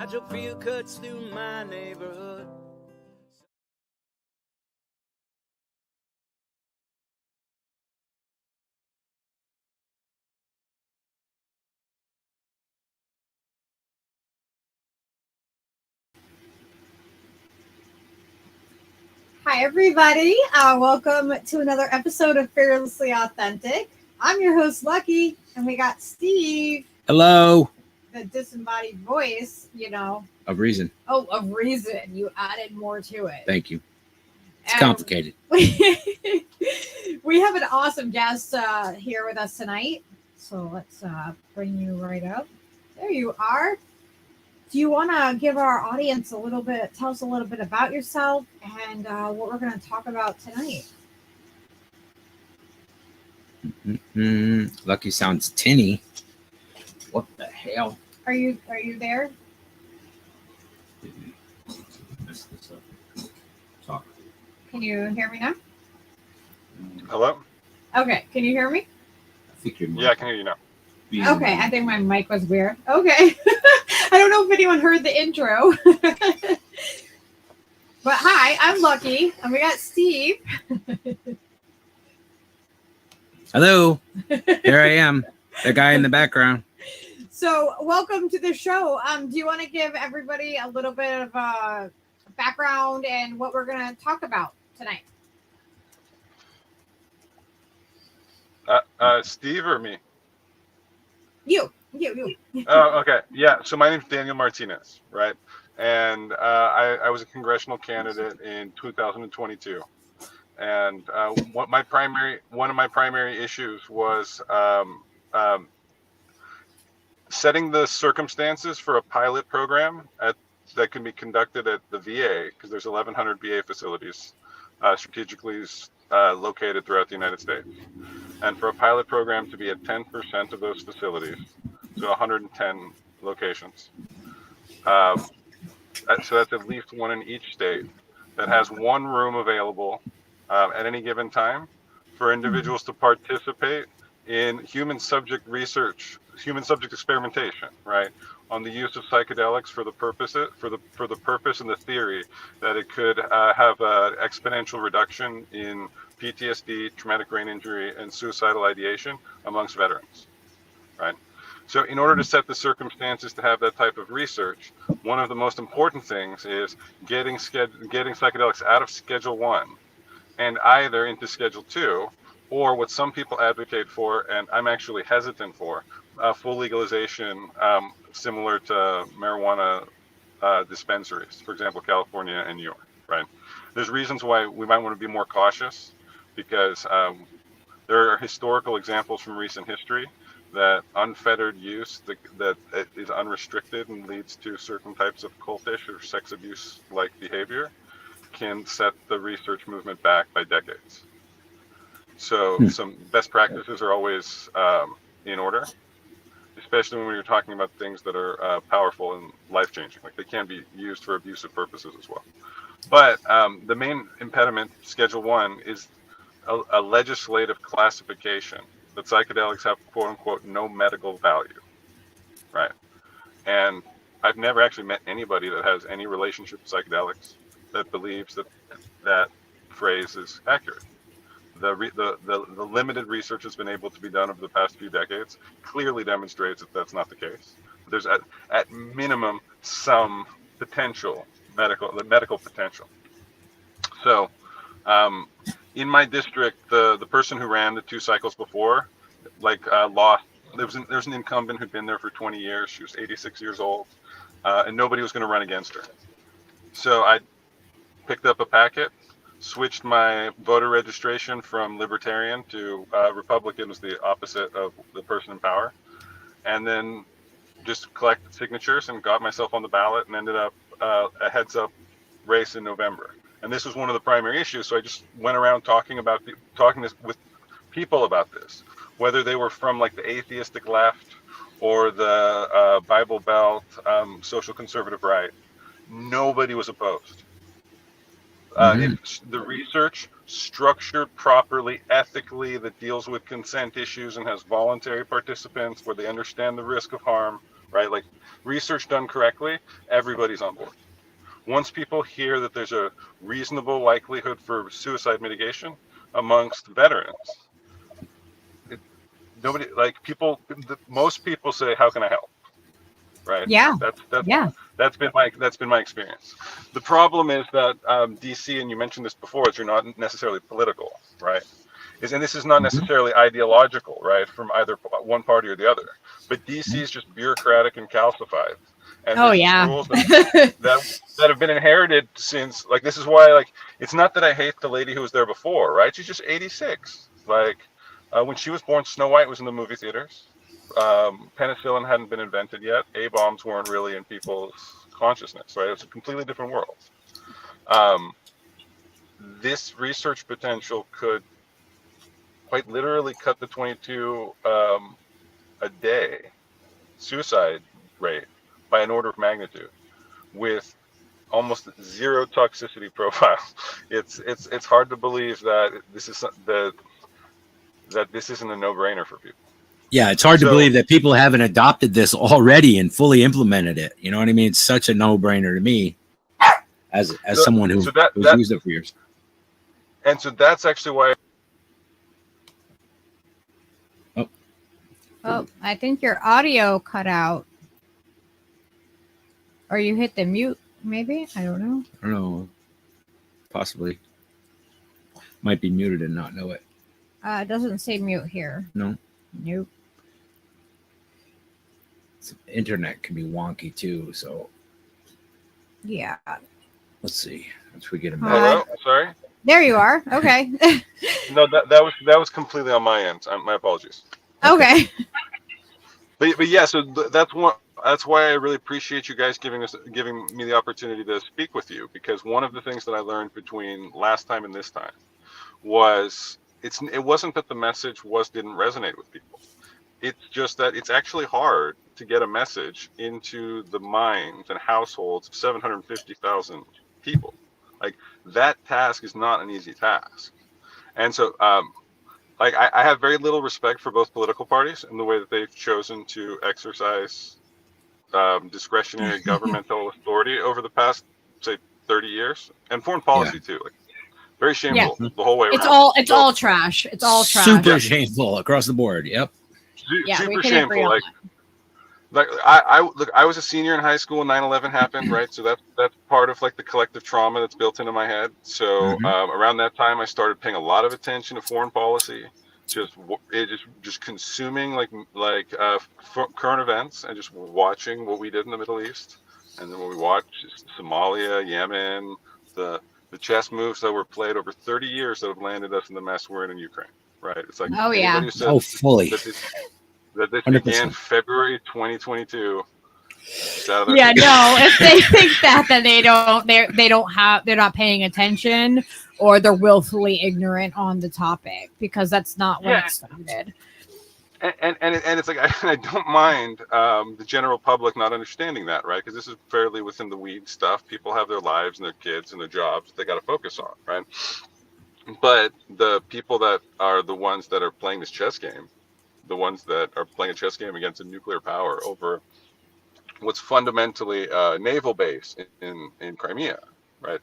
Nigel field cuts through my neighborhood. Hi, everybody. Welcome to another episode of Fearlessly Authentic. I'm your host, Lucky, and we got Steve. Hello. The disembodied voice, Of reason. Oh, of reason. You added more to it. Thank you. It's complicated. We have an awesome guest here with us tonight. So let's bring you right up. There you are. Do you want to give our audience tell us a little bit about yourself and what we're going to talk about tonight? Lucky sounds tinny. What the hell? Are you there? Talk. Can you hear me now? Hello? Okay, can you hear me? I think you're Yeah, I can hear you now. Okay, I think my mic was weird. Okay. I don't know if anyone heard the intro. But hi, I'm Lucky, and we got Steve. Hello. Here I am. The guy in the background. So welcome to the show. Do you want to give everybody a little bit of background and what we're going to talk about tonight? Steve or me? You. Oh, okay. Yeah. So my name's Daniel Martinez, right? And I was a congressional candidate in 2022. And one of my primary issues was setting the circumstances for a pilot program that can be conducted at the VA, because there's 1,100 VA facilities strategically located throughout the United States. And for a pilot program to be at 10% of those facilities, so 110 locations. So that's at least one in each state that has one room available at any given time for individuals to participate in human subject research, human subject experimentation, right, on the use of psychedelics for the purpose and the theory that it could have an exponential reduction in PTSD, traumatic brain injury, and suicidal ideation amongst veterans, right? So in order to set the circumstances to have that type of research, one of the most important things is getting psychedelics out of Schedule 1 and either into Schedule 2, or what some people advocate for, and I'm actually hesitant for, full legalization similar to marijuana dispensaries, for example, California and New York, right? There's reasons why we might want to be more cautious, because there are historical examples from recent history that unfettered use that is unrestricted and leads to certain types of cultish or sex abuse-like behavior can set the research movement back by decades. So some best practices are always in order, especially when you're talking about things that are powerful and life-changing. Like, they can be used for abusive purposes as well. But the main impediment, Schedule 1, is a legislative classification that psychedelics have, quote-unquote, no medical value, right? And I've never actually met anybody that has any relationship with psychedelics that believes that phrase is accurate. The limited research that's been able to be done over the past few decades clearly demonstrates that that's not the case. There's at minimum some potential medical potential. So in my district, the person who ran the 2 cycles before, lost. There's an incumbent who'd been there for 20 years. She was 86 years old, and nobody was going to run against her. So I picked up a packet, switched my voter registration from Libertarian to Republican, was the opposite of the person in power, and then just collected signatures and got myself on the ballot and ended up a heads-up race in November. And this was one of the primary issues, so I just went around talking with people about this, whether they were from like the atheistic left or the Bible Belt, social conservative right. Nobody was opposed. If the research structured properly, ethically, that deals with consent issues and has voluntary participants where they understand the risk of harm, right? Like research done correctly, everybody's on board. Once people hear that there's a reasonable likelihood for suicide mitigation amongst veterans, nobody like people. Most people say, "How can I help?" Right? Yeah. That's Yeah. that's been my experience. The problem is that DC, and you mentioned this before, is you're not necessarily political, right? And this is not necessarily ideological, right, from either one party or the other. But DC is just bureaucratic and calcified, and Oh there's these yeah. rules that have been inherited since. Like this is why, like, it's not that I hate the lady who was there before, right? She's just 86. Like when she was born, Snow White was in the movie theaters. Penicillin hadn't been invented yet. A-bombs weren't really in people's consciousness, right? It was a completely different world. This research potential could quite literally cut the 22 a day suicide rate by an order of magnitude with almost zero toxicity profile. It's hard to believe that this isn't a no-brainer for people. Yeah, it's hard to believe that people haven't adopted this already and fully implemented it. You know what I mean? It's such a no-brainer to me as someone who's used it for years. And so that's actually why. Oh, I think your audio cut out. Or you hit the mute, maybe? I don't know. I don't know. Possibly. Might be muted and not know it. It doesn't say mute here. No. Nope. Internet can be wonky too, so Yeah. let's see. Once we get him back. Hello? Sorry? There you are. Okay. No, that was completely on my end. My apologies. Okay. But yeah, so that's why I really appreciate you guys giving me the opportunity to speak with you, because one of the things that I learned between last time and this time was it wasn't that the message didn't resonate with people. It's just that it's actually hard to get a message into the minds and households of 750,000 people. Like that task is not an easy task. And so like I have very little respect for both political parties and the way that they've chosen to exercise discretionary governmental authority over the past, say, 30 years, and foreign policy too. Like very shameful the whole way around. It's all trash. It's all trash. Super shameful across the board. Yep. Super shameful. Like I was a senior in high school when 9/11 happened, right? So that's part of like the collective trauma that's built into my head. So around that time, I started paying a lot of attention to foreign policy, just consuming like current events and just watching what we did in the Middle East, and then when we watched Somalia, Yemen, the chess moves that were played over 30 years that have landed us in the mess we're in Ukraine, right? It's like fully. That this began February 2022. Yeah, no. If they think that, then they're not paying attention, or they're willfully ignorant on the topic, because that's not when it started. And it's like I don't mind the general public not understanding that, right? Because this is fairly within the weed stuff. People have their lives and their kids and their jobs they got to focus on, right? But the people that are the ones that are playing this chess game, the ones that are playing a chess game against a nuclear power over what's fundamentally a naval base in Crimea, right?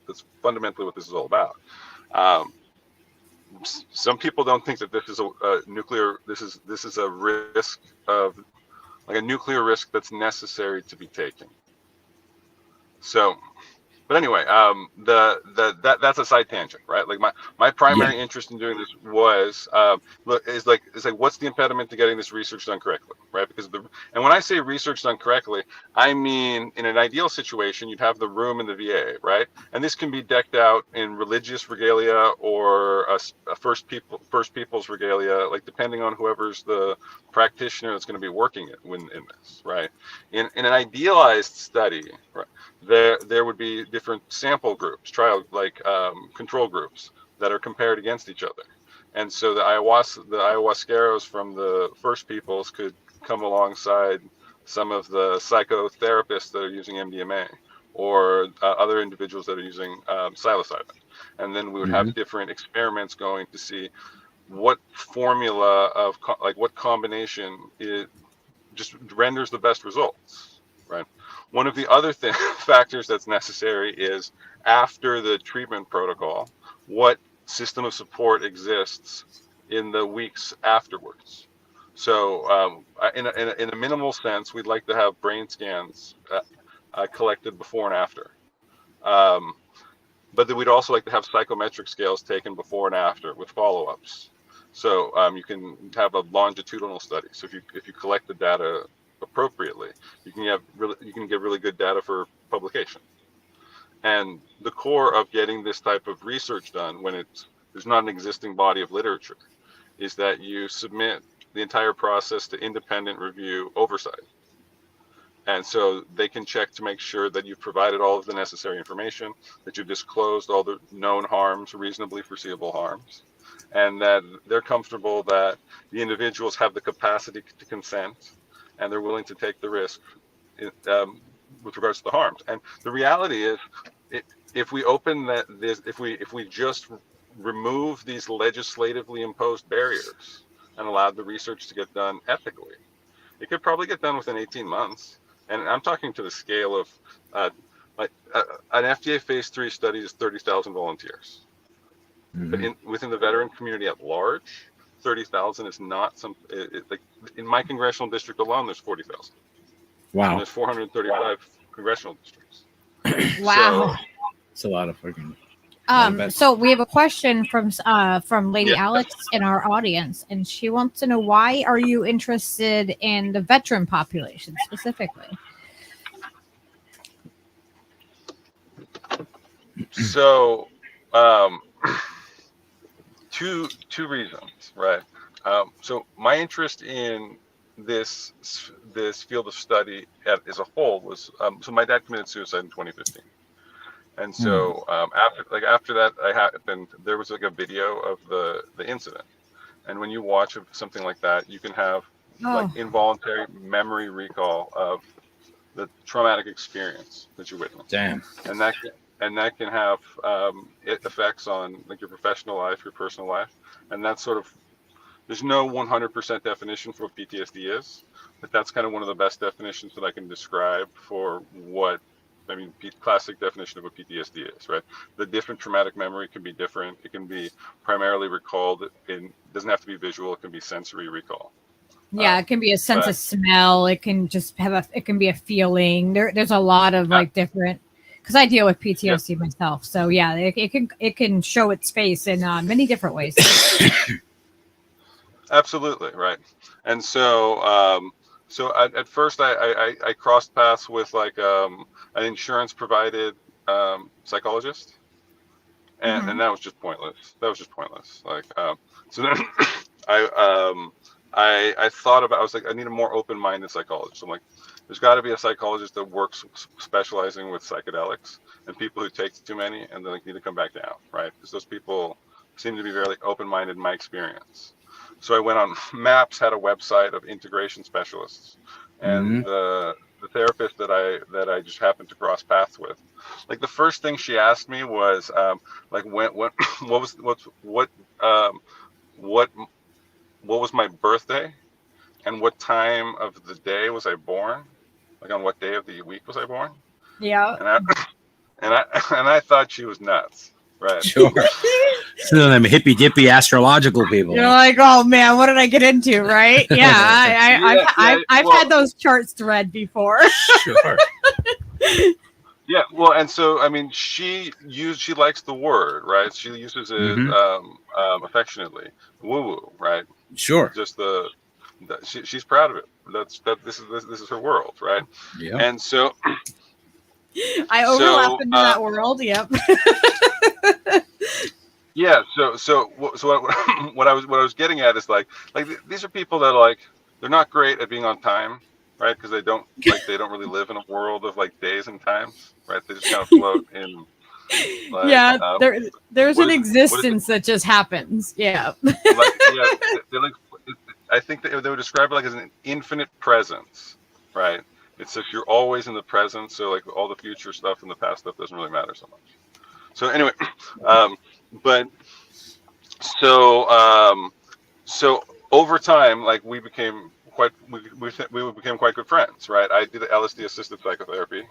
That's fundamentally what this is all about. Some people don't think that this is a nuclear. This is a risk of like a nuclear risk that's necessary to be taken. So, but anyway, that's a side tangent, right? Like my primary interest in doing this was is like what's the impediment to getting this research done correctly, right? Because and when I say research done correctly, I mean in an ideal situation you'd have the room in the VA, right? And this can be decked out in religious regalia or a first people's regalia, like depending on whoever's the practitioner that's going to be working in this, right? In an idealized study, right? There would be different sample groups, control groups that are compared against each other, and so the ayahuasqueros from the first peoples could come alongside some of the psychotherapists that are using MDMA or other individuals that are using psilocybin, and then we would have different experiments going to see what formula of what combination just renders the best results, right? One of the other factors that's necessary is after the treatment protocol, what system of support exists in the weeks afterwards. So in a minimal sense, we'd like to have brain scans collected before and after. But then we'd also like to have psychometric scales taken before and after with follow-ups. So you can have a longitudinal study. So if you collect the data appropriately, you can get really good data for publication. And the core of getting this type of research done when there's not an existing body of literature is that you submit the entire process to independent review oversight. And so they can check to make sure that you've provided all of the necessary information, that you've disclosed all the known harms, reasonably foreseeable harms, and that they're comfortable that the individuals have the capacity to consent and they're willing to take the risk with regards to the harms. And the reality is, if we open if we just remove these legislatively imposed barriers and allowed the research to get done ethically, it could probably get done within 18 months. And I'm talking to the scale of an FDA phase 3 study is 30,000 volunteers. Mm-hmm. But within the veteran community at large, 30,000 is not like in my congressional district alone, there's 40,000. Wow. And there's 435 congressional districts. Wow. It's a lot of fucking. So we have a question from Lady Alex in our audience, and she wants to know, why are you interested in the veteran population specifically? So, two reasons, right? So my interest in this field of study as a whole was so my dad committed suicide in 2015. And so after that happened, there was like a video of the incident. And when you watch something like that, you can have like involuntary memory recall of the traumatic experience that you witnessed. Damn. And that can have effects on like your professional life, your personal life. And that's sort of, there's no 100% definition for what PTSD is, but that's kind of one of the best definitions that I can describe for what, I mean, classic definition of what PTSD is, right? The different traumatic memory can be different. It can be primarily recalled doesn't have to be visual. It can be sensory recall. Yeah, it can be a sense of smell. It can just it can be a feeling. There's a lot of like different, because I deal with PTSD myself. So yeah, it can show its face in many different ways. Absolutely, right. And so, at first I crossed paths with like an insurance provided psychologist, and that was just pointless. Like, so then I thought about, I was like, I need a more open-minded psychologist. I'm like, there's got to be a psychologist that works specializing with psychedelics and people who take too many and they like need to come back down, right? Because those people seem to be very open-minded in my experience. So I went on MAPS, had a website of integration specialists, and the therapist that I just happened to cross paths with, like the first thing she asked me was like what was my birthday, and what time of the day was I born, like on what day of the week was I born? Yeah. And I thought she was nuts. Right. Sure. Some of them hippy dippy astrological people. You're like, oh man, what did I get into? Right? Yeah. I've had those charts to read before. Sure. Yeah. Well, and so I mean, she likes the word, right? She uses it affectionately, woo woo, right? Sure. Just she's proud of it. This is her world, right? Yeah. And so I overlap into that world. Yep. Yeah. So what I was getting at is like these are people that are like, they're not great at being on time, right? Because they don't really live in a world of like days and times, right? They just kind of float in. Like, there's an existence that just happens. Yeah. I think they would describe it like as an infinite presence, right? It's like you're always in the present, so like all the future stuff and the past stuff doesn't really matter so much. So anyway, so over time, like we became we became quite good friends, right? I did LSD assisted psychotherapy,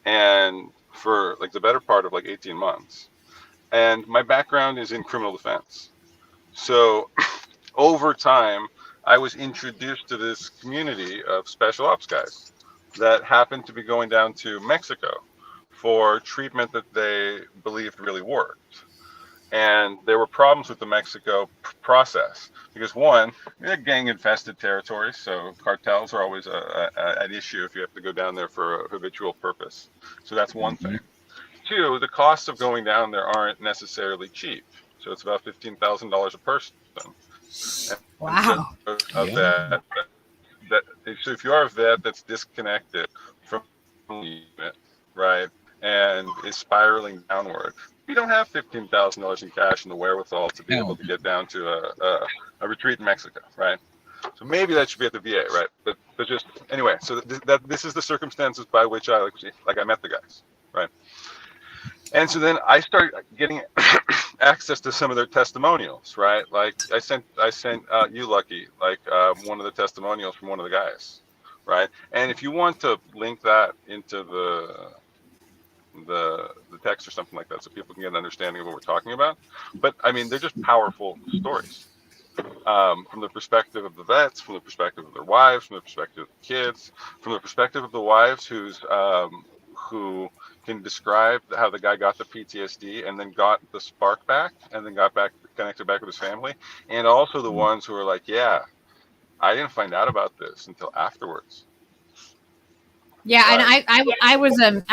and for like the better part of like 18 months. And my background is in criminal defense. So over time, I was introduced to this community of special ops guys that happened to be going down to Mexico for treatment that they believed really worked. And there were problems with the Mexico process because, one, they're gang-infested territories, so cartels are always an issue if you have to go down there for a habitual purpose. So that's one thing. Two, the costs of going down there aren't necessarily cheap. So it's about $15,000 a person. Wow. Of that, so if you are a vet that's disconnected from the unit, right, and is spiraling downward, you don't have $15,000 in cash and the wherewithal to be able to get down to a retreat in Mexico, right? So maybe that should be at the VA, right? But just anyway. So this is the circumstances by which I met the guys, right? And so then I started getting access to some of their testimonials, right? Like I sent you, Lucky, like one of the testimonials from one of the guys, right? And if you want to link that into the text or something like that, so people can get an understanding of what we're talking about. But I mean, they're just powerful stories from the perspective of the vets, from the perspective of their wives, from the perspective of the kids, from the perspective of the wives who can describe how the guy got the PTSD and then got the spark back and then got back connected back with his family, and also the ones who are like, yeah, I didn't find out about this until afterwards. Yeah, right. And I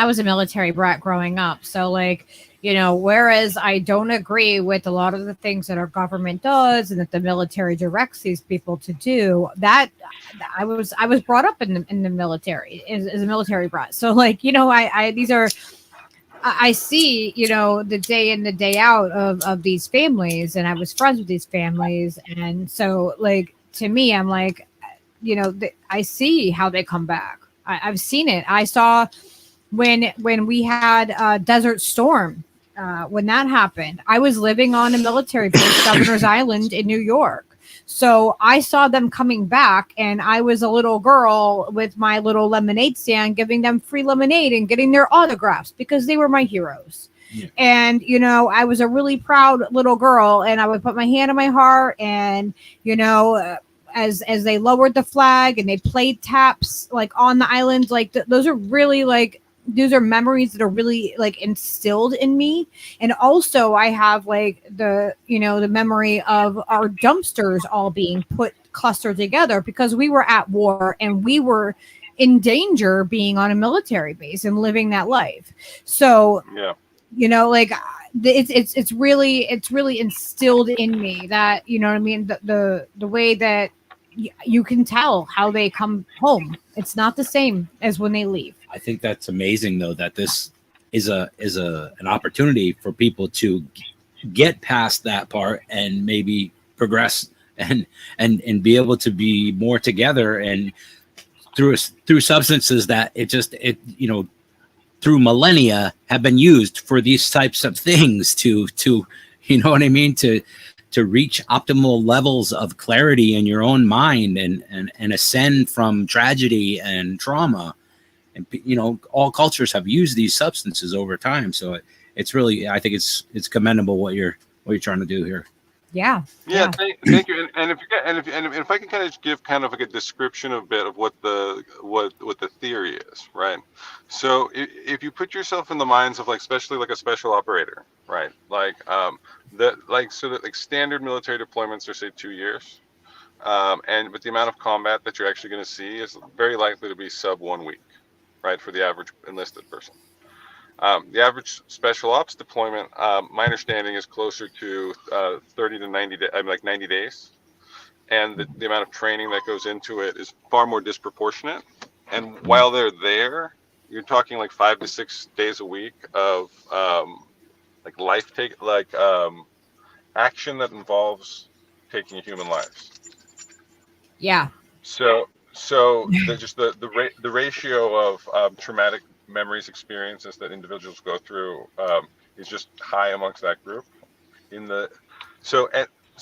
was a military brat growing up, so like, you know, whereas I don't agree with a lot of the things that our government does and that the military directs these people to do, that I was brought up in the military as a military brat. So like, you know, I see, you know, the day in the day out of these families, and I was friends with these families, and so like to me, I'm like, you know, I see how they come back. I've seen it. I saw when we had Desert Storm. When that happened, I was living on a military base, Governor's Island in New York. So I saw them coming back, and I was a little girl with my little lemonade stand, giving them free lemonade and getting their autographs because they were my heroes. Yeah. And, you know, I was a really proud little girl, and I would put my hand on my heart, and, you know, as they lowered the flag and they played taps like on the island, like those are really like, those are memories that are really like instilled in me. And also I have like the, you know, the memory of our dumpsters all being clustered together because we were at war and we were in danger being on a military base and living that life. So, yeah, you know, like it's really instilled in me that, you know what I mean? The way that you can tell how they come home. It's not the same as when they leave. I think that's amazing, though, that this is an opportunity for people to get past that part and maybe progress and be able to be more together, and through substances that you know, through millennia have been used for these types of things to you know what I mean, to reach optimal levels of clarity in your own mind and ascend from tragedy and trauma. And, you know, all cultures have used these substances over time. So it's really, I think it's commendable what you're trying to do here. Yeah. Yeah. Thank you. And if I can kind of give kind of like a description of a bit of what the theory is, right? So if you put yourself in the minds of like, especially like a special operator, right? Like that standard military deployments are say 2 years. And with the amount of combat that you're actually going to see is very likely to be sub 1 week, right? For the average enlisted person. The average special ops deployment, my understanding, is closer to 30 to 90 days, like 90 days. And the amount of training that goes into it is far more disproportionate. And while they're there, you're talking like 5 to 6 days a week of action that involves taking human lives. Yeah. So the ratio of traumatic memories, experiences that individuals go through is just high amongst that group.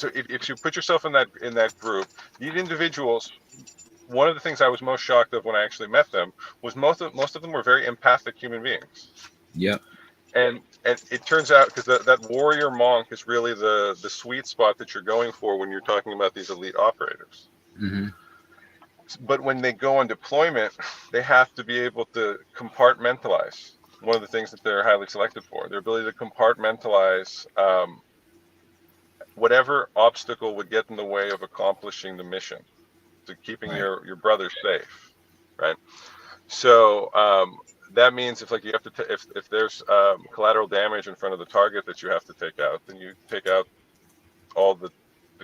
if you put yourself in that group, these individuals, one of the things I was most shocked of when I actually met them was most of them were very empathic human beings. Yep. And it turns out, because that warrior monk is really the sweet spot that you're going for when you're talking about these elite operators. Mm-hmm. But when they go on deployment, they have to be able to compartmentalize. One of the things that they're highly selected for, their ability to compartmentalize whatever obstacle would get in the way of accomplishing the mission, to keeping your brothers safe, right? So that means if you have to if there's collateral damage in front of the target that you have to take out, then you take out all the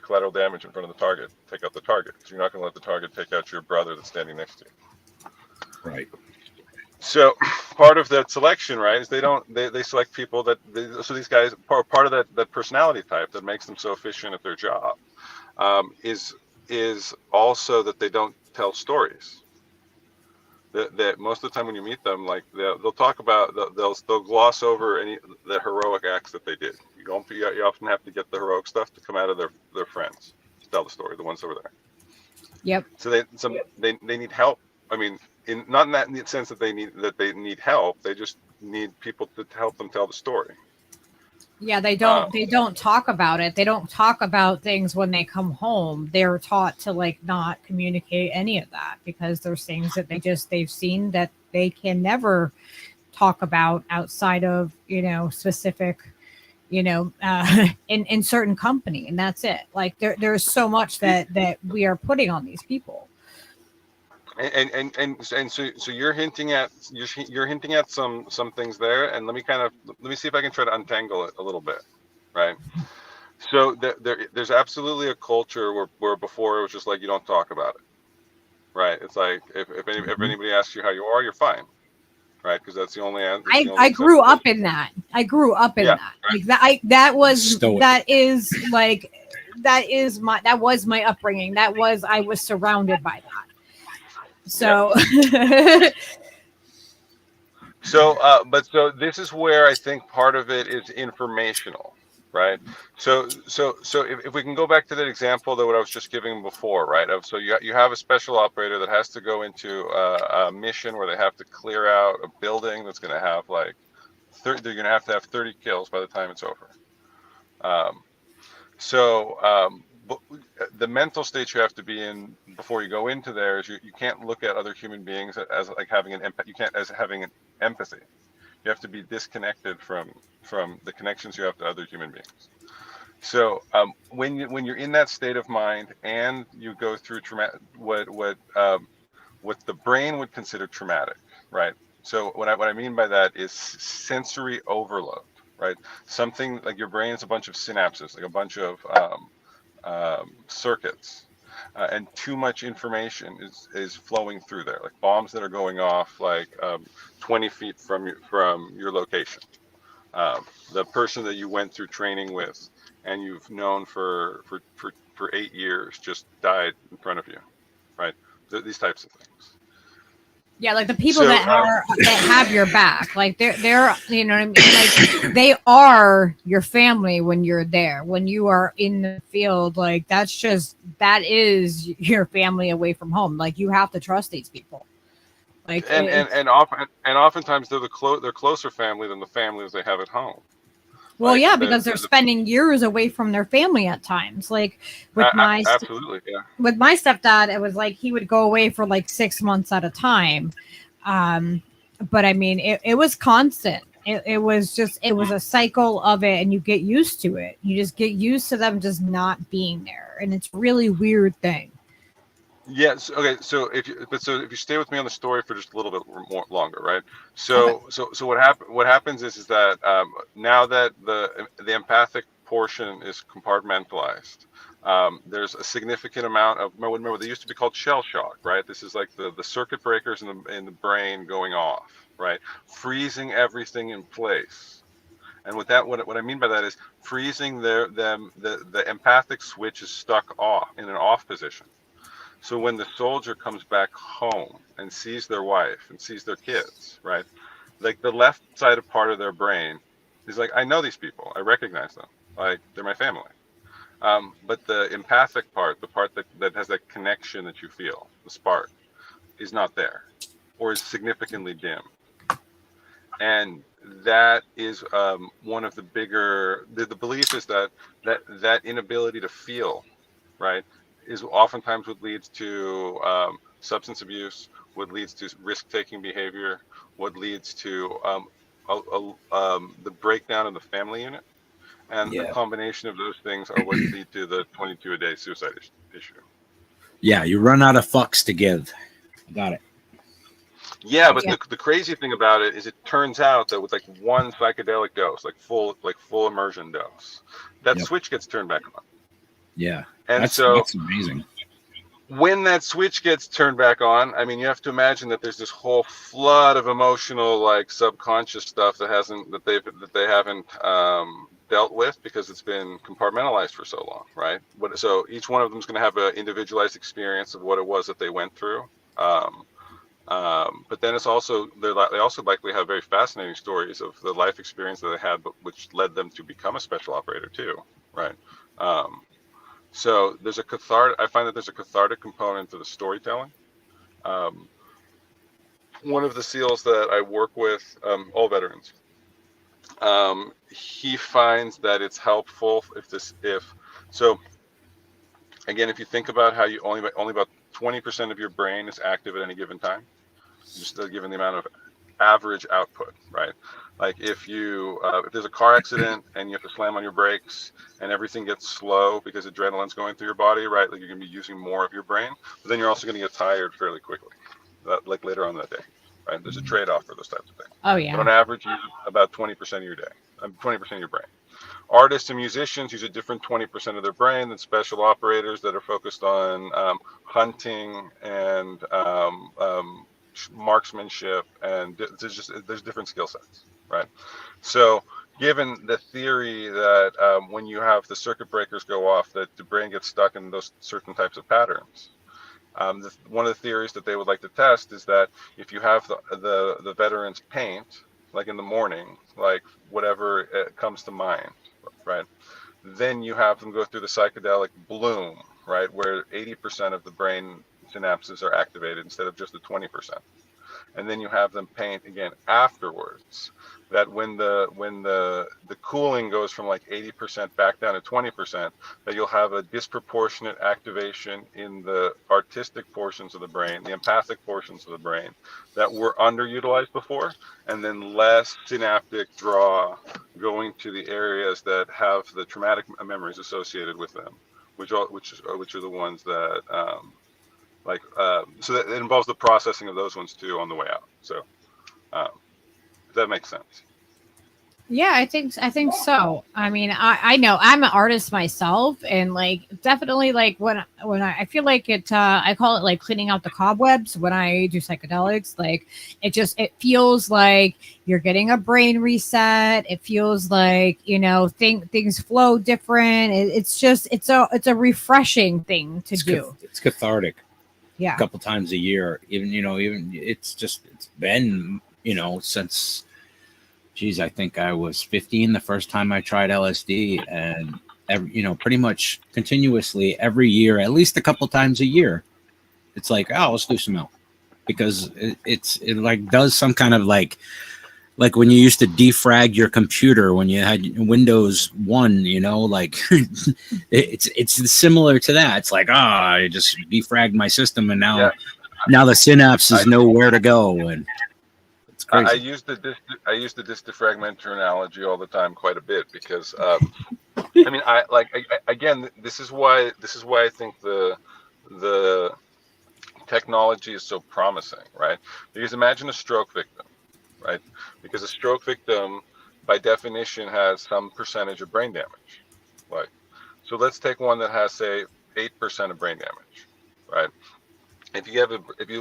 collateral damage in front of the target. Take out the target, because you're not going to let the target take out your brother that's standing next to you. Right. So part of that selection, right, is they select people so these guys, part of that personality type that makes them so efficient at their job is also that they don't tell stories. That most of the time when you meet them, like they'll talk about, they'll gloss over the heroic acts that they did. You often have to get the heroic stuff to come out of their friends to tell the story, the ones over there. Yep. So they need help. I mean, not in that sense that they need help. They just need people to help them tell the story. Yeah, they don't talk about it. They don't talk about things when they come home. They're taught to like not communicate any of that, because there's things that they've seen that they can never talk about outside of, specific, in certain company, and that's it. Like there's so much that we are putting on these people. And so you're hinting at some things there, and let me see if I can try to untangle it a little bit, right? So there's absolutely a culture where before it was just like, you don't talk about it, right? It's like if anybody asks you how you are, you're fine, right? Because that's the only answer. I grew up in that. I grew up in that. Right. Like that was my upbringing. I was surrounded by that. So, so this is where I think part of it is informational, right? So if we can go back to that example that what I was just giving before, right? So you have a special operator that has to go into a mission where they have to clear out a building that's going to have like they're going to have 30 kills by the time it's over. But the mental state you have to be in before you go into there is you can't look at other human beings as like having an empathy. You have to be disconnected from the connections you have to other human beings. So when you're in that state of mind and you go through what the brain would consider traumatic, right? So what I mean by that is sensory overload, right? Something like your brain is a bunch of synapses, like a bunch of circuits, and too much information is flowing through there, like bombs that are going off like 20 feet from your location. The person that you went through training with and you've known for 8 years just died in front of you, right? These types of things. Yeah, like the people that have your back, like they're you know what I mean, like they are your family when you're there. When you are in the field, like that is your family away from home. Like you have to trust these people. Like oftentimes they're closer family than the families they have at home. Well, like, yeah, because they're spending years away from their family at times. Like with absolutely, yeah. With my stepdad, it was like he would go away for like 6 months at a time. But I mean, it was constant. It was a cycle of it, and you get used to it. You just get used to them just not being there, and it's a really weird thing. Yes. Okay. So if you stay with me on the story for just a little bit more longer, right? So what happens is that now that the empathic portion is compartmentalized, there's a significant amount of remember they used to be called shell shock, right? This is like the circuit breakers in the brain going off, right? Freezing everything in place. And with that, what I mean by that is freezing the empathic switch is stuck off in an off position. So when the soldier comes back home and sees their wife and sees their kids, right? Like the left side of part of their brain is like, I know these people. I recognize them. Like they're my family. But the empathic part, the part that has that connection that you feel, the spark, is not there, or is significantly dim. And that is one of the bigger, the belief is that inability to feel, right, is oftentimes what leads to substance abuse, what leads to risk-taking behavior, what leads to the breakdown of the family unit. And the Yeah. combination of those things are what lead to the 22 a day suicide issue. Yeah, you run out of fucks to give. Got it. Yeah, but Yeah. the crazy thing about it is it turns out that with like one psychedelic dose, like full immersion dose, that Yep. switch gets turned back on. Yeah, And that's amazing. when that switch gets turned back on, I mean, you have to imagine that there's this whole flood of emotional, like subconscious stuff that they haven't dealt with because it's been compartmentalized for so long, right? So each one of them is going to have an individualized experience of what it was that they went through. But then it's also they also likely have very fascinating stories of the life experience that they had, but which led them to become a special operator too, right? So there's a I find that there's a cathartic component to the storytelling. One of the SEALs that I work with, all veterans, he finds that it's helpful so again, if you think about how you only about 20% of your brain is active at any given time, just given the amount of average output, right? Like if there's a car accident and you have to slam on your brakes and everything gets slow because adrenaline's going through your body, right? Like you're gonna be using more of your brain, but then you're also gonna get tired fairly quickly, like later on that day, right? There's a trade-off for those types of things. Oh yeah. But on average, you use about 20% of your day, 20% of your brain. Artists and musicians use a different 20% of their brain than special operators that are focused on hunting and marksmanship, and there's different skill sets, right? So given the theory that when you have the circuit breakers go off, that the brain gets stuck in those certain types of patterns, one of the theories that they would like to test is that if you have the veterans paint, like in the morning, like whatever comes to mind, right, then you have them go through the psychedelic bloom, right, where 80% of the brain synapses are activated instead of just the 20%. And then you have them paint again afterwards, that when the cooling goes from like 80% back down to 20%, that you'll have a disproportionate activation in the artistic portions of the brain, the empathic portions of the brain that were underutilized before, and then less synaptic draw going to the areas that have the traumatic memories associated with them, which are the ones that so that it involves the processing of those ones too on the way out. So if that makes sense. Yeah, I think so. I mean, I know I'm an artist myself, and like definitely like when I feel like it, I call it like cleaning out the cobwebs when I do psychedelics. Like it feels like you're getting a brain reset. It feels like things flow different. It's a refreshing thing to do. It's cathartic. Yeah, A couple times a year, even it's been since. Geez, I think I was 15 the first time I tried LSD, and pretty much continuously every year, at least a couple times a year, it's like, oh, let's do some out, because it like does some kind of like when you used to defrag your computer when you had Windows 1, like it's similar to that. It's like, I just defragged my system, and now the synapses know where to go, and it's crazy. I use the disc defragmenter analogy all the time, quite a bit, because I mean, again, this is why I think the technology is so promising, right? Because imagine a stroke victim, right? Because a stroke victim, by definition, has some percentage of brain damage, right? So let's take one that has, say, 8% of brain damage, right? If you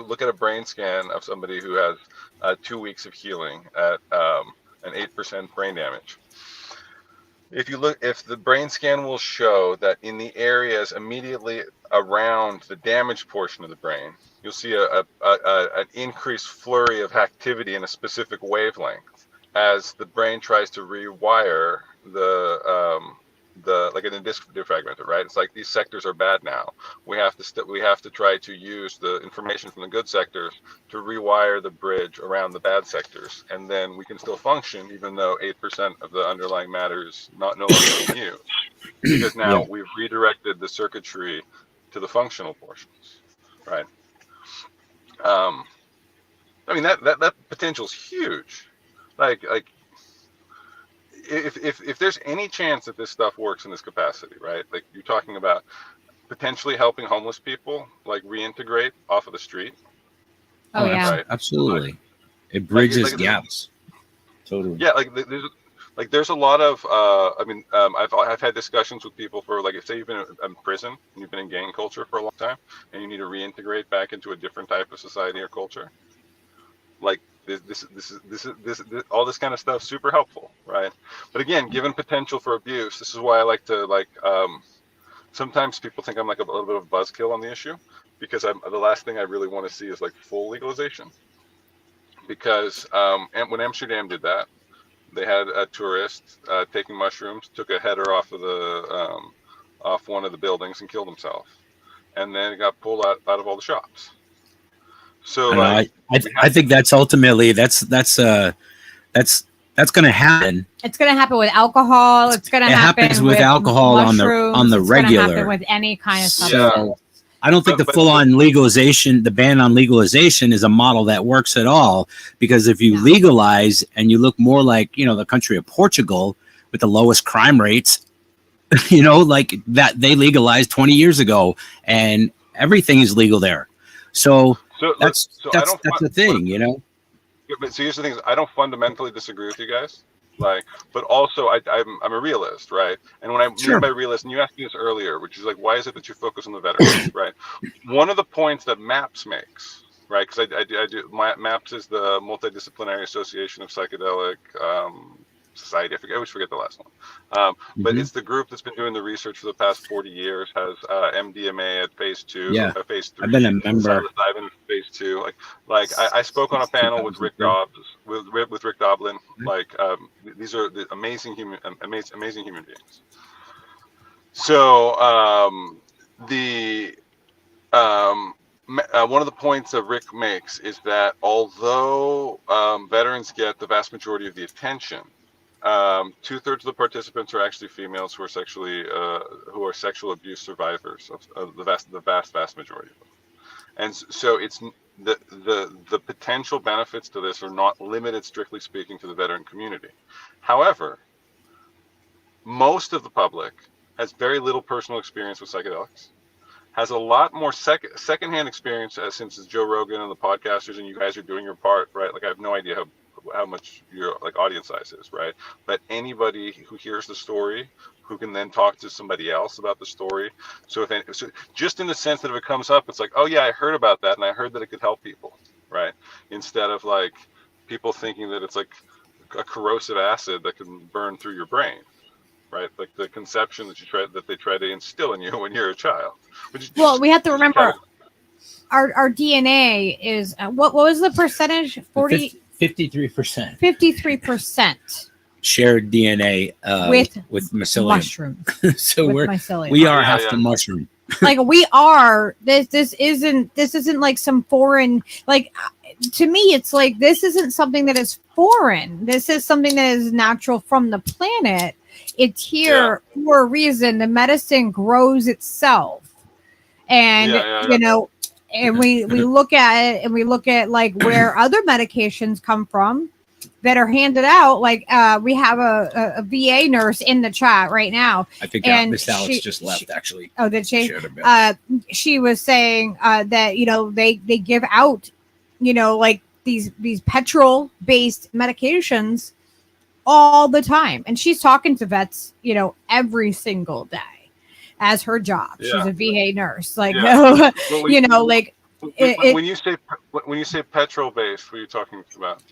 look at a brain scan of somebody who has 2 weeks of healing at an 8% brain damage, if the brain scan will show that in the areas immediately around the damaged portion of the brain, you'll see an increased flurry of activity in a specific wavelength as the brain tries to rewire an disk defragmenter, right? It's like these sectors are bad now. We have to try to use the information from the good sectors to rewire the bridge around the bad sectors, and then we can still function even though 8% of the underlying matter is no longer being used, because now Yeah. we've redirected the circuitry to the functional portions, right? I mean that potential is huge. Like if there's any chance that this stuff works in this capacity, right? Like you're talking about potentially helping homeless people like reintegrate off of the street. Oh, yeah. Right. Absolutely. It bridges like, gaps. Totally. Yeah, there's a lot of I've had discussions with people for like, if say you've been in prison and you've been in gang culture for a long time and you need to reintegrate back into a different type of society or culture. Like this all this kind of stuff super helpful, right? But again, given potential for abuse, this is why I like to sometimes people think I'm like a little bit of a buzzkill on the issue, because the last thing I really want to see is like full legalization. Because and when Amsterdam did that, they had a tourist taking mushrooms, took a header off of the off one of the buildings and killed himself, and then it got pulled out of all the shops. So I think that's ultimately that's going to happen. It's going to happen with alcohol. It's going to happen happens with alcohol mushrooms. on the it's regular. It's going to happen with any kind of stuff. So I don't think the full-on legalization, the ban on legalization, is a model that works at all. Because if you legalize and you look more like the country of Portugal with the lowest crime rates, like that, they legalized 20 years ago, and everything is legal there. So that's the thing, But so here's the thing: I don't fundamentally disagree with you guys. But also I'm a realist, right? And when I mean by realist, and you asked me this earlier, which is like, why is it that you focus on the veterans, right? One of the points that MAPS makes, right? Because I do MAPS is the Multidisciplinary Association of Psychedelic Society. I always forget the last one. But it's the group that's been doing the research for the past 40 years. Has MDMA at phase 2, phase 3. I've been a member. Psilocybin phase 2. I spoke on a panel with Rick Dobbs, with Rick Doblin. These are the amazing human beings. So one of the points that Rick makes is that although veterans get the vast majority of the attention, 2/3 of the participants are actually females who are sexual abuse survivors of the vast majority of them. And so it's the potential benefits to this are not limited, strictly speaking, to the veteran community. However, most of the public has very little personal experience with psychedelics, has a lot more secondhand experience, since it's Joe Rogan and the podcasters and you guys are doing your part, right? Like I have no idea how much your audience size is, right? But anybody who hears the story, who can then talk to somebody else about the story. So just in the sense that if it comes up, it's like, oh yeah, I heard about that and I heard that it could help people, right? Instead of like people thinking that it's like a corrosive acid that can burn through your brain, right? Like the conception that they try to instill in you when you're a child. Well, we have to remember our DNA is what was the percentage? 53%. 53% shared DNA with mycelium. Mushrooms. So mycelium. we are half the mushroom. Like we are. This isn't like some foreign. Like to me, it's like this isn't something that is foreign. This is something that is natural from the planet. It's here for a reason. The medicine grows itself, and and we look at it, and we look at like where other medications come from that are handed out. Like we have a VA nurse in the chat right now. I think Miss Alex just left, actually. Oh, did she? She was saying that they give out like these petrol based medications all the time, and she's talking to vets every single day as her job. She's a VA nurse. Like well, like when you say petrol based, what are you talking about?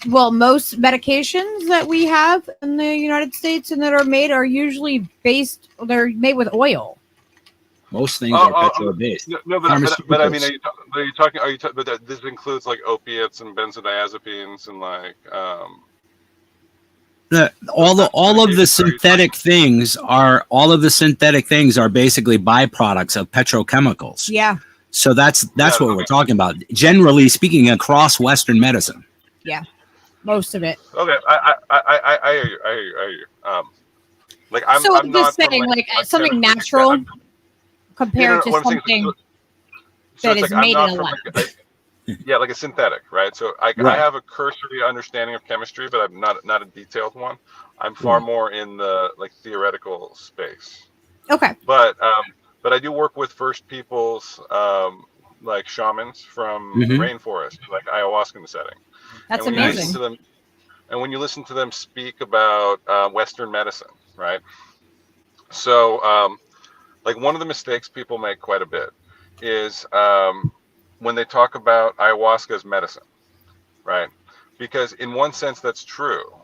Well, most medications that we have in the United States and that are made are usually they're made with oil. Most things are petrol based. No, but I mean, are you talking? But this includes like opiates and benzodiazepines and like All of the synthetic things are basically byproducts of petrochemicals. Yeah. So that's what we're talking about. Generally speaking, across Western medicine. Yeah. Most of it. Okay, I hear you. I hear you. Like I'm just not saying, like something natural compared to something that is made in a lab. Yeah, like a synthetic, right? So I have a cursory understanding of chemistry, but I'm not a detailed one. I'm far more in the like theoretical space. Okay. But I do work with First Peoples, like shamans from the rainforest, like ayahuasca in the setting. That's and amazing. When you listen to them speak about Western medicine, right? So, like one of the mistakes people make quite a bit is when they talk about ayahuasca as medicine, right? Because in one sense that's true,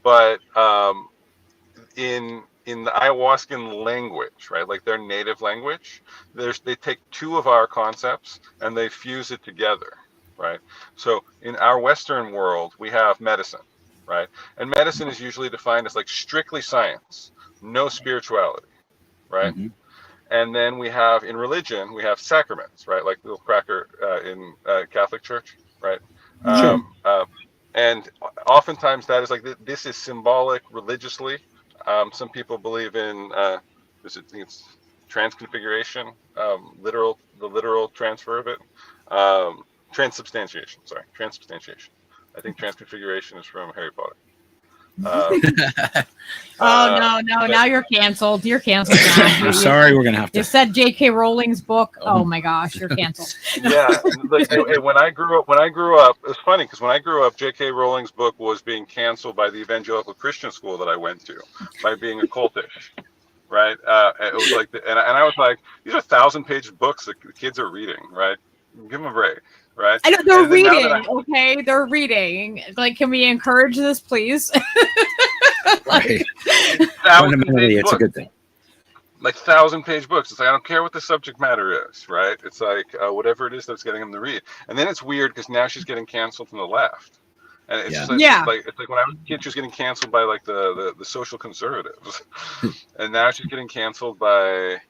but in the ayahuascan language, right, like their native language, they take two of our concepts and they fuse it together, right? So in our Western world, we have medicine, right? And medicine is usually defined as like strictly science, no spirituality, right? And then we have in religion, we have sacraments, right? Like little cracker in Catholic Church, right? And oftentimes that is like, this is symbolic religiously. Some people believe in, it's transconfiguration, the literal transfer of it. Transubstantiation. I think transconfiguration is from Harry Potter. No! Now you're canceled. You're canceled. Now. I'm sorry, we're gonna have to. You said J.K. Rowling's book. Oh my gosh, you're canceled. Yeah, like when I grew up, it was funny because when I grew up, J.K. Rowling's book was being canceled by the evangelical Christian school that I went to by being occultish. Right? It was like, and I was like, these are 1,000-page books that the kids are reading, right? Give them a break. Right. I know they're reading. Okay, they're reading. Like, can we encourage this, please? Right. Fundamentally, it's a good thing. Like 1,000-page books. It's like I don't care what the subject matter is, right? It's like whatever it is that's getting them to read. And then it's weird because now she's getting canceled from the left, and it's just like, it's like when I was a kid, she was getting canceled by like the social conservatives, and now she's getting canceled by.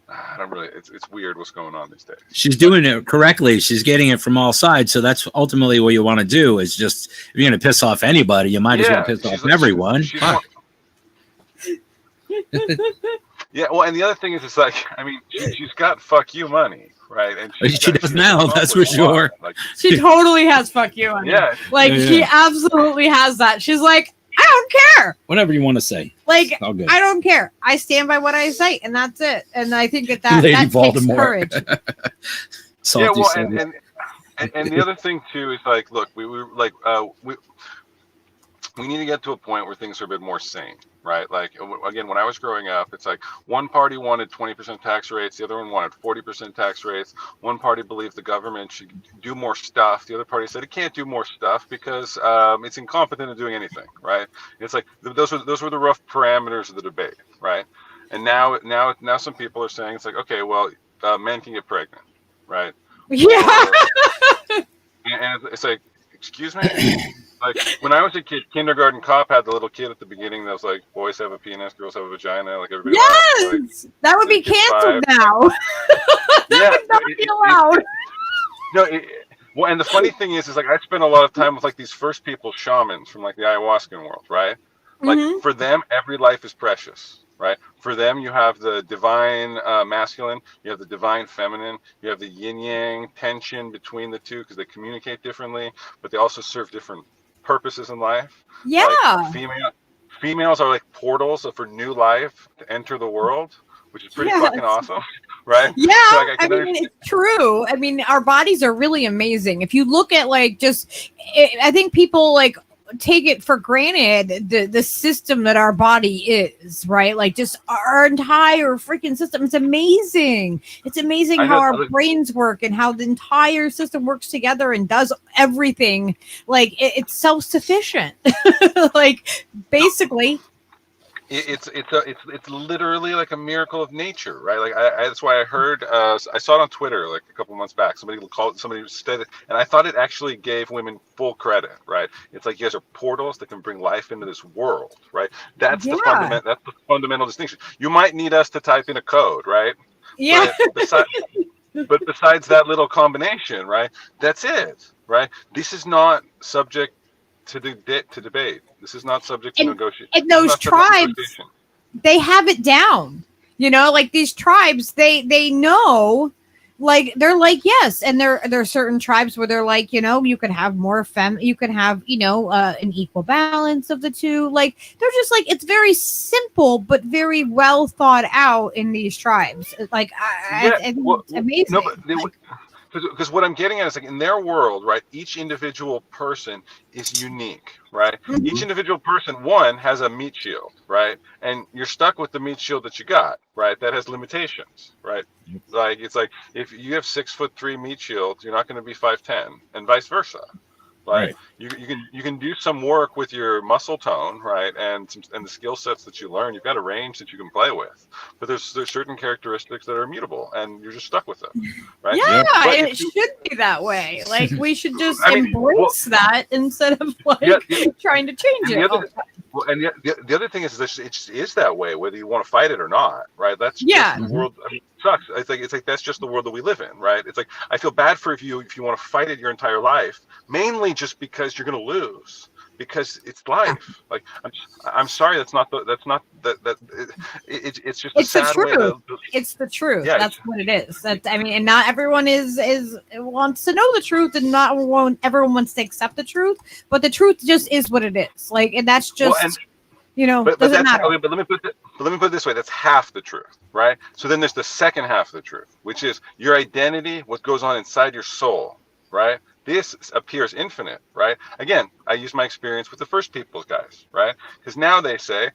I don't really. It's weird what's going on these days. She's doing it correctly. She's getting it from all sides. So that's ultimately what you want to do. Is just if you're going to piss off anybody, you might as well piss off everyone. Yeah. Well, and the other thing is, it's like I mean, she's got fuck you money, right? And she does now. That's for sure. Like, she totally has fuck you money. Yeah. Like she absolutely has that. She's like, I don't care. Whatever you want to say. Like, I don't care. I stand by what I say, and that's it. And I think that Lady takes Voldemort. courage. Yeah, well, and the other thing too is like, look, we need to get to a point where things are a bit more sane, right? Like again, when I was growing up, it's like one party wanted 20% tax rates, the other one wanted 40% tax rates. One party believed the government should do more stuff. The other party said it can't do more stuff because it's incompetent in doing anything, right? It's like those were the rough parameters of the debate, right? And now some people are saying it's like, okay, well, men can get pregnant, right? Yeah. And it's like, excuse me. Like when I was a kid, Kindergarten Cop had the little kid at the beginning that was like, boys have a penis, girls have a vagina. Like everybody. Yes, like, that would be canceled now. That would not be allowed. Well, and the funny thing is like I spent a lot of time with like these First People shamans from like the ayahuascan world, right? Like for them, every life is precious. Right. For them, you have the divine masculine, you have the divine feminine, you have the yin yang tension between the two because they communicate differently, but they also serve different purposes in life. Yeah. Like females are like portals for new life to enter the world, which is pretty fucking awesome. Right. Yeah. So, like, I mean, it's true. I mean, our bodies are really amazing. If you look at like I think people like take it for granted the system that our body is, right? Like just our entire freaking system. It's amazing. It's amazing how our brains work and how the entire system works together and does everything. Like it's self-sufficient. Like basically. It's literally like a miracle of nature, right? Like that's why I heard I saw it on Twitter like a couple months back. Somebody said it, and I thought it actually gave women full credit, right? It's like you guys are portals that can bring life into this world, right? That's the fundamental distinction. You might need us to type in a code, right? Yeah. But besides that little combination, right? That's it, right? This is not subject to debate. This is not subject to negotiation. And those tribes, they have it down. You know, like these tribes, they know, like they're like, yes, and there are certain tribes where they're like, you know, you could have more you could have, you know, an equal balance of the two. Like they're just like, it's very simple but very well thought out in these tribes. Like I think it's amazing. No, but because what I'm getting at is like in their world, right? Each individual person is unique, right? Mm-hmm. Each individual person, one, has a meat shield, right? And you're stuck with the meat shield that you got, right? That has limitations, right? Like it's like if you have 6'3" meat shield, you're not going to be 5'10", and vice versa. Like you can do some work with your muscle tone, right, and the skill sets that you learn. You've got a range that you can play with, but there's certain characteristics that are immutable, and you're just stuck with them, right? Yeah, and it should be that way. Like we should just embrace that instead of trying to change it. The other thing is that it is that way, whether you want to fight it or not, right? That's just the world. I mean, it sucks. It's like that's just the world that we live in, right? It's like I feel bad for if you want to fight it your entire life, mainly just because you're going to lose, because it's life. Like I'm sorry, it's just it's the truth. It's the truth. Yeah, that's what it is. And not everyone wants to know the truth, and not everyone wants to accept the truth. But the truth just is what it is. Like, and that's just doesn't matter. Okay, but let me put it this way: that's half the truth, right? So then there's the second half of the truth, which is your identity, what goes on inside your soul, right? This appears infinite, right? Again, I use my experience with the First Peoples guys, right? Because now they say,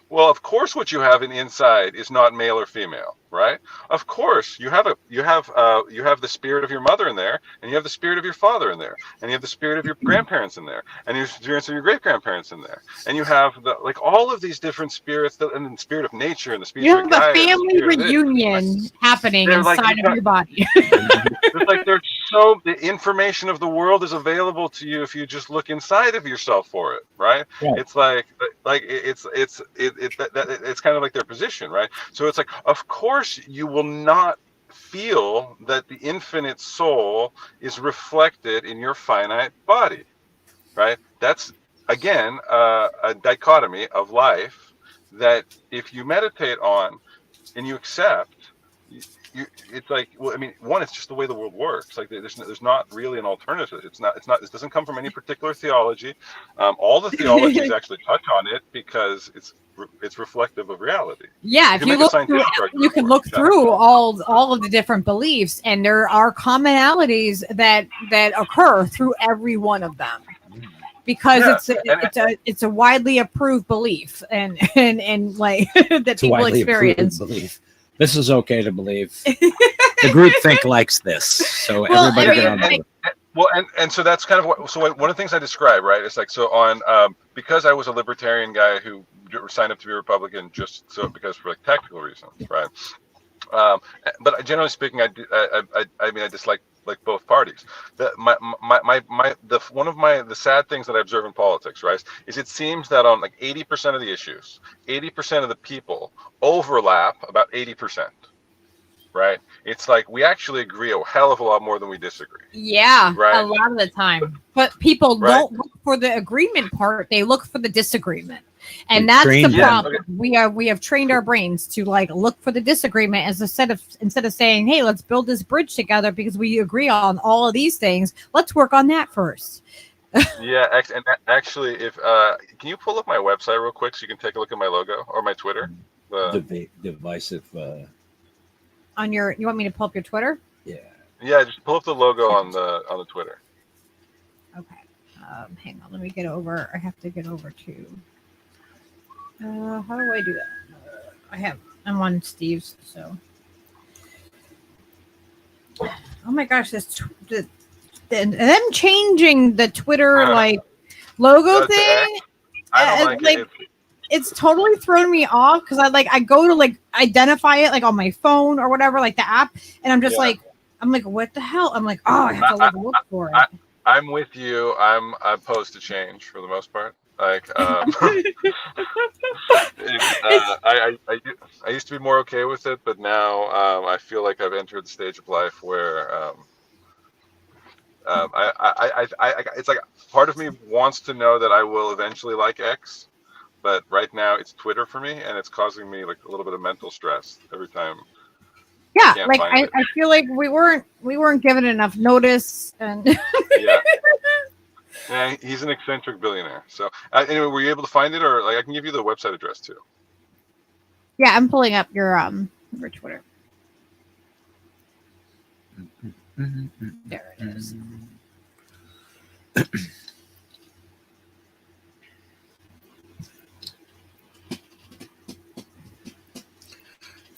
well, of course, what you have inside is not male or female, right? Of course, you have the spirit of your mother in there, and you have the spirit of your father in there, and you have the spirit of your grandparents in there, and your spirits of your great grandparents in there, and you have all of these different spirits, and the spirit of nature and the spirit. You have a family reunion happening inside of your body. The information of the world is available to you if you just look inside of yourself for it, right? Yeah. It's it's kind of like their position, right? So it's like, of course, you will not feel that the infinite soul is reflected in your finite body, right? That's again a dichotomy of life that if you meditate on and you accept. It's like, well, I mean, one, it's just the way the world works. Like there's not really an alternative. It's not. It doesn't come from any particular theology. All the theologies actually touch on it because it's reflective of reality. Yeah, if you look through, you can look through all of the different beliefs, and there are commonalities that occur through every one of them. Because it's a widely approved belief, and like that people experience. This is okay to believe. The group think likes this, so everybody get on board. Well, and so that's kind of one of the things I describe, right? It's like, so on because I was a libertarian guy who signed up to be a Republican just because for like tactical reasons, right? But generally speaking, I dislike both parties. One of the sad things that I observe in politics, right, is it seems that on like 80% of the issues, 80% of the people overlap about 80%. Right? It's like we actually agree a hell of a lot more than we disagree. Yeah, right? A lot of the time. But people don't look for the agreement part; they look for the disagreement, and that's the problem. Okay. We have trained our brains to like look for the disagreement instead of saying, "Hey, let's build this bridge together because we agree on all of these things. Let's work on that first." Yeah, and actually, if can you pull up my website real quick so you can take a look at my logo or my Twitter? Divisive. You want me to pull up your Twitter? Yeah, just pull up the logo on the Twitter. Okay. Hang on, let me get over. I have to get over to. How do I do that? I'm on Steve's, so. Oh my gosh, them changing the Twitter logo thing. I don't like it. it's totally thrown me off because I go to like identify it like on my phone or whatever, like the app, and I'm just like, what the hell? I'm like, oh, I have to like look for it. I'm with you. I'm opposed to change for the most part. Like, I used to be more okay with it, but now I feel like I've entered the stage of life where it's like part of me wants to know that I will eventually like X, but right now it's Twitter for me, and it's causing me like a little bit of mental stress every time. Yeah, like I feel like we weren't given enough notice, and yeah, he's an eccentric billionaire. So anyway, were you able to find it, or like I can give you the website address too? Yeah, I'm pulling up your Twitter. There it is.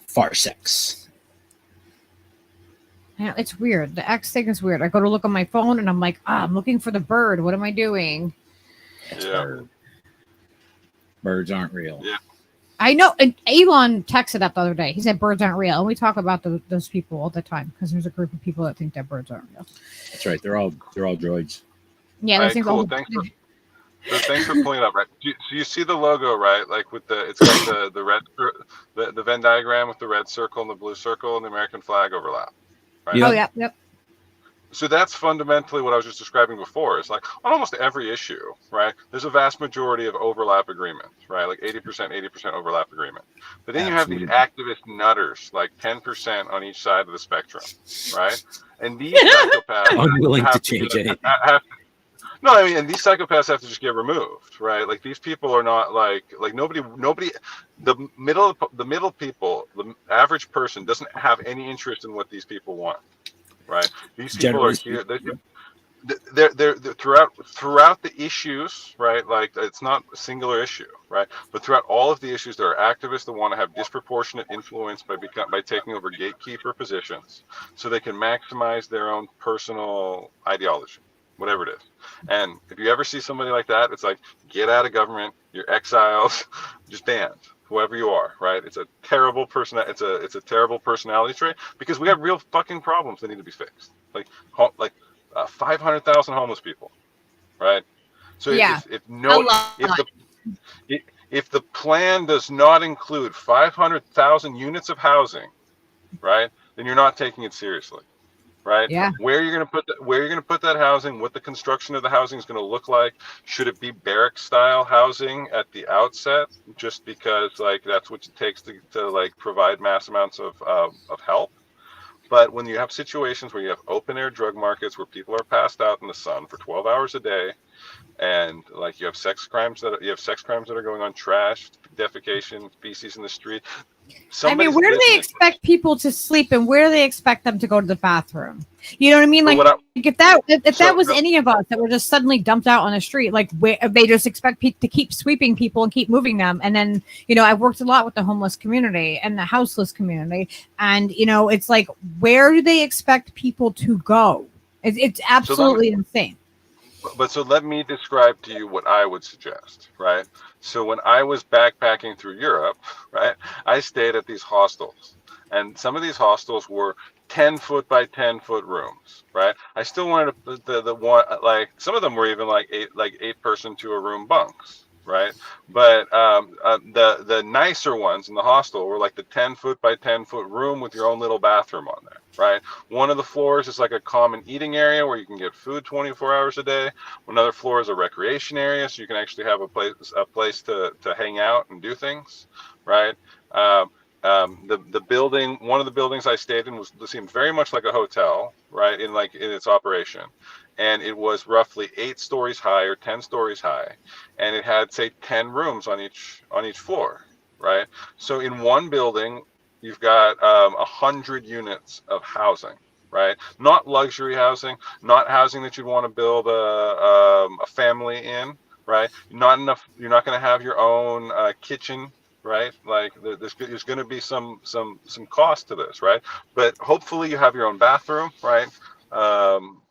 Farsex. Yeah, it's weird. The X thing is weird. I go to look on my phone and I'm like, I'm looking for the bird. What am I doing? Birds aren't real. Yeah. I know. And Elon texted up the other day. He said birds aren't real. And we talk about those people all the time because there's a group of people that think that birds aren't real. That's right. They're all droids. Yeah. Right, cool. Thanks for pulling it up. Right. So you see the logo, right? Like with it's got the red, the Venn diagram with the red circle and the blue circle and the American flag overlap. Right? Oh, yeah. Yep. So that's fundamentally what I was just describing before. It's like on almost every issue, right? There's a vast majority of overlap agreement, right? Like 80% overlap agreement. But then you have these activist nutters, like 10% on each side of the spectrum, right? And these psychopaths unwilling to change it. No, I mean, and these psychopaths have to just get removed, right? Like these people are not like nobody. The middle people, the average person doesn't have any interest in what these people want, right? These people are here. They're throughout the issues, right? Like it's not a singular issue, right? But throughout all of the issues, there are activists that want to have disproportionate influence by taking over gatekeeper positions, so they can maximize their own personal ideology, whatever it is. And if you ever see somebody like that, it's like, get out of government, you're exiled, just banned, whoever you are, right? It's a terrible it's a terrible personality trait because we have real fucking problems that need to be fixed. Like 500,000 homeless people, right? So if the plan does not include 500,000 units of housing, right, then you're not taking it seriously. Right? Yeah. Where you're gonna put that housing, what the construction of the housing is gonna look like. Should it be barrack style housing at the outset, just because like that's what it takes to like provide mass amounts of help? But when you have situations where you have open air drug markets where people are passed out in the sun for 12 hours a day, and like you have sex crimes that are going on, trash, defecation, feces in the street. I mean, where do they expect people to sleep, and where do they expect them to go to the bathroom? You know what I mean? Like, if that was any of us that were just suddenly dumped out on the street, like they just expect to keep sweeping people and keep moving them. And then, I've worked a lot with the homeless community and the houseless community, and it's like, where do they expect people to go? It's absolutely insane. But so let me describe to you what I would suggest, right? So when I was backpacking through Europe, right, I stayed at these hostels, and some of these hostels were 10-foot by 10-foot rooms, right? I still wanted the one, like some of them were even like eight person to a room bunks, right? But the nicer ones in the hostel were like the 10-foot by 10-foot room with your own little bathroom on there, right? One of the floors is like a common eating area where you can get food 24 hours a day. Another floor is a recreation area, so you can actually have a place to hang out and do things, right? The building, one of the buildings I stayed in seemed very much like a hotel, right? In its operation. And it was roughly 8 stories high or 10 stories high, and it had, say, 10 rooms on each floor, right? So in one building, you've got 100 units of housing, right? Not luxury housing, not housing that you'd want to build a family in, right? Not enough. You're not going to have your own kitchen, right? Like there's going to be some cost to this, right? But hopefully you have your own bathroom, right?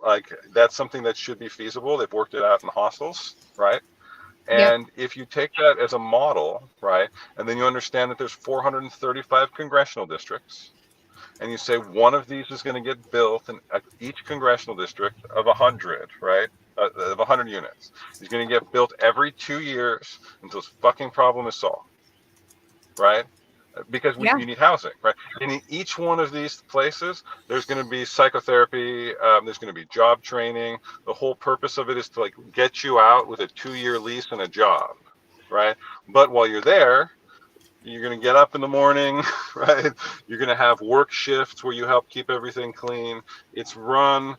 Like that's something that should be feasible. They've worked it out in hostels, right? And if you take that as a model, right, and then you understand that there's 435 congressional districts, and you say one of these is going to get built in each congressional district of 100, right, of 100 units. Is going to get built every 2 years until this fucking problem is solved, right? Because you need housing, right? And in each one of these places, there's going to be psychotherapy, there's going to be job training. The whole purpose of it is to like get you out with a 2-year lease and a job, right? But while you're there, you're going to get up in the morning, right? You're going to have work shifts where you help keep everything clean. It's run,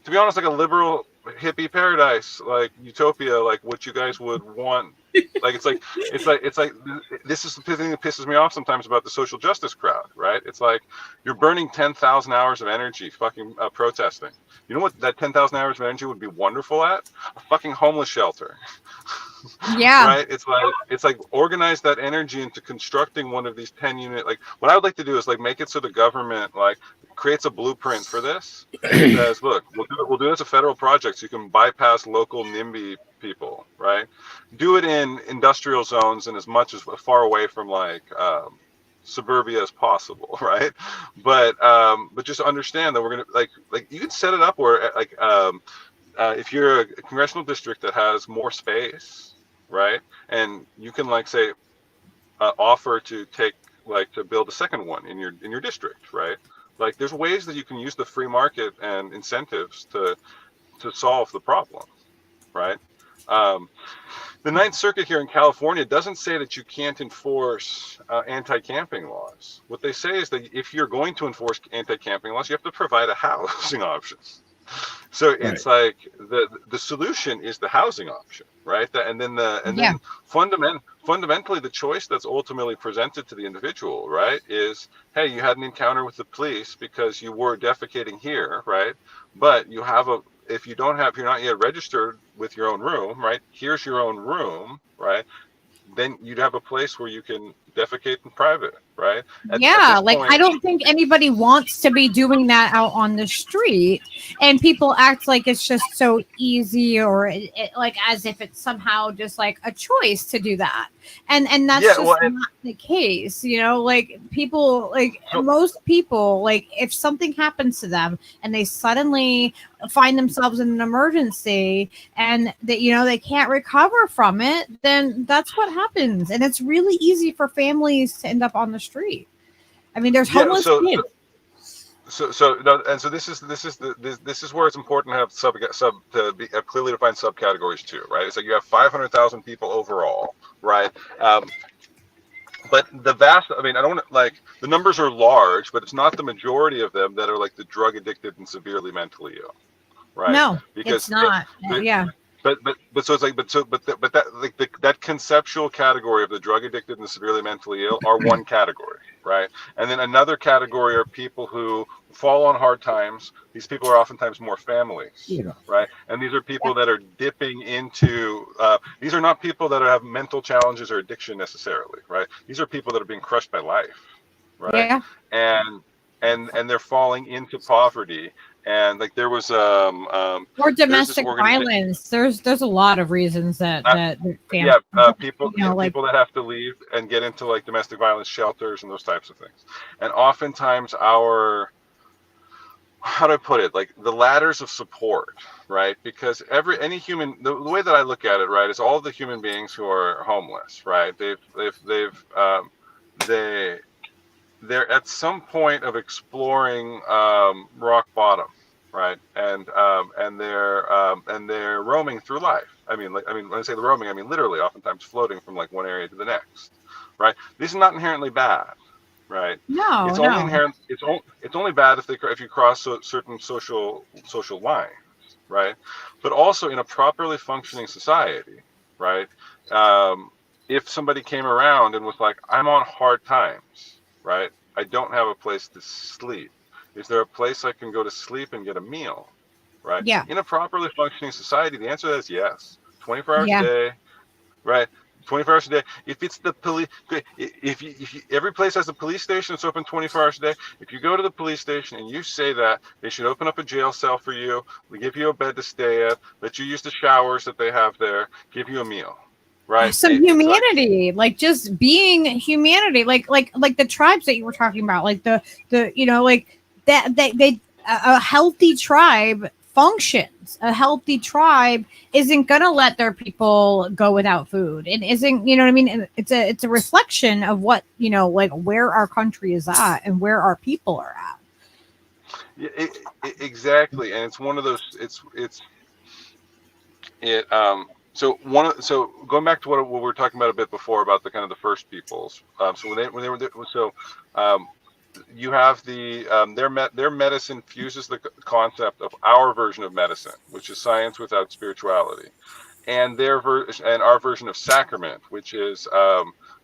to be honest, like a liberal hippie paradise, like utopia, like what you guys would want. Like it's like this is the thing that pisses me off sometimes about the social justice crowd, right? It's like you're burning 10,000 hours of energy fucking protesting. You know what that 10,000 hours of energy would be wonderful at? A fucking homeless shelter. Yeah. Right? It's like organize that energy into constructing one of these 10 unit. Like what I would like to do is like make it so the government like creates a blueprint for this. It says, look, we'll do this as a federal project so you can bypass local NIMBY people, right? Do it in industrial zones and as much as far away from like suburbia as possible, right? But just understand that we're gonna like you can set it up where like if you're a congressional district that has more space, right, and you can like say offer to take like to build a second one in your district, right? Like there's ways that you can use the free market and incentives to solve the problem, right? The Ninth Circuit here in California doesn't say that you can't enforce anti-camping laws. What they say is that if you're going to enforce anti-camping laws, you have to provide a housing option. So it's like the solution is the housing option, right? Then fundamentally the choice that's ultimately presented to the individual, right, is hey, you had an encounter with the police because you were defecating here, right? But you have if you're not yet registered with your own room, right? Here's your own room, right? Then you'd have a place where you can defecate in private, right? At like point, I don't think anybody wants to be doing that out on the street, and people act like it's just so easy, or like as if it's somehow just like a choice to do that, and that's not the case, you know. Like people, like most people, like if something happens to them and they suddenly find themselves in an emergency and that they can't recover from it, then that's what happens, and it's really easy for families to end up on the street. I mean, there's homeless kids. So this is where it's important to have have clearly defined subcategories too, right? It's like you have 500,000 people overall, right? But I don't want to, like, the numbers are large, but it's not the majority of them that are like the drug addicted and severely mentally ill, right? No, because it's not. That conceptual category of the drug addicted and the severely mentally ill are one category, right? And then another category are people who fall on hard times. These people are oftentimes more families, right? And these are people that are dipping into. These are not people that have mental challenges or addiction necessarily, right? These are people that are being crushed by life, right? Yeah. And they're falling into poverty. And like there was or domestic violence. There's a lot of reasons that people that have to leave and get into like domestic violence shelters and those types of things. And oftentimes how do I put it, like the ladders of support, right? Because any human, the way that I look at it, right, is all of the human beings who are homeless, right? They're at some point of exploring rock bottom, right? And they're roaming through life. I mean, when I say the roaming, I mean literally, oftentimes floating from like one area to the next, right? This is not inherently bad, right? No, it's only inherent. It's only bad if you cross certain social lines, right? But also in a properly functioning society, right? If somebody came around and was like, I'm on hard times, right? I don't have a place to sleep. Is there a place I can go to sleep and get a meal? Right? Yeah. In a properly functioning society, the answer is yes. 24 hours a day, right? 24 hours a day. If it's the police, if every place has a police station, it's open 24 hours a day. If you go to the police station and you say that, they should open up a jail cell for you, give you a bed to stay at, let you use the showers that they have there, give you a meal. right? Some It's like, humanity, like just being humanity, like the tribes that you were talking about, like the like that they a healthy tribe functions. A healthy tribe isn't gonna let their people go without food, and isn't, you know what I mean? And it's a reflection of what, like where our country is at and where our people are at. yeah, exactly, and it's one of those. So going back to what we were talking about a bit before about the kind of the first peoples. So when they were there, so um, you have their medicine fuses the concept of our version of medicine, which is science without spirituality, and and our version of sacrament, which is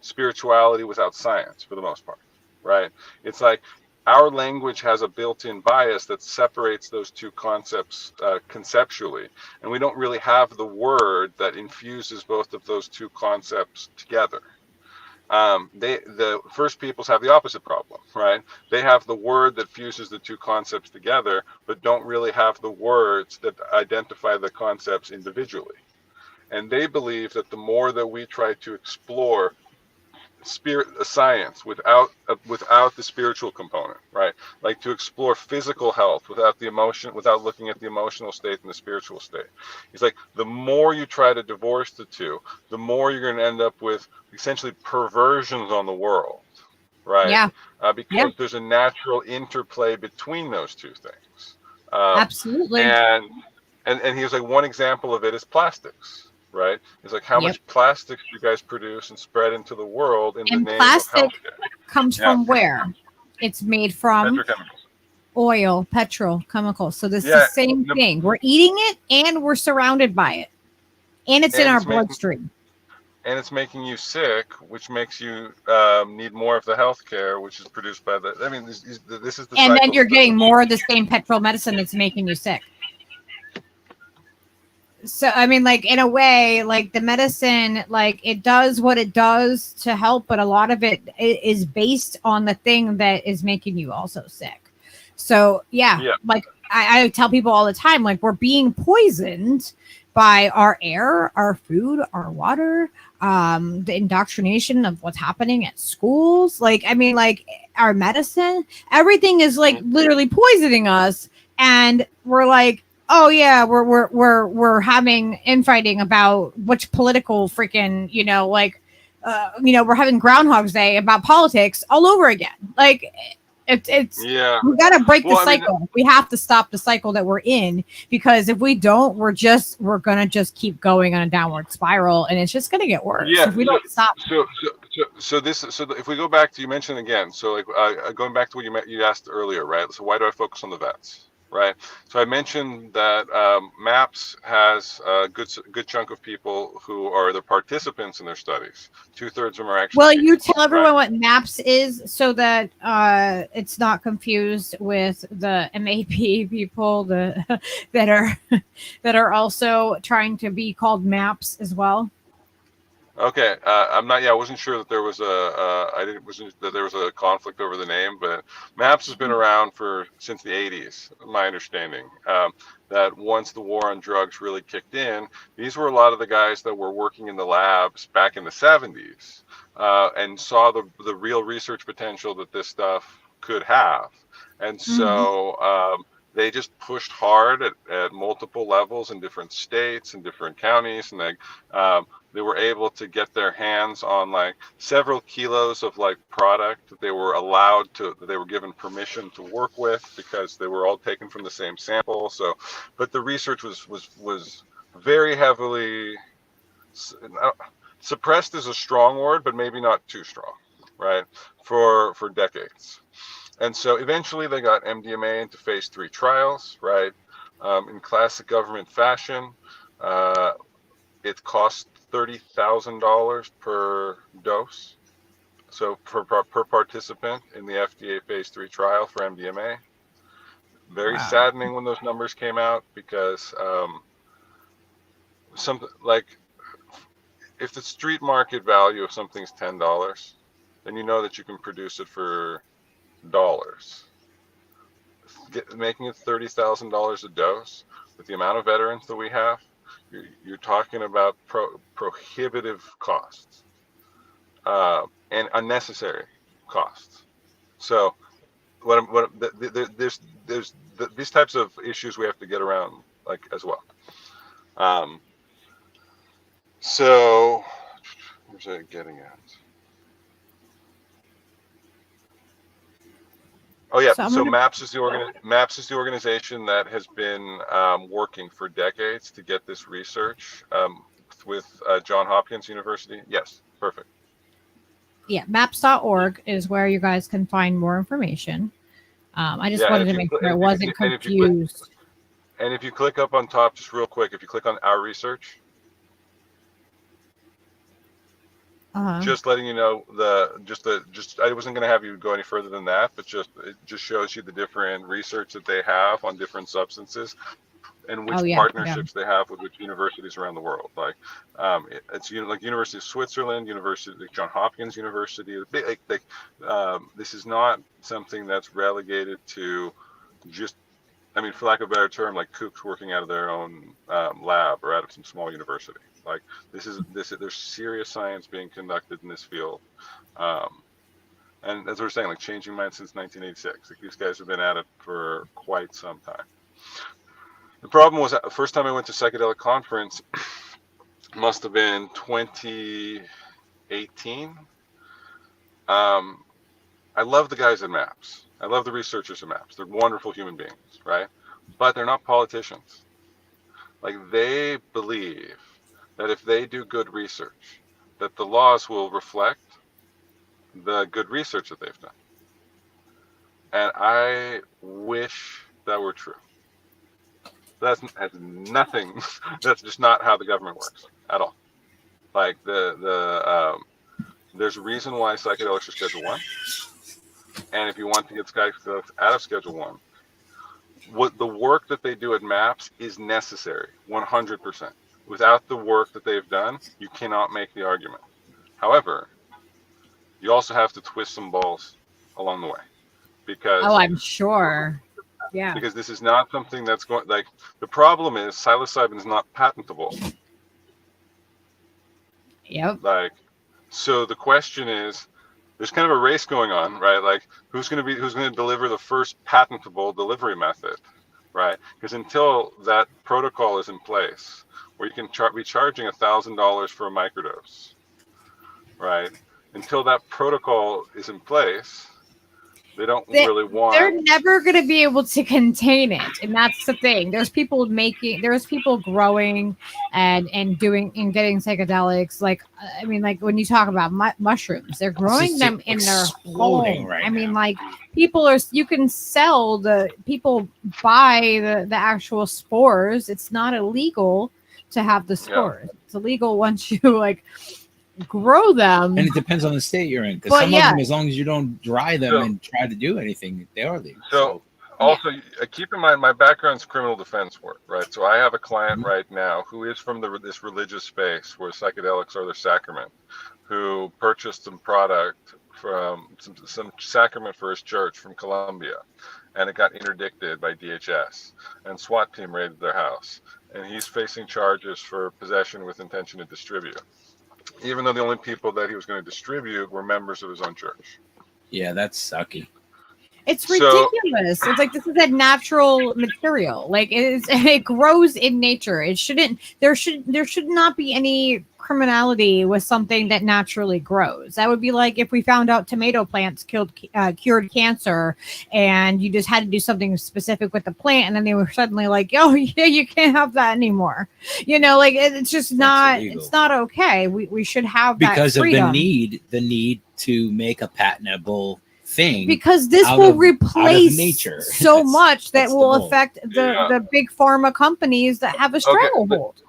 spirituality without science for the most part, right? It's like our language has a built-in bias that separates those two concepts conceptually, and we don't really have the word that infuses both of those two concepts together. The first peoples have the opposite problem, right? They have the word that fuses the two concepts together, but don't really have the words that identify the concepts individually. And they believe that the more that we try to explore science without the spiritual component, right? Like to explore physical health without the emotion, without looking at the emotional state and the spiritual state. It's like the more you try to divorce the two, the more you're going to end up with essentially perversions on the world, right? Yeah. Because there's a natural interplay between those two things. Absolutely. And he was like, one example of it is plastics, right? It's like, how much plastics you guys produce and spread into the world in the name of healthcare. Comes from where? It's made from Petrochemicals. oil, petrol, chemicals. So this is the same thing. We're eating it and we're surrounded by it. And it's in our bloodstream. And it's making you sick, which makes you need more of the healthcare, which is produced by the. I mean, this is the. And then you're getting more of the same petrol medicine that's making you sick. So, I mean, like, in a way, like the medicine, like it does what it does to help, but a lot of it is based on the thing that is making you also sick. So, like I tell people all the time, like we're being poisoned by our air, our food, our water, the indoctrination of what's happening at schools. Like, I mean, like our medicine, everything is like literally poisoning us. And we're like, oh yeah, we're having infighting about which political freaking, we're having Groundhog's Day about politics all over again. Like it's we got to break the cycle. We have to stop the cycle that we're in, because if we don't, we're gonna just keep going on a downward spiral, and it's just gonna get worse if we don't stop. So if we go back to, you mentioned again, so like going back to what you asked earlier, right? So why do I focus on the vets? Right. So I mentioned that MAPS has a good chunk of people who are the participants in their studies. 2/3 of them are actually. Well, you tell everyone what MAPS is so that it's not confused with the MAP people that are also trying to be called MAPS as well. Okay, I wasn't sure that there was a conflict over the name, but MAPS has been around since the 80s, my understanding. That once the war on drugs really kicked in, these were a lot of the guys that were working in the labs back in the 70s, and saw the real research potential that this stuff could have, and so they just pushed hard at multiple levels in different states and different counties, and they were able to get their hands on like several kilos of like product that they were given permission to work with, because they were all taken from the same sample. So, but the research was very heavily suppressed is a strong word, but maybe not too strong, right? For decades. And so eventually they got MDMA into phase 3 trials, right? In classic government fashion, it cost $30,000 per dose. So per participant in the FDA phase 3 trial for MDMA. Very saddening when those numbers came out, because something like, if the street market value of something's $10, then you know that you can produce it for dollars. Making it $30,000 a dose with the amount of veterans that we have, you're talking about prohibitive costs and unnecessary costs. So there's these types of issues we have to get around like as well. So where's it getting at? Oh yeah, so MAPS is the organization that has been working for decades to get this research with Johns Hopkins University. Yes, perfect. Yeah, maps.org is where you guys can find more information. I just wanted to make sure I wasn't confused. And if you click up on top, just real quick, if you click on our research, just letting you know I wasn't going to have you go any further than that, but it just shows you the different research that they have on different substances and which partnerships they have with which universities around the world. Like it's like University of Switzerland, University like Johns Hopkins University. This is not something that's relegated to just, I mean, for lack of a better term, like kooks working out of their own lab or out of some small university. Like there's serious science being conducted in this field, and as we were saying, like changing minds since 1986. Like these guys have been at it for quite some time. The problem was that the first time I went to psychedelic conference must have been 2018. I love the guys at MAPS. I love the researchers at MAPS. They're wonderful human beings, right? But they're not politicians. Like they believe that if they do good research, that the laws will reflect the good research that they've done. And I wish that were true. That has nothing. That's just not how the government works at all. Like there's a reason why psychedelics are Schedule 1. And if you want to get psychedelics out of Schedule 1, what the work that they do at MAPS is necessary, 100%. Without the work that they've done, you cannot make the argument. However, you also have to twist some balls along the way, because I'm sure. Yeah. Because this is not something that's going, like, the problem is psilocybin is not patentable. Yep. Like, so the question is, there's kind of a race going on, right? Like, who's going to deliver the first patentable delivery method, right? Because until that protocol is in place, where you can be charging $1,000 for a microdose, right? Until that protocol is in place, really want. They're never going to be able to contain it, and that's the thing. There's people growing and doing and getting psychedelics. Like, I mean, like when you talk about mushrooms, they're growing them in their home. Right I mean, now. like you can sell people buy the actual spores. It's not illegal to have the spores. Yeah. It's illegal once you like grow them, and it depends on the state you're in, because some of them, as long as you don't dry them and try to do anything, they are legal. So also keep in mind, my background's criminal defense work, right? So I have a client right now who is from this religious space where psychedelics are their sacrament, who purchased some product from some sacrament for his church from Colombia, and it got interdicted by DHS, and SWAT team raided their house, and he's facing charges for possession with intention to distribute, even though the only people that he was going to distribute were members of his own church. Yeah, that's sucky. It's ridiculous. It's like, this is a natural material. Like it grows in nature. There should not be any criminality with something that naturally grows. That would be like if we found out tomato plants cured cancer, and you just had to do something specific with the plant, and then they were suddenly like, oh yeah, you can't have that anymore. You know, like it's just not. It's not okay. We should have that because freedom. Of the need to make a patentable thing, because this will replace nature so much that will affect the big pharma companies that have a stranglehold.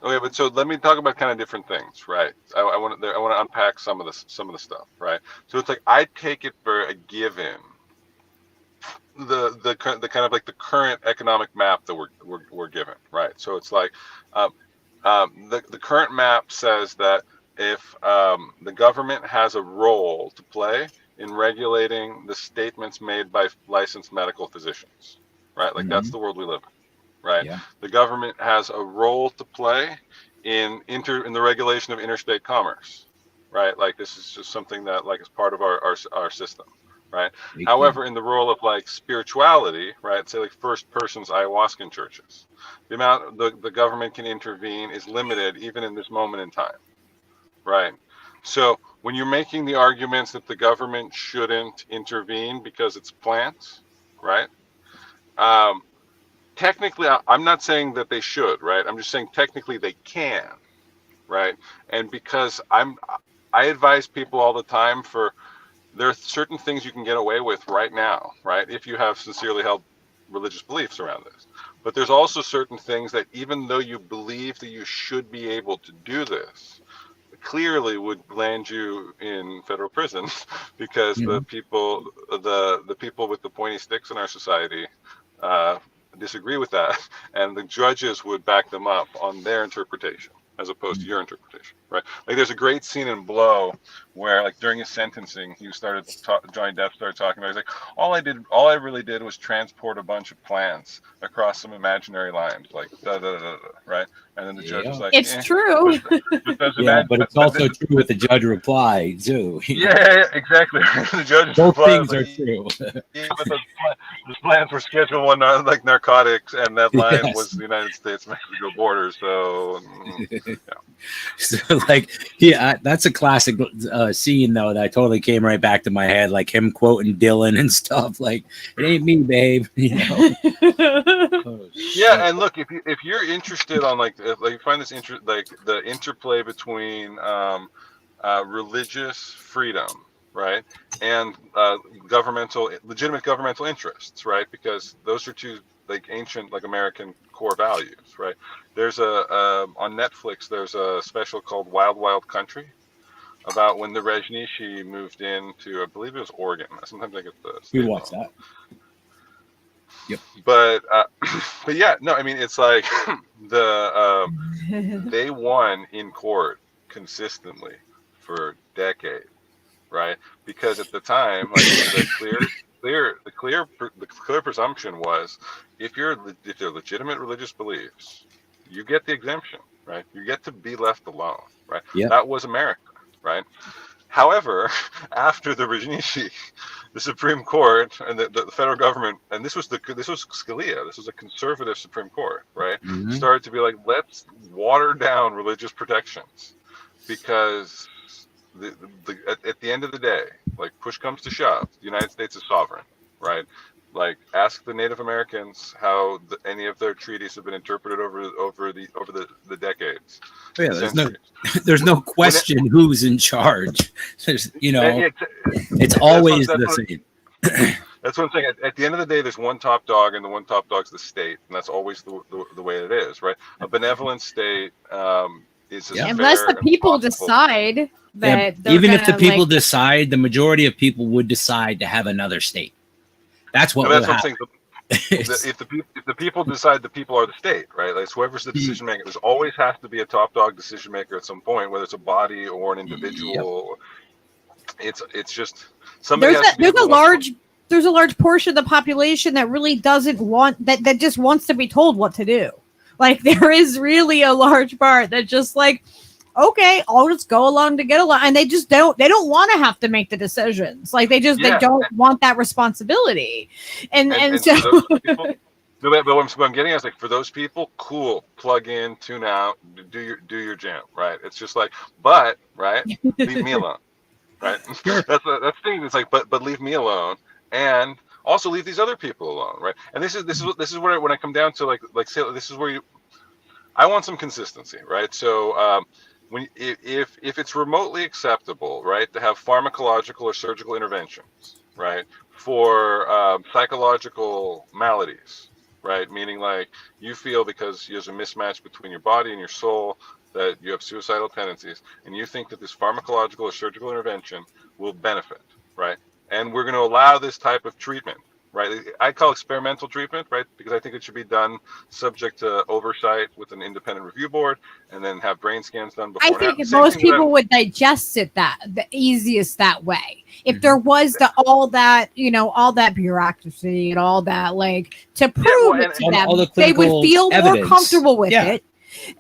Okay, but so let me talk about kind of different things, right? I want to unpack some of the stuff, right? So it's like, I take it for a given the kind of like the current economic map that we're given, right? So it's like the current map says that if the government has a role to play in regulating the statements made by licensed medical physicians, right? Like that's the world we live in. right? Yeah. The government has a role to play in the regulation of interstate commerce, right? Like this is just something that like is part of our system, right? Big time. However, in the role of like spirituality, right? Say like first persons ayahuascan churches, the amount the government can intervene is limited even in this moment in time, right? So when you're making the arguments that the government shouldn't intervene because it's plants, right? Um, technically, I'm not saying that they should, right? I'm just saying technically they can, right? And because I advise people all the time there are certain things you can get away with right now, right? If you have sincerely held religious beliefs around this. But there's also certain things that even though you believe that you should be able to do this, clearly would land you in federal prison because the people with the pointy sticks in our society disagree with that, and the judges would back them up on their interpretation as opposed to your interpretation, right? Like there's a great scene in Blow where like during his sentencing Johnny Depp started talking about, he's like, all I really did was transport a bunch of plants across some imaginary lines, like da da da da, right? And then the judge was like, it's true. But it's also true with the judge reply too. Yeah, exactly. The judge Both replied, things are true. yeah, but those plans were Schedule 1 like narcotics, and that line Yes. was the United States-Mexico border. So, yeah. So like, yeah, that's a classic scene though that totally came right back to my head, like him quoting Dylan and stuff. Like, it ain't me, babe. You know. Oh, Yeah, and look, if you're interested on like you find this like the interplay between religious freedom, right, and legitimate governmental interests, right, because those are two like ancient like American core values, right? There's on Netflix there's a special called Wild Wild Country about when the Rajneeshi moved into, I believe it was Oregon. Sometimes I get the we state watched wrong. that. Yep. But yeah, no, I mean it's like they won in court consistently for decades, right? Because at the time, like the clear presumption was if they're legitimate religious beliefs, you get the exemption, right? You get to be left alone, right? Yeah. That was America, right? However, after the Rajneeshi, the Supreme Court and the federal government, and this was Scalia, this was a conservative Supreme Court, right? Started to be like, let's water down religious protections, because at the end of the day, like push comes to shove, the United States is sovereign, right? Like ask the Native Americans how any of their treaties have been interpreted over the decades. Oh, yeah, there's no question who's in charge. There's, it's always the same. That's what I'm saying. At the end of the day, there's one top dog, and the one top dog's the state, and that's always the way it is, right? A benevolent state is unless the people decide that even if the people decide, the majority of people would decide to have another state. That's what will happen. If the people decide the people are the state, right? Like whoever's the decision maker, there's always has to be a top dog decision maker at some point, whether it's a body or an individual. Yep. It's just somebody. There's a large portion of the population that really doesn't want that just wants to be told what to do. Like there is really a large part that just like, okay, I'll just go along to get along, and they don't want to have to make the decisions. Like they don't want that responsibility, and so. But what I'm getting at is like for those people, cool, plug in, tune out, do your jam, right? It's just like, but right, leave me alone, right? That's the thing. It's like, but leave me alone, and also leave these other people alone, right? And this is where when I come down to like say this is where I want some consistency, right? So if it's remotely acceptable, right, to have pharmacological or surgical interventions, right, for psychological maladies, right, meaning like you feel because there's a mismatch between your body and your soul that you have suicidal tendencies, and you think that this pharmacological or surgical intervention will benefit, right, and we're going to allow this type of treatment, right? I call experimental treatment, right? Because I think it should be done subject to oversight with an independent review board, and then have brain scans done before. I think most people would digest it the easiest that way. If there was all that bureaucracy and all that, like, to prove it to them, they would feel more comfortable with it.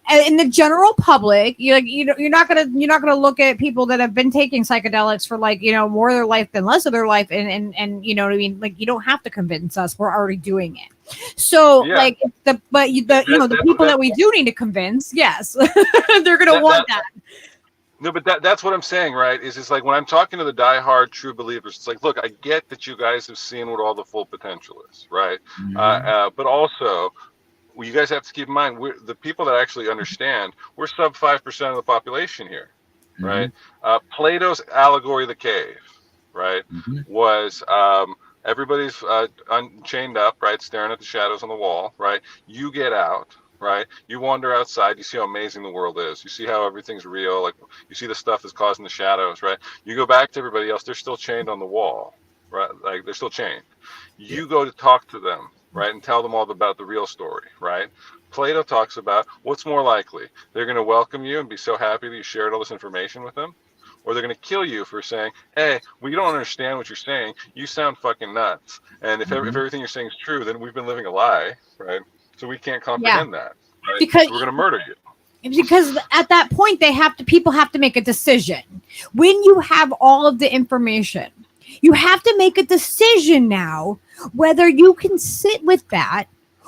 And in the general public, you're not gonna look at people that have been taking psychedelics for more of their life than less of their life, and you know what I mean. Like, you don't have to convince us; we're already doing it. So the people that we do need to convince, yes, they're gonna want that. No, but that's what I'm saying, right? Is it's like when I'm talking to the diehard true believers, it's like, look, I get that you guys have seen what all the full potential is, right? But also, well, you guys have to keep in mind, the people that actually understand, we're sub 5% of the population here, right? Plato's allegory of the cave, right, was everybody's chained up, right, staring at the shadows on the wall, right? You get out, right? You wander outside, you see how amazing the world is. You see how everything's real, like you see the stuff that's causing the shadows, right? You go back to everybody else, they're still chained on the wall, right? Like, they're still chained. You go to talk to them, right, and tell them all about the real story, right? Plato talks about what's more likely. They're going to welcome you and be so happy that you shared all this information with them, or they're going to kill you for saying, hey, we don't understand what you're saying. You sound fucking nuts. And if everything you're saying is true, then we've been living a lie, right? So we can't comprehend that, right? Because we're going to murder you. Because at that point, people have to make a decision. When you have all of the information, you have to make a decision now whether you can sit with that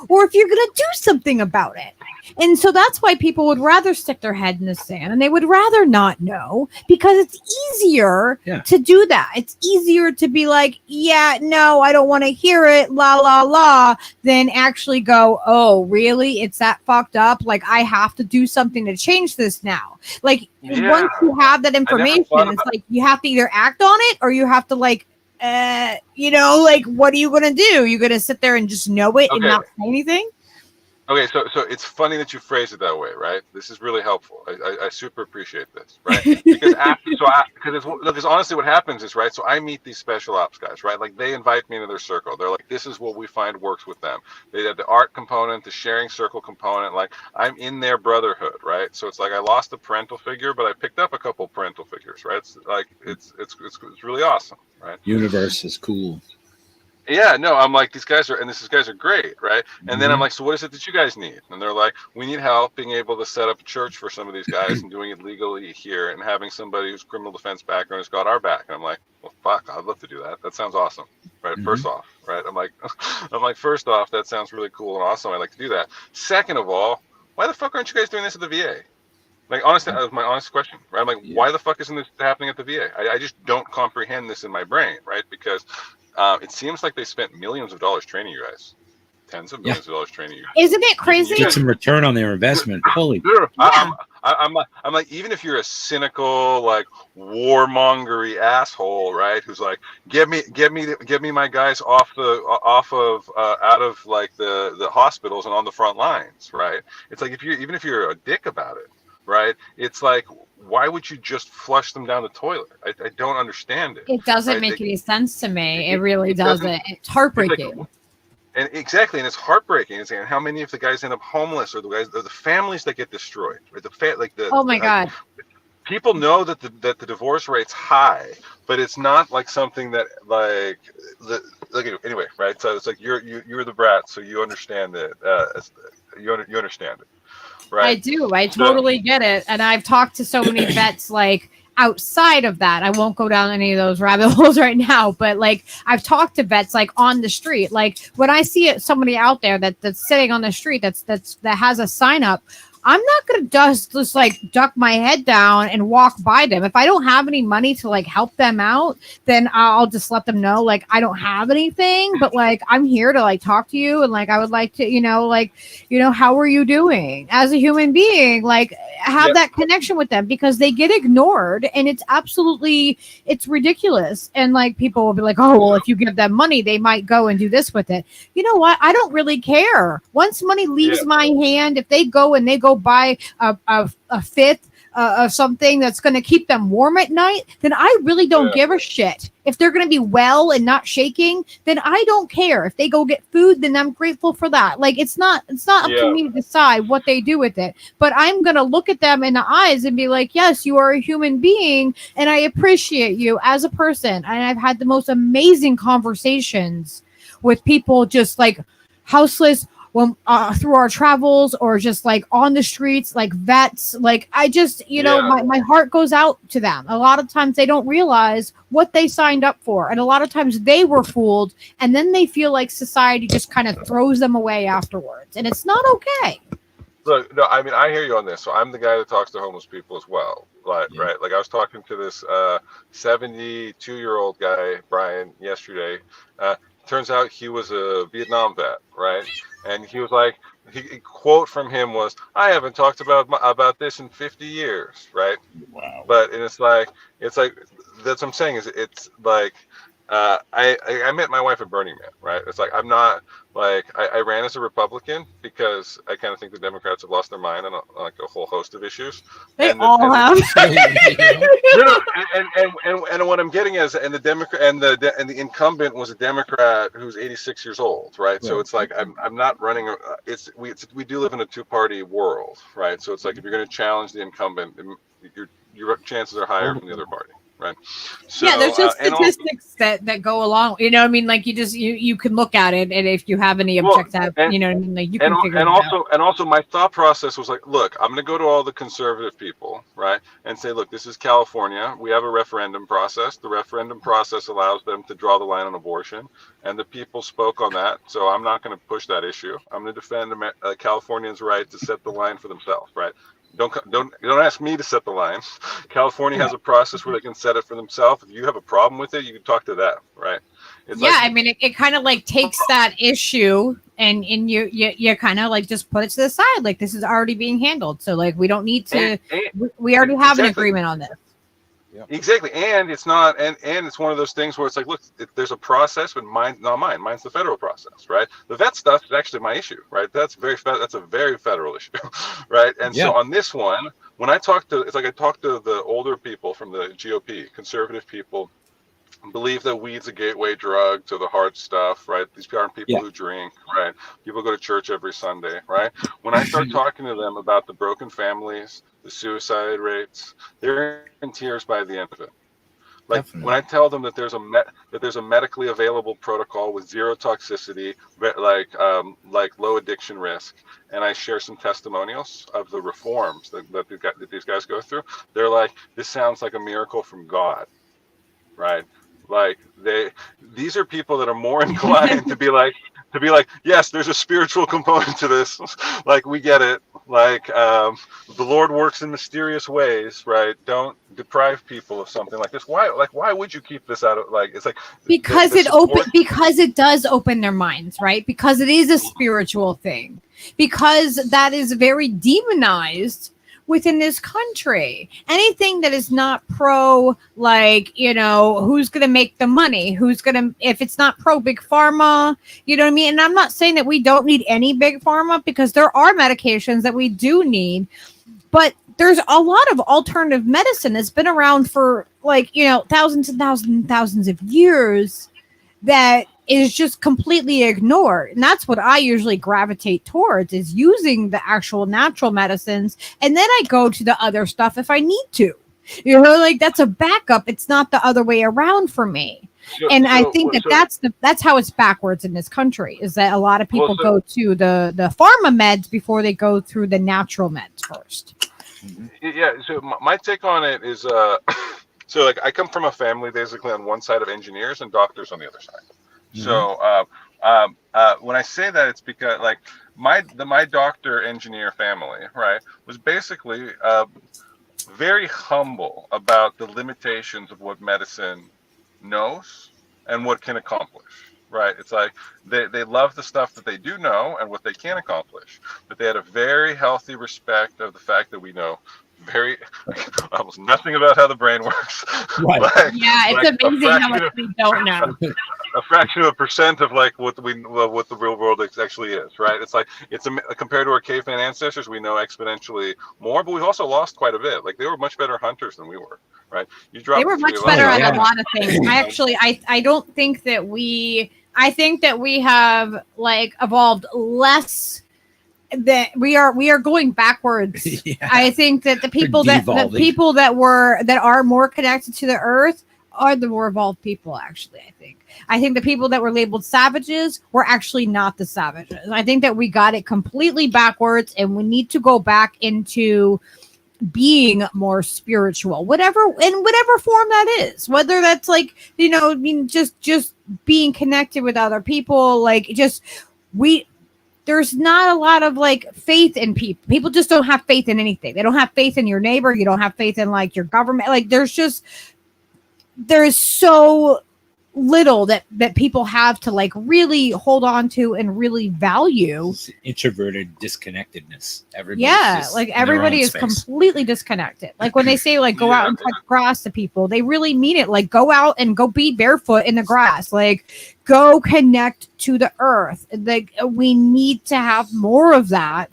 or if you're going to do something about it. And so that's why people would rather stick their head in the sand, and they would rather not know, because it's easier to do that. It's easier to be like, yeah, no, I don't want to hear it, la, la, la, than actually go, oh, really? It's that fucked up? Like, I have to do something to change this now. Like, once you have that information, it's like you have to either act on it or you have to, like, what are you going to do? You're going to sit there and just know it and not say anything? Okay, so it's funny that you phrase it that way, right? This is really helpful. I super appreciate this, right? Because honestly, what happens is, right? So I meet these special ops guys, right? Like, they invite me into their circle. They're like, this is what we find works with them. They have the art component, the sharing circle component. Like, I'm in their brotherhood, right? So it's like I lost a parental figure, but I picked up a couple parental figures, right? It's like it's really awesome, right? Universe is cool. Yeah, no, I'm like, these guys are great, right? And then I'm like, so what is it that you guys need? And they're like, we need help being able to set up a church for some of these guys and doing it legally here, and having somebody who's criminal defense background has got our back. And I'm like, well, fuck, I'd love to do that. That sounds awesome, right? First off, right? I'm like, first off, that sounds really cool and awesome. I'd like to do that. Second of all, why the fuck aren't you guys doing this at the VA? Like, honestly, that was my honest question, right? I'm like, why the fuck isn't this happening at the VA? I just don't comprehend this in my brain, right? Because it seems like they spent millions of dollars training you guys, tens of millions of dollars training you. Isn't it crazy? Get some return on their investment. Holy. I'm like, even if you're a cynical, like, warmongery asshole, right? Who's like, get me my guys out of like the hospitals and on the front lines, right? It's like, even if you're a dick about it, right? It's like, why would you just flush them down the toilet? I don't understand it. It doesn't make any sense to me. It really doesn't. It's heartbreaking. And exactly, and it's heartbreaking. It's like, how many of the guys end up homeless, or the families that get destroyed, or oh my God. People know that the divorce rate's high, but it's not like something that anyway, right? So it's like you're the brat, so you understand it. You understand it. Right. I do. I totally get it. And I've talked to so many vets, like, outside of that. I won't go down any of those rabbit holes right now, but, like, I've talked to vets, like, on the street. Like, when I see somebody out there that's sitting on the street that has a sign up, I'm not going to just like duck my head down and walk by them. If I don't have any money to, like, help them out, then I'll just let them know, like, I don't have anything, but, like, I'm here to, like, talk to you. And, like, I would like to, how are you doing as a human being? Like, have that connection with them, because they get ignored, and it's ridiculous. And, like, people will be like, oh, well, if you give them money, they might go and do this with it. You know what? I don't really care. Once money leaves my hand, if they go buy a fifth something that's going to keep them warm at night, then I really don't give a shit. If they're going to be well and not shaking, then I don't care. If they go get food, then I'm grateful for that. Like, it's not up to me to decide what they do with it, but I'm going to look at them in the eyes and be like, yes, you are a human being and I appreciate you as a person. And I've had the most amazing conversations with people just like houseless, when through our travels, or just like on the streets, like vets. Like, I just, my heart goes out to them. A lot of times they don't realize what they signed up for, and a lot of times they were fooled, and then they feel like society just kind of throws them away afterwards, and it's not okay. Look, no, I mean, I hear you on this. So I'm the guy that talks to homeless people as well. Like, right? Like, I was talking to this 72-year-old guy, Brian, yesterday. Turns out he was a Vietnam vet, right? And he was like, a quote from him was, "I haven't talked about this in 50 years," right? Wow. But, and it's like that's what I'm saying, is it's like, I met my wife at Burning Man, right? It's like, I'm not like, I ran as a Republican because I kind of think the Democrats have lost their mind on like a whole host of issues. They all have. And what I'm getting is, and the Democrat and the incumbent was a Democrat who's 86 years old, right? So it's like, I'm not running. We do live in a two-party world, right? So it's like, if you're going to challenge the incumbent, your chances are higher from the other party. Right. So, there's just statistics that go along. You know what I mean? Like, you can look at it, and if you have any objective, you know what I mean? Like, you can figure it out. And also my thought process was like, look, I'm going to go to all the conservative people, right, and say, look, this is California. We have a referendum process. The referendum process allows them to draw the line on abortion, and the people spoke on that. So I'm not going to push that issue. I'm going to defend Californians' right to set the line for themselves, right? Don't ask me to set the line. California has a process where they can set it for themselves. If you have a problem with it, you can talk to them, right? I mean, it kind of like takes that issue and you kind of like just put it to the side. Like, this is already being handled, so like, we don't need to. We already have an agreement on this. Exactly, and it's not, and it's one of those things where it's like, look, there's a process, but mine's not mine. Mine's the federal process, right? The vet stuff is actually my issue, right? That's a very federal issue, right? And so on this one, when I talk to, it's like I talk to the older people from the GOP, conservative people, believe that weed's a gateway drug to the hard stuff, right? These aren't people who drink, right? People go to church every Sunday, right? When I start talking to them about the broken families, the suicide rates, they're in tears by the end of it. Like, when I tell them that there's a medically available protocol with zero toxicity, like low addiction risk, and I share some testimonials of the reforms that these guys go through, they're like, this sounds like a miracle from God, right? Like, these are people that are more inclined to be like, yes, there's a spiritual component to this. Like, we get it. Like, the Lord works in mysterious ways, right? Don't deprive people of something like this. Why would you keep this out of, like, it's like, because because it does open their minds, right? Because it is a spiritual thing. Because that is very demonized within this country. Anything that is not pro, like, who's going to make the money? If it's not pro big pharma, you know what I mean? And I'm not saying that we don't need any big pharma, because there are medications that we do need, but there's a lot of alternative medicine that's been around for thousands and thousands and thousands of years that is just completely ignored. And that's what I usually gravitate towards, is using the actual natural medicines. And then I go to the other stuff if I need to, like, that's a backup. It's not the other way around for me. I think that's how it's backwards in this country, is that a lot of people go to the pharma meds before they go through the natural meds first. Yeah. So my take on it is, so like, I come from a family basically on one side of engineers and doctors on the other side. So when I say that, it's because, like, my doctor engineer family, right, was basically very humble about the limitations of what medicine knows and what can accomplish, right? It's like they love the stuff that they do know and what they can accomplish, but they had a very healthy respect of the fact that we know very almost nothing about how the brain works. Right. Yeah, it's amazing how much we don't know. A fraction of a percent of like what the real world actually is, right? It's like compared to our caveman ancestors, we know exponentially more, but we've also lost quite a bit. Like they were much better hunters than we were, right? They were much better at a lot of things. I don't think that I think that we have like evolved less. That we are going backwards. Yeah. I think that the people that are more connected to the earth are the more evolved people. Actually, I think the people that were labeled savages were actually not the savages. I think that we got it completely backwards, and we need to go back into being more spiritual, whatever form that is, whether that's like, just being connected with other people, like there's not a lot of like faith in people. People just don't have faith in anything. They don't have faith in your neighbor. You don't have faith in like your government. Like there's so little that people have to like really hold on to and really value. It's introverted disconnectedness. Everybody is completely disconnected. Like when they say like go out and touch grass to people, they really mean it. Like go out and go be barefoot in the grass. Like go connect to the earth. Like we need to have more of that.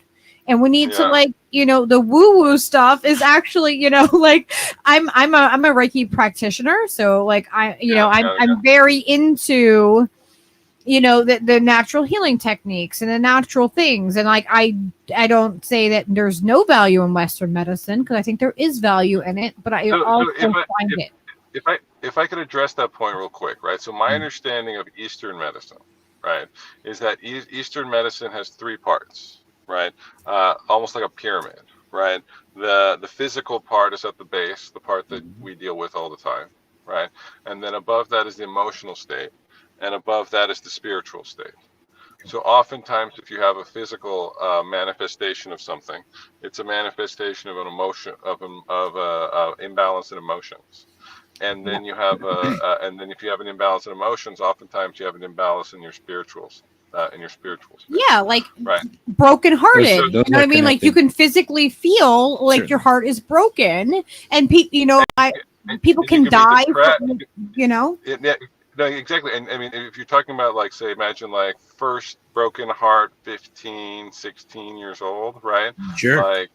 And we need to like, the woo-woo stuff is actually, like I'm a Reiki practitioner. So like I'm very into, the natural healing techniques and the natural things. And like, I don't say that there's no value in Western medicine, because I think there is value in it, but I find it. If I could address that point real quick, right? So my understanding of Eastern medicine, right, is that Eastern medicine has three parts. Right, almost like a pyramid. Right, the physical part is at the base, the part that we deal with all the time. Right, and then above that is the emotional state, and above that is the spiritual state. So oftentimes, if you have a physical manifestation of something, it's a manifestation of an emotion of imbalance in emotions. And then you have and then if you have an imbalance in emotions, oftentimes you have an imbalance in your spirituals. Yeah, like brokenhearted. You know what I mean? Like you can physically feel like your heart is broken, and people can die. No, exactly. And I mean, if you're talking about like, say, imagine like first broken heart, 15, 16 years old, right? Sure. Like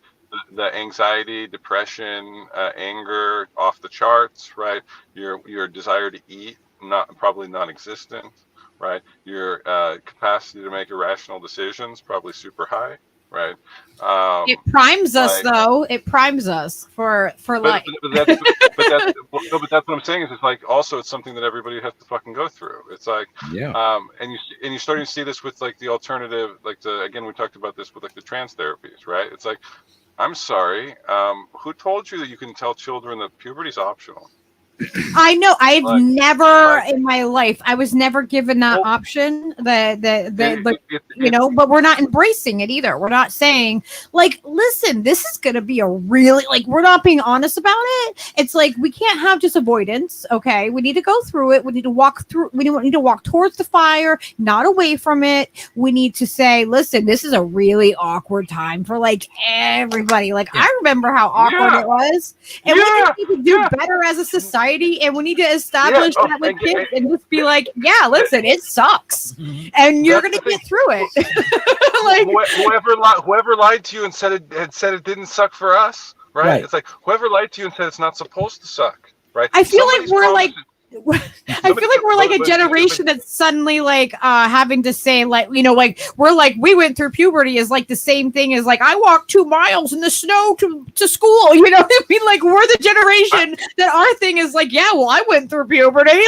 the anxiety, depression, anger off the charts, right? Your desire to eat, probably non-existent. Right, your capacity to make irrational decisions probably super high. Right, it primes us though. It primes us for life. But that's what I'm saying is it's like also it's something that everybody has to fucking go through. It's like and you're starting to see this with like the alternative, like again we talked about this with like the trans therapies, right? It's like, I'm sorry, who told you that you can tell children that puberty's optional? I know. I've never in my life. I was never given that option. But we're not embracing it either. We're not saying like, listen, this is going to be a really like. We're not being honest about it. It's like we can't have just avoidance. Okay, we need to go through it. We need to walk through. We need to walk towards the fire, not away from it. We need to say, listen, this is a really awkward time for like everybody. Like I remember how awkward it was, and we need to do better as a society. And we need to establish that with kids and just be like, yeah, listen, it sucks, and you're gonna get through it. Like whoever lied to you and said it didn't suck for us, right? It's like whoever lied to you and said it's not supposed to suck, right? I feel like we're like a generation that's suddenly like having to say like, like we're like we went through puberty is like the same thing as like I walked 2 miles in the snow to school. You know what I mean? Like we're the generation that our thing is like, yeah, well, I went through puberty.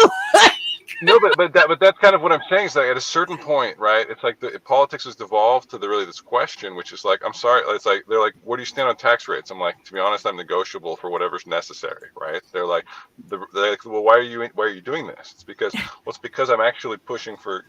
No, but that's kind of what I'm saying is that at a certain point, right? It's like politics has devolved to this question, which is like, I'm sorry, it's like they're like, where do you stand on tax rates? I'm like, to be honest, I'm negotiable for whatever's necessary, right? They're like, well, why are you doing this? It's because I'm actually pushing for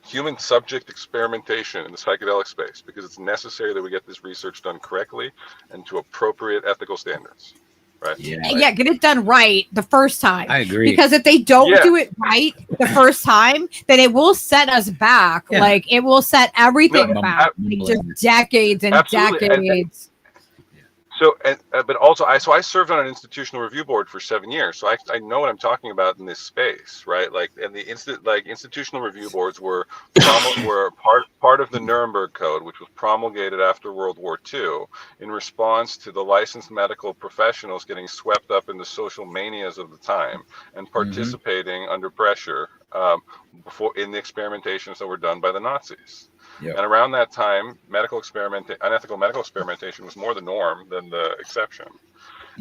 human subject experimentation in the psychedelic space, because it's necessary that we get this research done correctly and to appropriate ethical standards. Right. Yeah, get it done right the first time. I agree. Because if they don't do it right the first time, then it will set us back. Yeah. Like it will set everything back. Just decades and decades. But also I served on an institutional review board for 7 years, so I know what I'm talking about in this space, right? Like, and the institutional review boards were part of the Nuremberg Code, which was promulgated after World War II in response to the licensed medical professionals getting swept up in the social manias of the time and participating under pressure before in the experimentations that were done by the Nazis. Yep. And around that time, unethical medical experimentation was more the norm than the exception.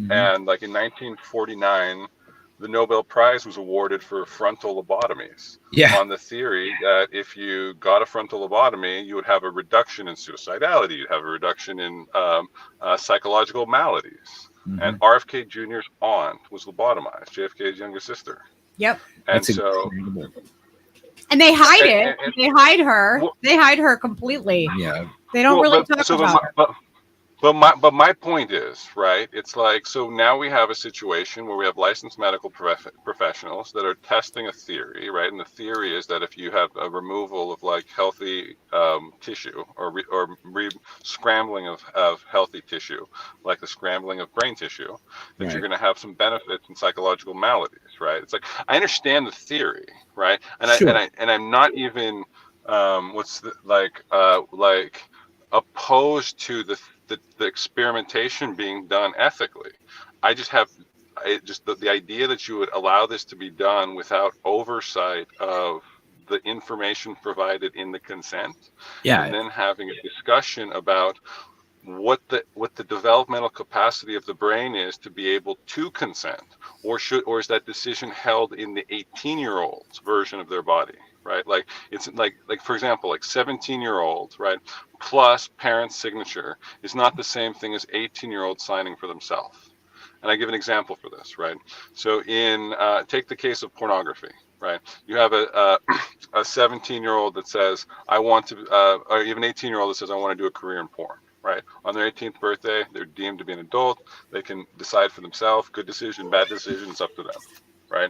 And like in 1949, the Nobel Prize was awarded for frontal lobotomies on the theory that if you got a frontal lobotomy, you would have a reduction in suicidality, you'd have a reduction in psychological maladies. And RFK Jr.'s aunt was lobotomized, JFK's younger sister. Yep. And That's so... incredible. And they hide it. They hide her. They hide her completely. Yeah. They don't really talk about her. But my point is, right, it's like, so now we have a situation where we have licensed medical professionals that are testing a theory, right? And the theory is that if you have a removal of like healthy tissue or scrambling of healthy tissue, like the scrambling of brain tissue, that you're going to have some benefits in psychological maladies, right? It's like, I understand the theory, right? And I'm not even opposed to the experimentation being done ethically. I just have the idea that you would allow this to be done without oversight of the information provided in the consent, and then having a discussion about what the developmental capacity of the brain is to be able to consent, or is that decision held in the 18-year-old's version of their body, right? Like, it's like for example, like 17-year-olds, right, plus parent's signature is not the same thing as 18-year-olds signing for themselves. And I give an example for this, right? So take the case of pornography, right? You have a 17-year-old that says, I want to, or even an 18-year-old that says, I want to do a career in porn. Right. On their 18th birthday, they're deemed to be an adult. They can decide for themselves. Good decision, bad decision, it's up to them. Right.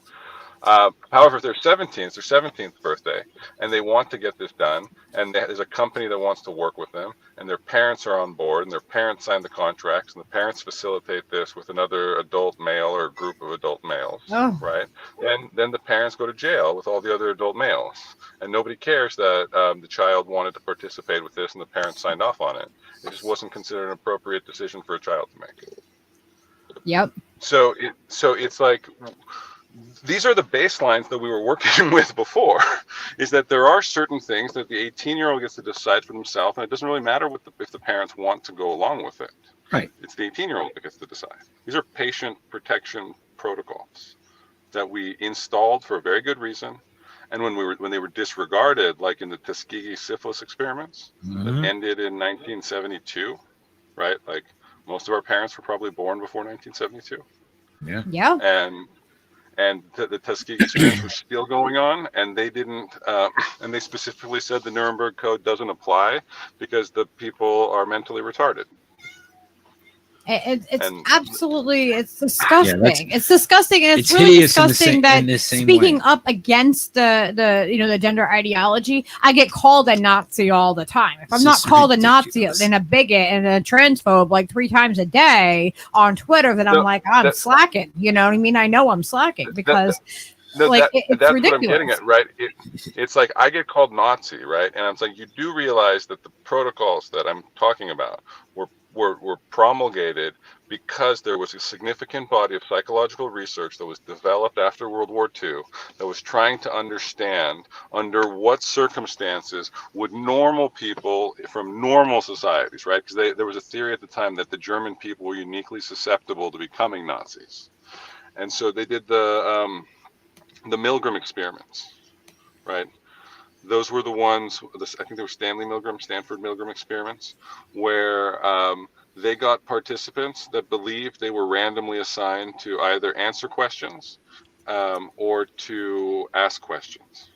However, if they're 17, it's their 17th birthday, and they want to get this done, and there's a company that wants to work with them, and their parents are on board, and their parents sign the contracts, and the parents facilitate this with another adult male or a group of adult males, right? And then the parents go to jail with all the other adult males, and nobody cares that the child wanted to participate with this, and the parents signed off on it. It just wasn't considered an appropriate decision for a child to make. Yep. So it's like, these are the baselines that we were working with before, is that there are certain things that the 18-year-old gets to decide for themselves, and it doesn't really matter if the parents want to go along with it. Right. It's the 18-year-old that gets to decide. These are patient protection protocols that we installed for a very good reason. And when they were disregarded, like in the Tuskegee syphilis experiments that ended in 1972, right? Like, most of our parents were probably born before 1972. Yeah. Yeah. And the Tuskegee experiments were still going on, and they didn't, and they specifically said the Nuremberg Code doesn't apply because the people are mentally retarded. It's absolutely, it's disgusting. It's disgusting, and it's really hideous disgusting in that the same speaking way. up against the gender ideology, I get called a Nazi all the time. If I'm not called ridiculous. a Nazi and a bigot and a transphobe like 3 times a day on Twitter, then I'm I'm slacking. You know what I mean? I know I'm slacking because it's that's ridiculous. What I'm getting at, right? It's like I get called Nazi, right? And I'm like, you do realize that the protocols that I'm talking about were promulgated because there was a significant body of psychological research that was developed after World War II that was trying to understand under what circumstances would normal people from normal societies, right? Because there was a theory at the time that the German people were uniquely susceptible to becoming Nazis. And so they did the Milgram experiments, right? Those were the ones, I think they were Stanford Milgram experiments, where they got participants that believed they were randomly assigned to either answer questions or to ask questions.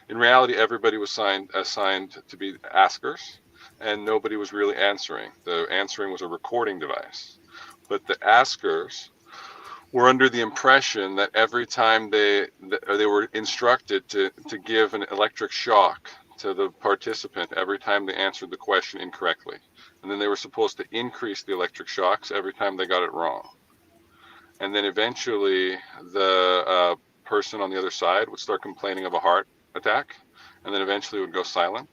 In reality, everybody was assigned to be askers, and nobody was really answering. The answering was a recording device. But the askers were under the impression that every time they were instructed to give an electric shock to the participant every time they answered the question incorrectly. And then they were supposed to increase the electric shocks every time they got it wrong. And then eventually the person on the other side would start complaining of a heart attack, and then eventually would go silent.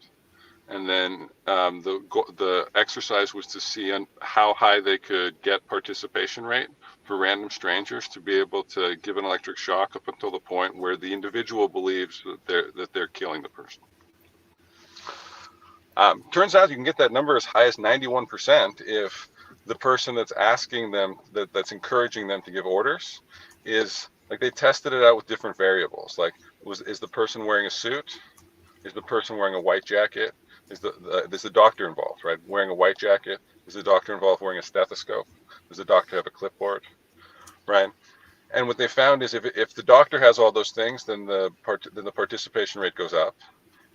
And then the exercise was to see how high they could get participation rate for random strangers to be able to give an electric shock up until the point where the individual believes that they're killing the person. Turns out you can get that number as high as 91% if the person that's asking them, that's encouraging them to give orders, is like, they tested it out with different variables. Like, is the person wearing a suit? Is the person wearing a white jacket? Is the doctor involved, right? Wearing a white jacket. Is the doctor involved wearing a stethoscope? Does the doctor have a clipboard, right? And what they found is if the doctor has all those things, then the participation rate goes up.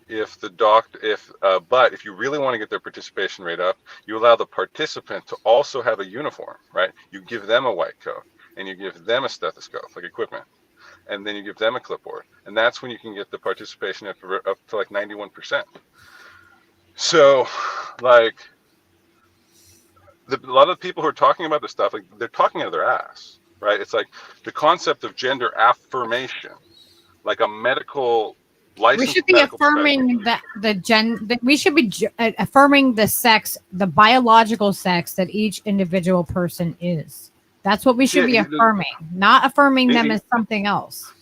But if you really want to get their participation rate up, you allow the participant to also have a uniform, right? You give them a white coat and you give them a stethoscope, like equipment, and then you give them a clipboard, and that's when you can get the participation up to like 91%. So, like, a lot of the people who are talking about this stuff, like, they're talking out of their ass, right? It's like the concept of gender affirmation, like a medical license. We should be affirming we should be affirming the sex, the biological sex that each individual person is. That's what we should be affirming, not affirming them as something else.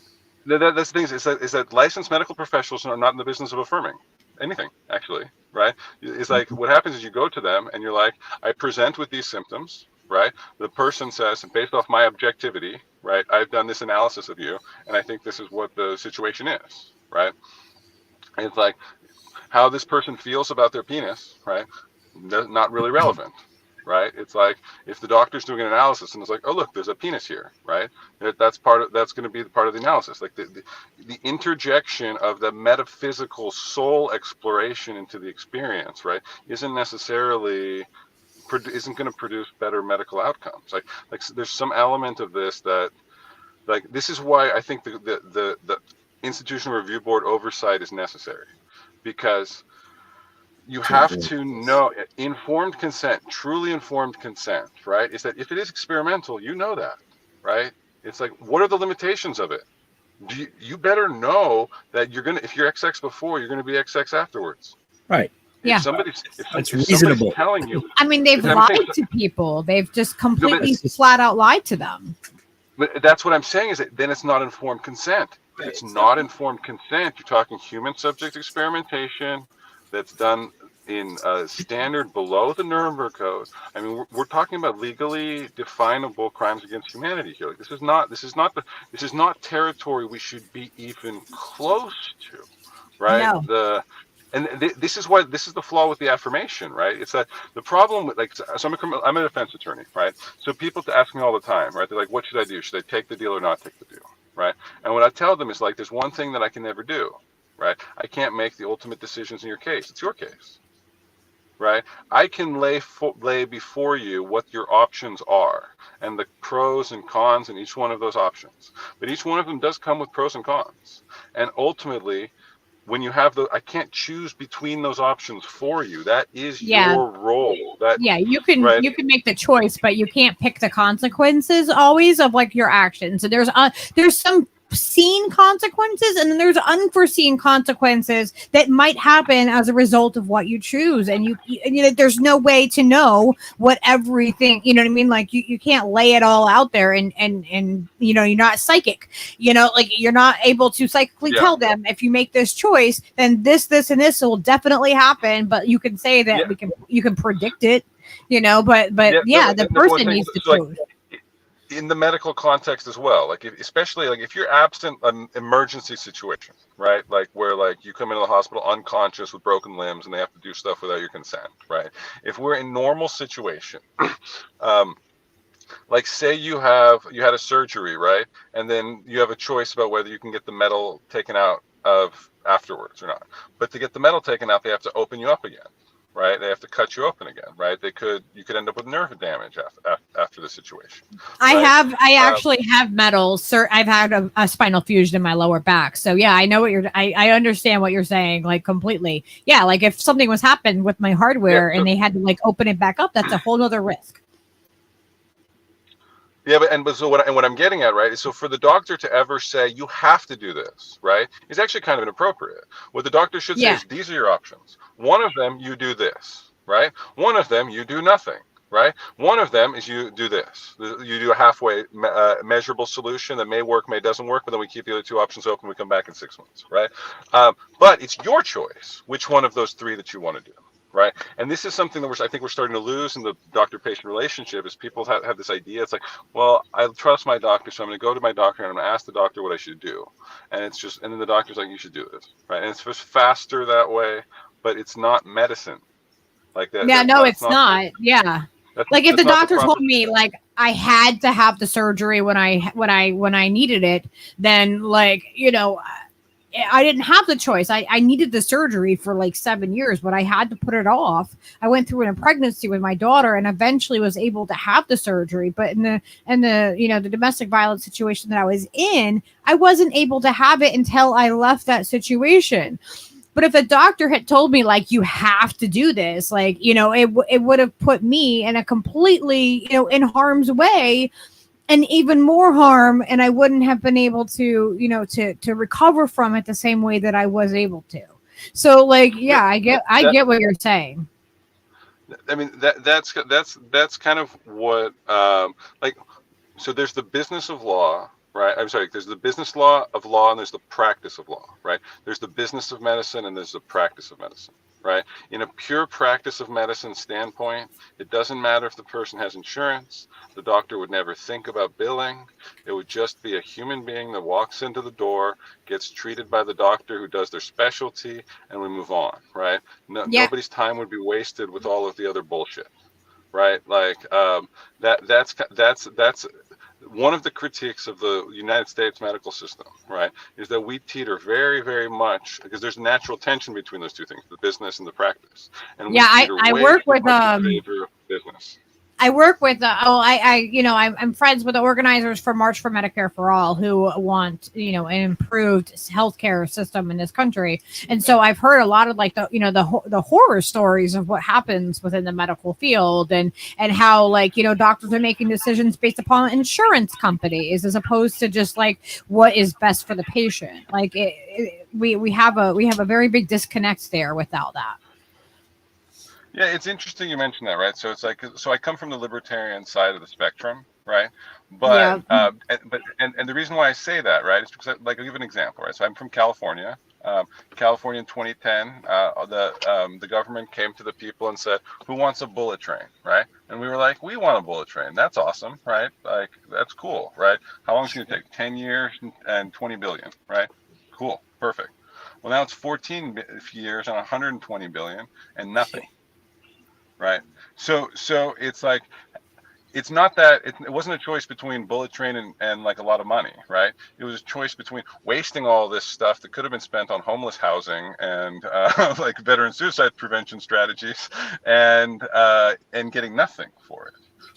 That's the thing is that licensed medical professionals are not in the business of affirming anything, actually, right? It's like, what happens is you go to them and you're like, I present with these symptoms, right? The person says, based off my objectivity, right, I've done this analysis of you, and I think this is what the situation is, right? And it's like, how this person feels about their penis, right, not really relevant, right? It's like, if the doctor's doing an analysis and it's like, oh, look, there's a penis here, right? That's going to be part of the analysis. Like the interjection of the metaphysical soul exploration into the experience, right, isn't necessarily isn't going to produce better medical outcomes. Like there's some element of this that, like, this is why I think the institutional review board oversight is necessary, because you have to know informed consent, truly informed consent, right? Is that if it is experimental, you know that, right? It's like, what are the limitations of it? You better know that if you're XX before, you're going to be XX afterwards. Right. If somebody's reasonable. Telling you, I mean, they've lied to people. They've just completely flat out lied to them. But that's what I'm saying, is that then it's not informed consent. If it's not informed consent, you're talking human subject experimentation that's done in a standard below the Nuremberg Code. I mean, we're talking about legally definable crimes against humanity here. Like, this is not territory we should be even close to, right? No. This is the flaw with the affirmation, right? It's that the problem with, like, so I'm a defense attorney, right? So people ask me all the time, right? They're like, what should I do? Should I take the deal or not take the deal, right? And what I tell them is, like, there's one thing that I can never do, right? I can't make the ultimate decisions in your case. It's your case, right? I can lay before you what your options are and the pros and cons in each one of those options. But each one of them does come with pros and cons. And ultimately, when you have I can't choose between those options for you. That is your role. You can make the choice, but you can't pick the consequences always of, like, your actions. So there's some seen consequences, and then there's unforeseen consequences that might happen as a result of what you choose, and you know, there's no way to know what everything, you know what I mean, like you can't lay it all out there, and you know, you're not psychic, you know, like you're not able to psychically tell them, if you make this choice, then this and this will definitely happen, but you can say that you can predict it, you know, but the person needs to choose. In the medical context as well, like especially like if you're absent an emergency situation, right? Like where, like, you come into the hospital unconscious with broken limbs and they have to do stuff without your consent, right? If we're in normal situation, like say you had a surgery, right? And then you have a choice about whether you can get the metal taken out of afterwards or not. But to get the metal taken out, they have to open you up again, right? They have to cut you open again, right? You could end up with nerve damage after the situation. I Right? actually have metals. Sir, I've had a spinal fusion in my lower back. So yeah, I know I understand what you're saying, like completely. Yeah, like if something was happened with my hardware and they had to like open it back up, that's a whole other risk. Yeah, what I'm getting at, right, is so for the doctor to ever say you have to do this, right, is actually kind of inappropriate. What the doctor should say is these are your options. One of them, you do this, right? One of them, you do nothing, right? One of them is you do this. You do a halfway measurable solution that may work, may doesn't work, but then we keep the other two options open. We come back in 6 months, right? But it's your choice which one of those three that you want to do. Right. And this is something that I think we're starting to lose in the doctor-patient relationship is people have this idea. It's like, well, I trust my doctor, so I'm going to go to my doctor and I'm going to ask the doctor what I should do. And and then the doctor's like, you should do this. Right. And it's just faster that way, but it's not medicine like that. Yeah, no, it's not. Yeah. Like if the doctor told me like I had to have the surgery when I needed it, then like, you know, I didn't have the choice. I needed the surgery for like 7 years, but I had to put it off. I went through a pregnancy with my daughter and eventually was able to have the surgery. But in the you know, the domestic violence situation that I was in, I wasn't able to have it until I left that situation. But if the doctor had told me like you have to do this, like, you know, it would have put me in a completely, you know, in harm's way. And even more harm, and I wouldn't have been able to, you know, to recover from it the same way that I was able to. So, like, yeah, I get what you're saying. I mean, that's kind of what like. So there's the business of law, right? I'm sorry. There's the business law of law, and there's the practice of law, right? There's the business of medicine, and there's the practice of medicine. Right? In a pure practice of medicine standpoint, it doesn't matter if the person has insurance. The doctor would never think about billing. It would just be a human being that walks into the door, gets treated by the doctor who does their specialty, and we move on, right? Nobody's time would be wasted with all of the other bullshit, right? Like that's one of the critiques of the United States medical system, right, is that we teeter very, very much because there's natural tension between those two things, the business and the practice. And yeah, I work with business. I work with, I'm friends with the organizers for March for Medicare for All who want, you know, an improved healthcare system in this country. And so I've heard a lot of like the horror stories of what happens within the medical field and how like, you know, doctors are making decisions based upon insurance companies as opposed to just like what is best for the patient. Like we have a very big disconnect there without that. Yeah, it's interesting you mentioned that, right? So it's like, so I come from the libertarian side of the spectrum, right? But and the reason why I say that, right, is because like I'll give an example, right? So I'm from California. California in 2010, the government came to the people and said, "Who wants a bullet train?" Right? And we were like, "We want a bullet train. That's awesome, right? Like that's cool, right? How long is it going to take? 10 years and 20 billion, right? Cool, perfect. Well, now it's 14 years and 120 billion and nothing." Right. So it's like, it's not that it wasn't a choice between bullet train and like a lot of money, right? It was a choice between wasting all this stuff that could have been spent on homeless housing and like veteran suicide prevention strategies and getting nothing for it.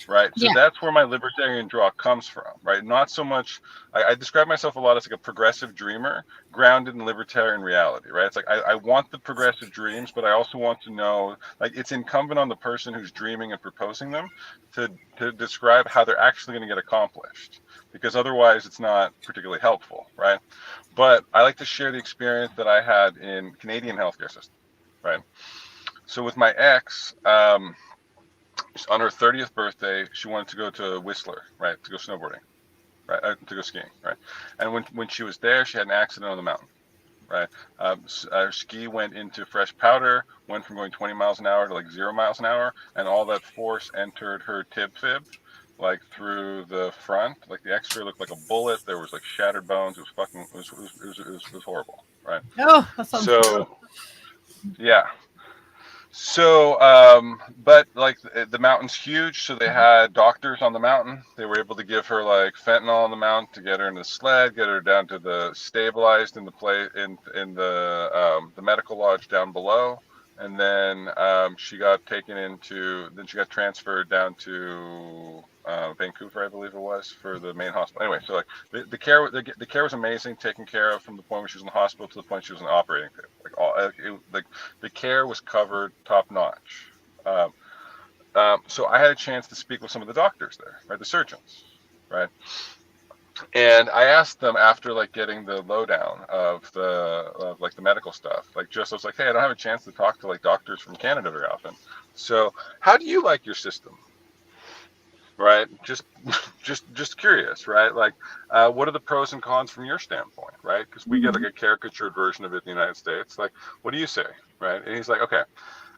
Right. So that's where my libertarian draw comes from. Right. Not so much. I describe myself a lot as like a progressive dreamer grounded in libertarian reality. Right. It's like I want the progressive dreams, but I also want to know, like, it's incumbent on the person who's dreaming and proposing them to describe how they're actually going to get accomplished, because otherwise it's not particularly helpful. Right. But I like to share the experience that I had in Canadian healthcare system. Right. So with my ex, on her 30th birthday, she wanted to go to Whistler, right, to go snowboarding, right, to go skiing, right. And when she was there, she had an accident on the mountain, right. Her ski went into fresh powder, went from going 20 miles an hour to like 0 miles an hour, and all that force entered her tib fib, like through the front. Like the X-ray looked like a bullet. There was like shattered bones. It was horrible, right. Oh, that sounds so, yeah. So, but like the mountain's huge, so they had doctors on the mountain. They were able to give her like fentanyl on the mountain to get her in the sled, get her down to the stabilized in the the medical lodge down below, and then she got transferred down to Vancouver, I believe it was, for the main hospital. Anyway, so like the care was amazing, taken care of from the point where she was in the hospital to the point she was in the operating table. Like the care was covered top notch. So I had a chance to speak with some of the doctors there, right, the surgeons, right. And I asked them after like getting the lowdown of like the medical stuff, like just I was like, hey, I don't have a chance to talk to like doctors from Canada very often. So how do you like your system? Right? Just curious, right? Like, what are the pros and cons from your standpoint, right? Because we get like a caricatured version of it in the United States. Like, what do you say, right? And he's like, okay,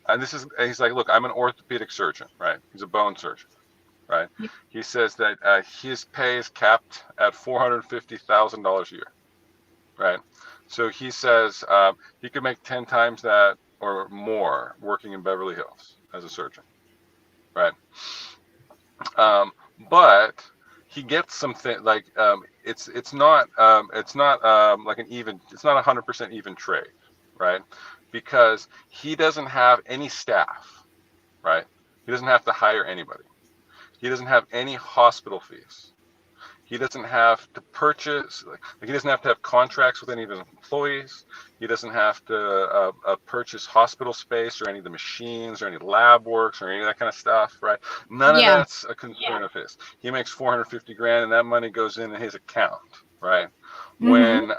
and he's like, look, I'm an orthopedic surgeon, right? He's a bone surgeon. Right. Yep. He says that his pay is capped at $450,000 a year. Right. So he says he could make 10 times that or more working in Beverly Hills as a surgeon. Right. But he gets something like it's not like it's not 100% even trade. Right. Because he doesn't have any staff. Right. He doesn't have to hire anybody. He doesn't have any hospital fees. He doesn't have to purchase, like he doesn't have to have contracts with any of his employees. He doesn't have to purchase hospital space or any of the machines or any lab works or any of that kind of stuff, right? None of that's a concern of his. He makes 450 grand and that money goes in his account, right? When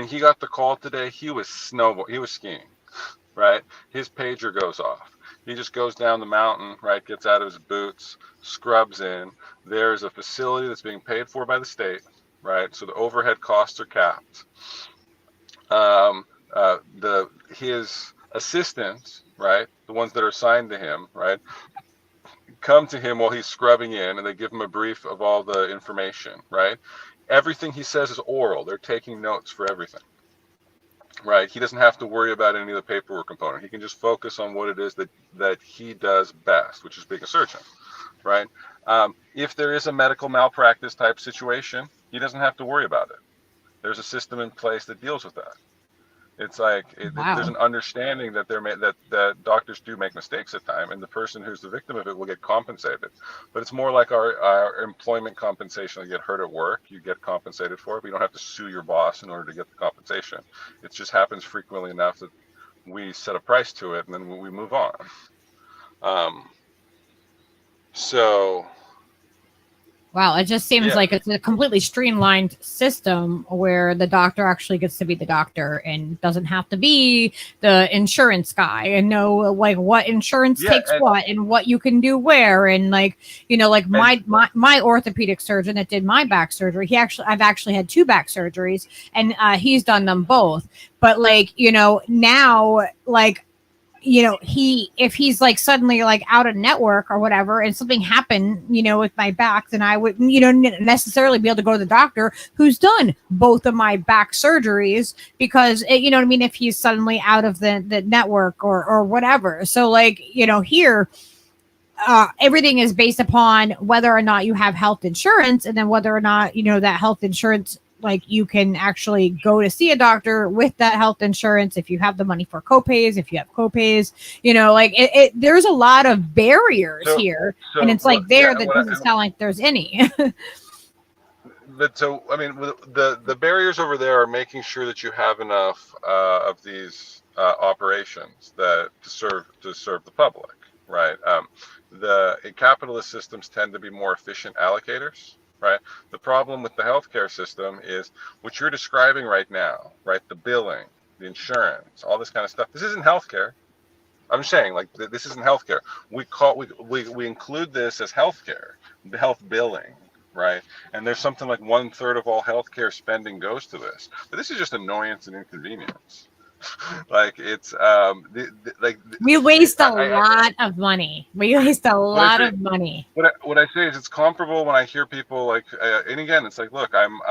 he got the call today, he was skiing, right? His pager goes off. He just goes down the mountain, right? Gets out of his boots, scrubs in. There's a facility that's being paid for by the state, right? So the overhead costs are capped. His assistants, right? The ones that are assigned to him, right? Come to him while he's scrubbing in, and they give him a brief of all the information, right? Everything he says is oral. They're taking notes for everything. Right, he doesn't have to worry about any of the paperwork component. He can just focus on what it is that he does best, which is being a surgeon. Right. If there is a medical malpractice type situation, he doesn't have to worry about it. There's a system in place that deals with that. It's like there's an understanding that that doctors do make mistakes at times, and the person who's the victim of it will get compensated. But it's more like our employment compensation. You get hurt at work, you get compensated for it, but you don't have to sue your boss in order to get the compensation. It just happens frequently enough that we set a price to it, and then we move on. So. Wow, it just seems like it's a completely streamlined system where the doctor actually gets to be the doctor and doesn't have to be the insurance guy and know like what insurance takes what and what you can do where. And like, you know, like my orthopedic surgeon that did my back surgery, I've actually had 2 back surgeries and he's done them both. But like, you know, now like, you know, if he's like suddenly like out of network or whatever and something happened, you know, with my back, then I wouldn't, you know, necessarily be able to go to the doctor who's done both of my back surgeries because, you know what I mean, if he's suddenly out of the network or whatever. So like, you know, here, everything is based upon whether or not you have health insurance and then whether or not, you know, that health insurance, like you can actually go to see a doctor with that health insurance if you have the money for copays, if you have copays, you know, like there's a lot of barriers here. And it's like that doesn't sound like there's any. But so, I mean, the barriers over there are making sure that you have enough of these operations that to serve the public, right? The capitalist systems tend to be more efficient allocators. Right. The problem with the healthcare system is what you're describing right now, right? The billing, the insurance, all this kind of stuff. This isn't healthcare. I'm saying like this isn't healthcare. We include this as healthcare, the health billing, right? And there's something like 1/3 of all healthcare spending goes to this. But this is just annoyance and inconvenience. Like it's we waste a lot of money. We waste a lot of money. What I say is it's comparable when I hear people like, and again, it's like, look, I'm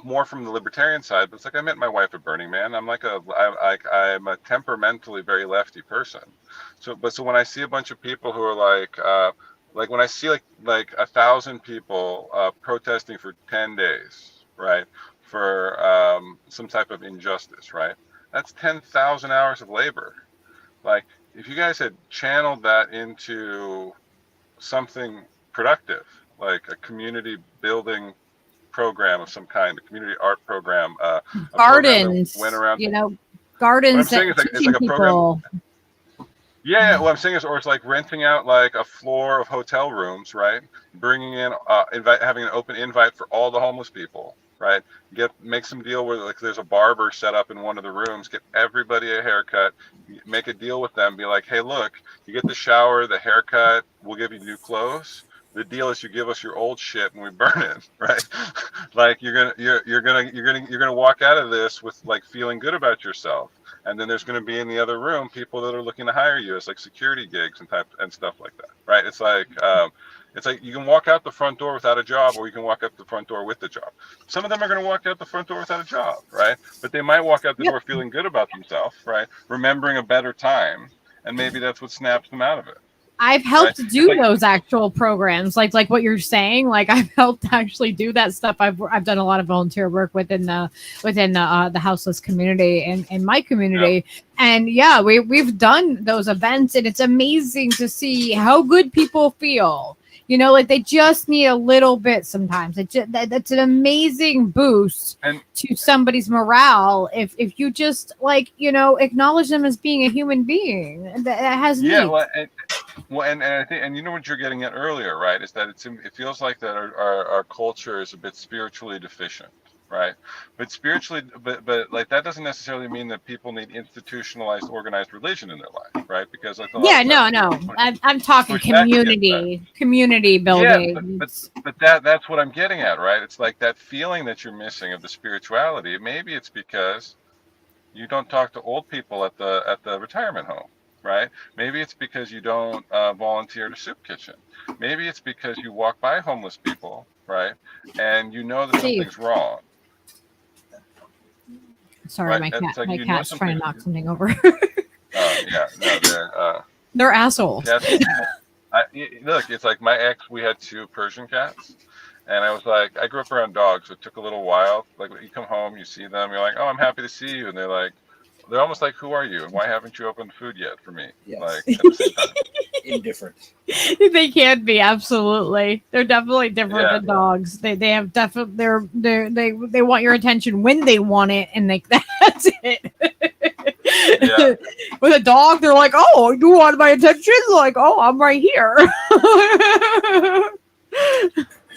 more from the libertarian side, but it's like I met my wife at Burning Man. I'm a temperamentally very lefty person. So when I see a bunch of people who are like when I see like 1,000 people protesting for 10 days, right? For some type of injustice, right? That's 10,000 hours of labor. Like, if you guys had channeled that into something productive, like a community building program of some kind, a community art program, a Gardens, program that went around. you know, What I'm gardens saying that is like, it's teaching like a program. people. Yeah, what I'm saying is, or it's like renting out like a floor of hotel rooms, right? Bringing in, having an open invite for all the homeless people, right? Make some deal where like there's a barber set up in one of the rooms, get everybody a haircut, make a deal with them, be like, hey, look, you get the shower, the haircut, we'll give you new clothes. The deal is you give us your old shit and we burn it, right? Like you're gonna walk out of this with like feeling good about yourself. And then there's going to be in the other room people that are looking to hire you as like security gigs and stuff like that, right? It's like you can walk out the front door without a job, or you can walk out the front door with the job. Some of them are going to walk out the front door without a job, right? But they might walk out the door feeling good about themselves, right? Remembering a better time, and maybe that's what snaps them out of it. I've helped do those actual programs, like what you're saying. Like I've helped actually do that stuff. I've done a lot of volunteer work within the houseless community and in my community, and we've done those events, and it's amazing to see how good people feel. You know, like they just need a little bit sometimes. That's an amazing boost to somebody's morale if you just like, you know, acknowledge them as being a human being that has needs. And I think, and you know what you're getting at earlier, right? Is that it feels like that our culture is a bit spiritually deficient, right? But spiritually, but like that doesn't necessarily mean that people need institutionalized, organized religion in their life, right? Because like I'm talking community building. Yeah, but that's what I'm getting at, right? It's like that feeling that you're missing of the spirituality. Maybe it's because you don't talk to old people at the retirement home. Right? Maybe it's because you don't volunteer at a soup kitchen. Maybe it's because you walk by homeless people, right? And you know that something's wrong. Sorry, right? my cat's trying to knock something over. They're assholes. Look, it's like my ex, we had 2 Persian cats. And I was like, I grew up around dogs, so it took a little while. Like you come home, you see them, you're like, oh, I'm happy to see you. And they're almost like, who are you? And why haven't you opened food yet for me? Yes. Like at the same time. Indifferent. They can be, absolutely. They're definitely different than dogs. They have definitely they want your attention when they want it, and like that's it. With a dog, they're like, oh, you want my attention? Like, oh, I'm right here.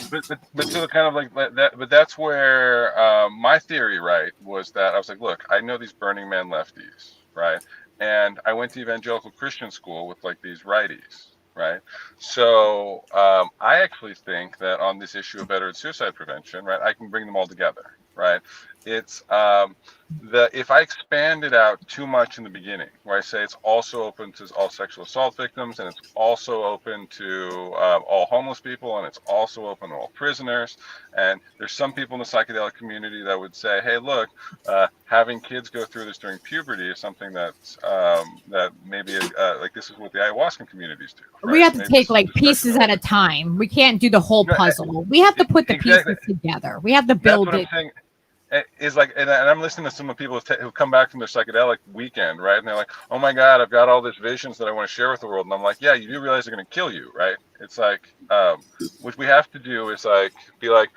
But so kind of like that. But that's where my theory, right, was that I was like, look, I know these Burning Man lefties, right, and I went to evangelical Christian school with like these righties, right. So I actually think that on this issue of veteran suicide prevention, right, I can bring them all together, right. It's if I expand it out too much in the beginning, where I say it's also open to all sexual assault victims, and it's also open to all homeless people, and it's also open to all prisoners, and there's some people in the psychedelic community that would say, hey, look, having kids go through this during puberty is something that's that maybe like this is what the ayahuasca communities do. Right? We have to take like pieces at a time. We can't do the whole puzzle. We have to put the pieces together. We have to build it. Is like, and I'm listening to some of the people who come back from their psychedelic weekend, right? And they're like, oh my God, I've got all these visions that I want to share with the world. And I'm like, yeah, you do realize they're going to kill you, right? It's like, what we have to do is like, be like,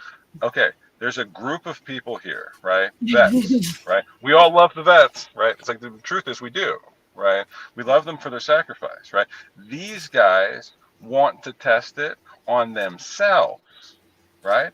okay, there's a group of people here, right? Vets, right? We all love the vets, right? It's like, the truth is we do, right? We love them for their sacrifice, right? These guys want to test it on themselves, right?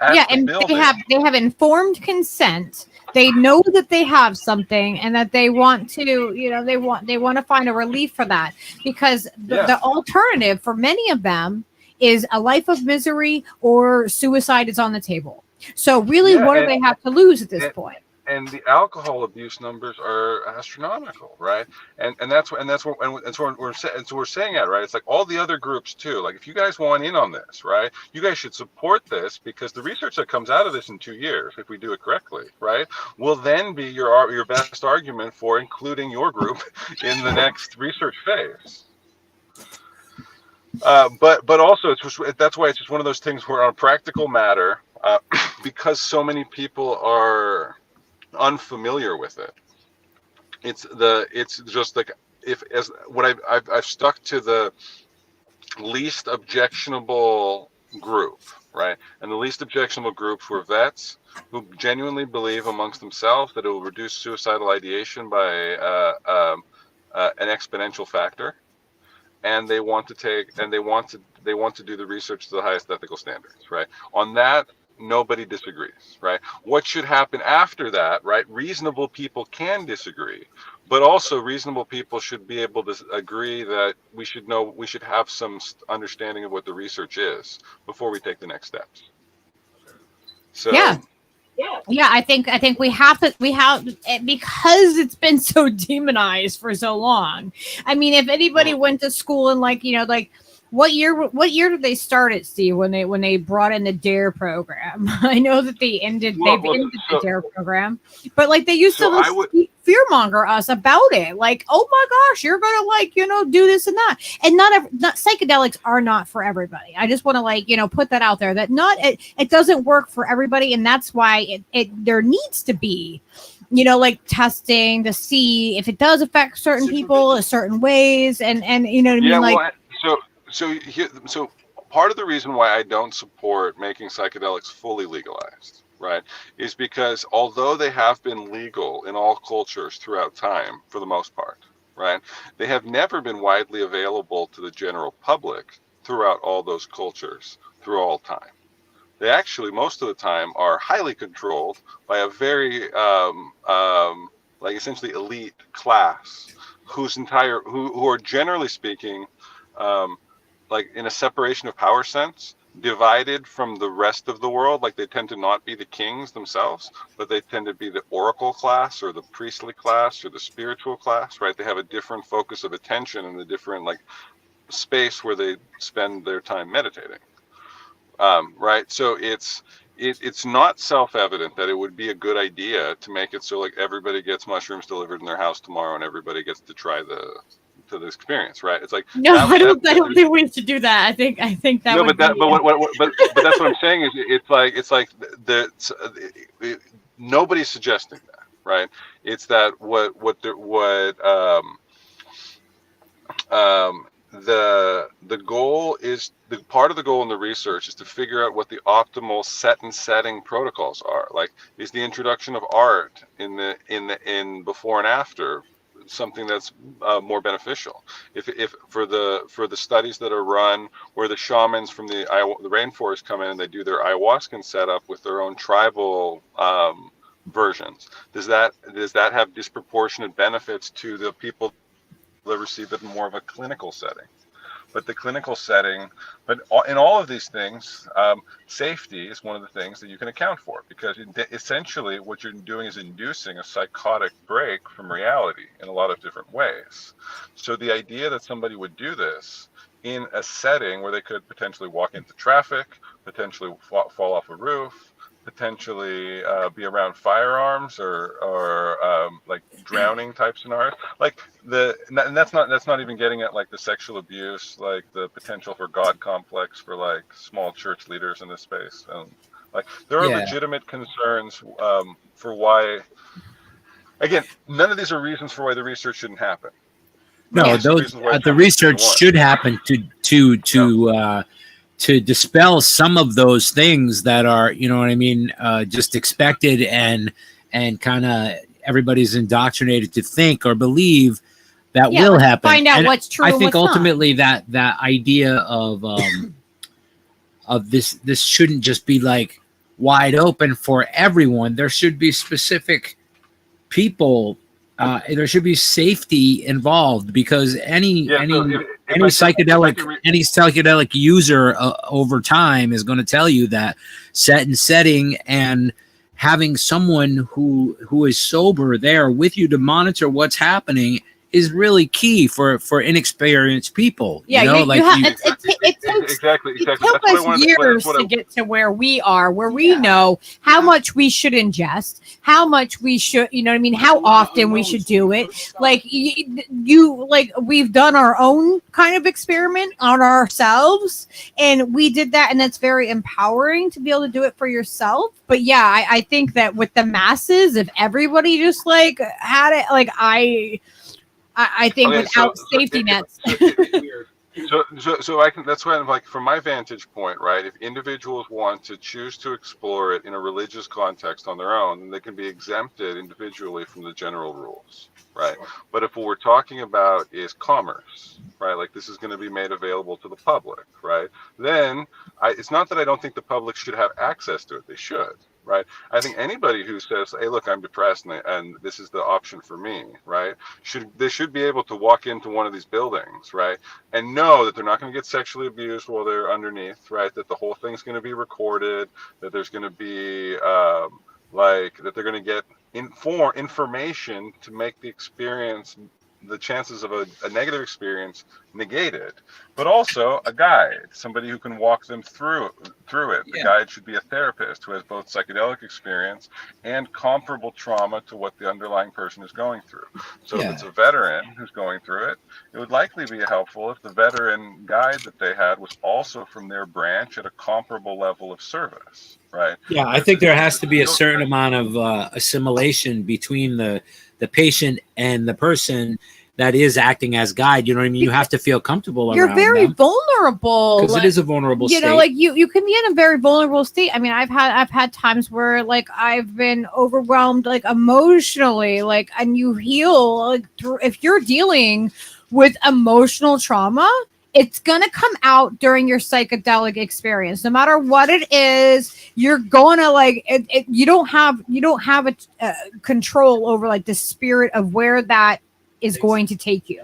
And they have informed consent. They know that they have something, and that they want to, you know, they want to find a relief for that, because the alternative for many of them is a life of misery, or suicide is on the table. So really, what do they have to lose at this point? And the alcohol abuse numbers are astronomical, right? And that's what we're saying at, right? It's like all the other groups too. Like if you guys want in on this, right? You guys should support this, because the research that comes out of this in 2 years, if we do it correctly, right, will then be your best argument for including your group in the next research phase. But also that's why it's just one of those things where on a practical matter, because so many people are unfamiliar with it, it's just like, if as what I've stuck to the least objectionable group, right? And the least objectionable groups were vets who genuinely believe amongst themselves that it will reduce suicidal ideation by an exponential factor, and they want to do the research to the highest ethical standards, right? On that, nobody disagrees, right? What should happen after that, right? Reasonable people can disagree, but also reasonable people should be able to agree that we should have some understanding of what the research is before we take the next steps. So yeah, I think we have because it's been so demonized for so long. I mean, if anybody went to school and what year did they start it, Steve, when they brought in the DARE program? I know that they've ended the DARE program, but they used to fearmonger us about it. Like, oh my gosh, you're gonna do this and that. And not psychedelics are not for everybody. I just want to put that out there, that it doesn't work for everybody, and that's why there needs to be testing to see if it does affect certain people in certain ways, and you know what I mean. So part of the reason why I don't support making psychedelics fully legalized, right, is because although they have been legal in all cultures throughout time, for the most part, right, they have never been widely available to the general public throughout all those cultures through all time. They actually, most of the time, are highly controlled by a very, essentially elite class who are generally speaking, in a separation of power sense, divided from the rest of the world. They tend to not be the kings themselves, but they tend to be the oracle class or the priestly class or the spiritual class, right? They have a different focus of attention and a different space where they spend their time meditating, right? So it's not self-evident that it would be a good idea to make it so everybody gets mushrooms delivered in their house tomorrow and everybody gets to try the experience, right? It's no, I don't think we should do that. I think that. No, but that's what I'm saying is nobody's suggesting that, right? It's that the goal is, the part of the goal in the research is to figure out what the optimal set and setting protocols are. Is the introduction of art in before and after something that's more beneficial? If for the studies that are run where the shamans from the rainforest come in and they do their ayahuasca setup with their own tribal versions, does that have disproportionate benefits to the people that receive it in more of a clinical setting? But the clinical setting, in all of these things, safety is one of the things that you can account for, because essentially what you're doing is inducing a psychotic break from reality in a lot of different ways. So the idea that somebody would do this in a setting where they could potentially walk into traffic, potentially fall off a roof, potentially be around firearms or drowning type scenarios, and that's not even getting at the sexual abuse, the potential for God complex for small church leaders in this space, and there are legitimate concerns for why. Again, none of these are reasons for why the research shouldn't happen. No, the research should happen to dispel some of those things that are, just expected and kind of everybody's indoctrinated to think or believe that will happen. Find out what's true. I think ultimately that idea of this shouldn't just be wide open for everyone. There should be specific people. There should be safety involved, because any psychedelic user over time is going to tell you that set and setting and having someone who is sober there with you to monitor what's happening is really key for inexperienced people. Yeah, you know, exactly. It took us years to get to where we are, where we know how much we should ingest, how much we should, you know what I mean, how often we should do it. Like you like we've done our own kind of experiment on ourselves, and we did that, and that's very empowering to be able to do it for yourself. But yeah, I think that with the masses, if everybody just like had it, like I think without safety nets. So I can. That's why I'm like, from my vantage point, right? If individuals want to choose to explore it in a religious context on their own, then they can be exempted individually from the general rules, right? But if what we're talking about is commerce, right? Like this is going to be made available to the public, right? Then it's not that I don't think the public should have access to it. They should. Right. I think anybody who says, "Hey, look, I'm depressed and this is the option for me," right? They should be able to walk into one of these buildings, right, and know that they're not going to get sexually abused while they're underneath, right? That the whole thing's going to be recorded. That there's going to be that they're going to get information to make the experience, the chances of a negative experience negated, but also a guide, somebody who can walk them through it. The guide should be a therapist who has both psychedelic experience and comparable trauma to what the underlying person is going through. So if it's a veteran who's going through it, it would likely be helpful if the veteran guide that they had was also from their branch at a comparable level of service, right? Yeah, I think there has to be a certain amount of assimilation between the patient and the person that is acting as guide. You know what I mean? You have to feel comfortable. You're very vulnerable because it is a vulnerable state. You know, like you can be in a very vulnerable state. I mean, I've had times where like I've been overwhelmed, like emotionally, like, and you heal like if you're dealing with emotional trauma, it's going to come out during your psychedelic experience. No matter what it is, you're going to like it. You don't have a control over like the spirit of where that is going to take you.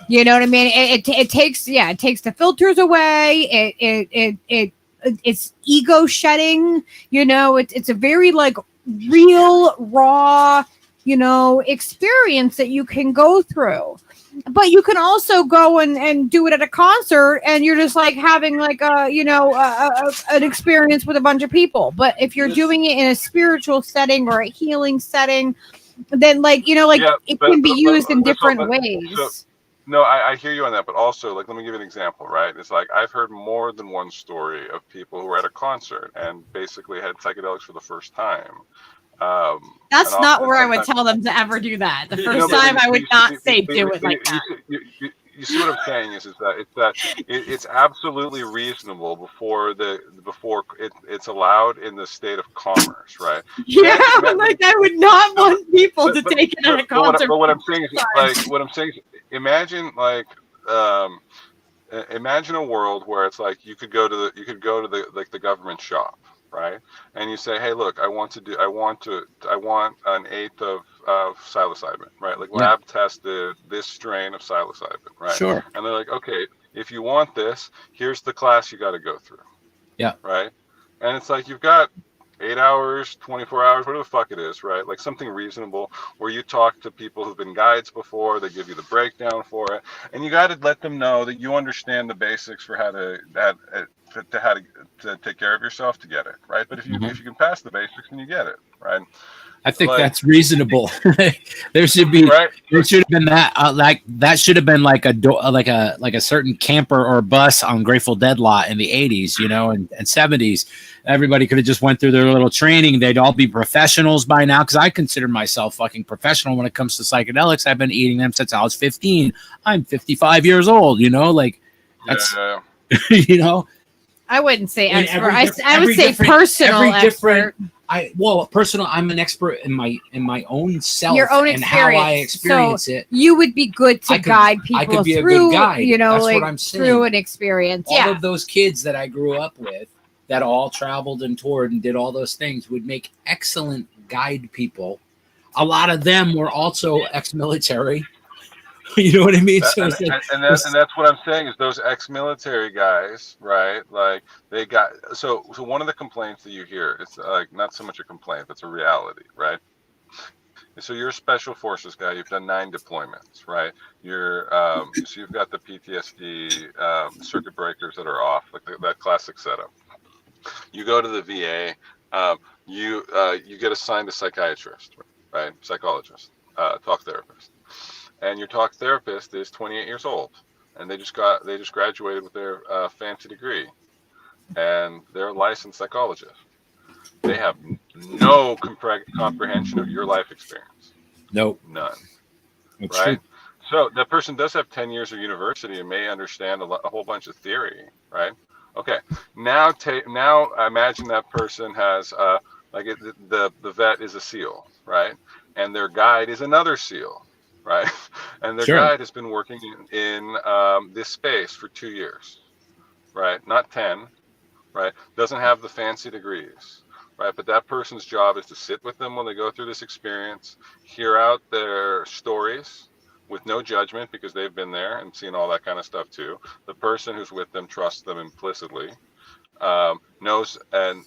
You know what I mean? It takes the filters away. It's ego shedding. You know, it's a very like real raw, you know, experience that you can go through. But you can also go and do it at a concert, and you're just like having like an experience with a bunch of people. But if you're doing it in a spiritual setting or a healing setting, then like, you know, like it can be used in different ways. No, I hear you on that, but also like, let me give you an example, right? It's like I've heard more than one story of people who were at a concert and basically had psychedelics for the first time. That's not where I would tell them to ever do that. The first time I would not say do it like that. You see what I'm saying is that it's absolutely reasonable before it's allowed in the state of commerce, right? Yeah, like I would not want people to take it at a concert. But what I'm saying is, imagine like imagine a world where it's like you could go to the government shop, right? And you say, hey, look, I want an 1/8 of psilocybin, right? Like lab tested this strain of psilocybin, right? Sure. And they're like, okay, if you want this, here's the class you got to go through. Yeah. Right. And it's like, you've got 8 hours, 24 hours, whatever the fuck it is, right? Like something reasonable where you talk to people who've been guides before, they give you the breakdown for it. And you got to let them know that you understand the basics for how to take care of yourself to get it, right? But if you can pass the basics, then you get it, right? I think that's reasonable. There should be there should have been that that should have been like a certain camper or bus on Grateful Dead lot in the 80s, you know, and 70s. Everybody could have just went through their little training. They'd all be professionals by now, because I consider myself fucking professional when it comes to psychedelics. I've been eating them since I was 15. I'm 55 years old, you know, like that's you know. I wouldn't say expert. I would say personal expert. Personal. I'm an expert in my own self, your own and how I experience it. You would be good to guide people I could be through, a good guide. You know, that's like what I'm saying. Through an experience. All of those kids that I grew up with, that all traveled and toured and did all those things, would make excellent guide people. A lot of them were also ex-military. You know what I mean? And that's what I'm saying is those ex-military guys, right? Like they got so one of the complaints that you hear, it's like not so much a complaint, but it's a reality, right? So you're a special forces guy. You've done 9 deployments, right? You're so you've got the PTSD circuit breakers that are off, like that classic setup. You go to the VA. You get assigned a psychiatrist, right? Psychologist, talk therapist, and your talk therapist is 28 years old, and they just graduated with their fancy degree, and they're a licensed psychologist. They have no comprehension of your life experience. Nope. None. That's Right? true. So that person does have 10 years of university and may understand a whole bunch of theory, right? Okay. Now imagine that person has the vet is a SEAL, right? And their guide is another SEAL, right? And their Sure. guide has been working in this space for 2 years, right? Not 10, right? Doesn't have the fancy degrees, right? But that person's job is to sit with them when they go through this experience, hear out their stories with no judgment because they've been there and seen all that kind of stuff too. The person who's with them trusts them implicitly, knows, and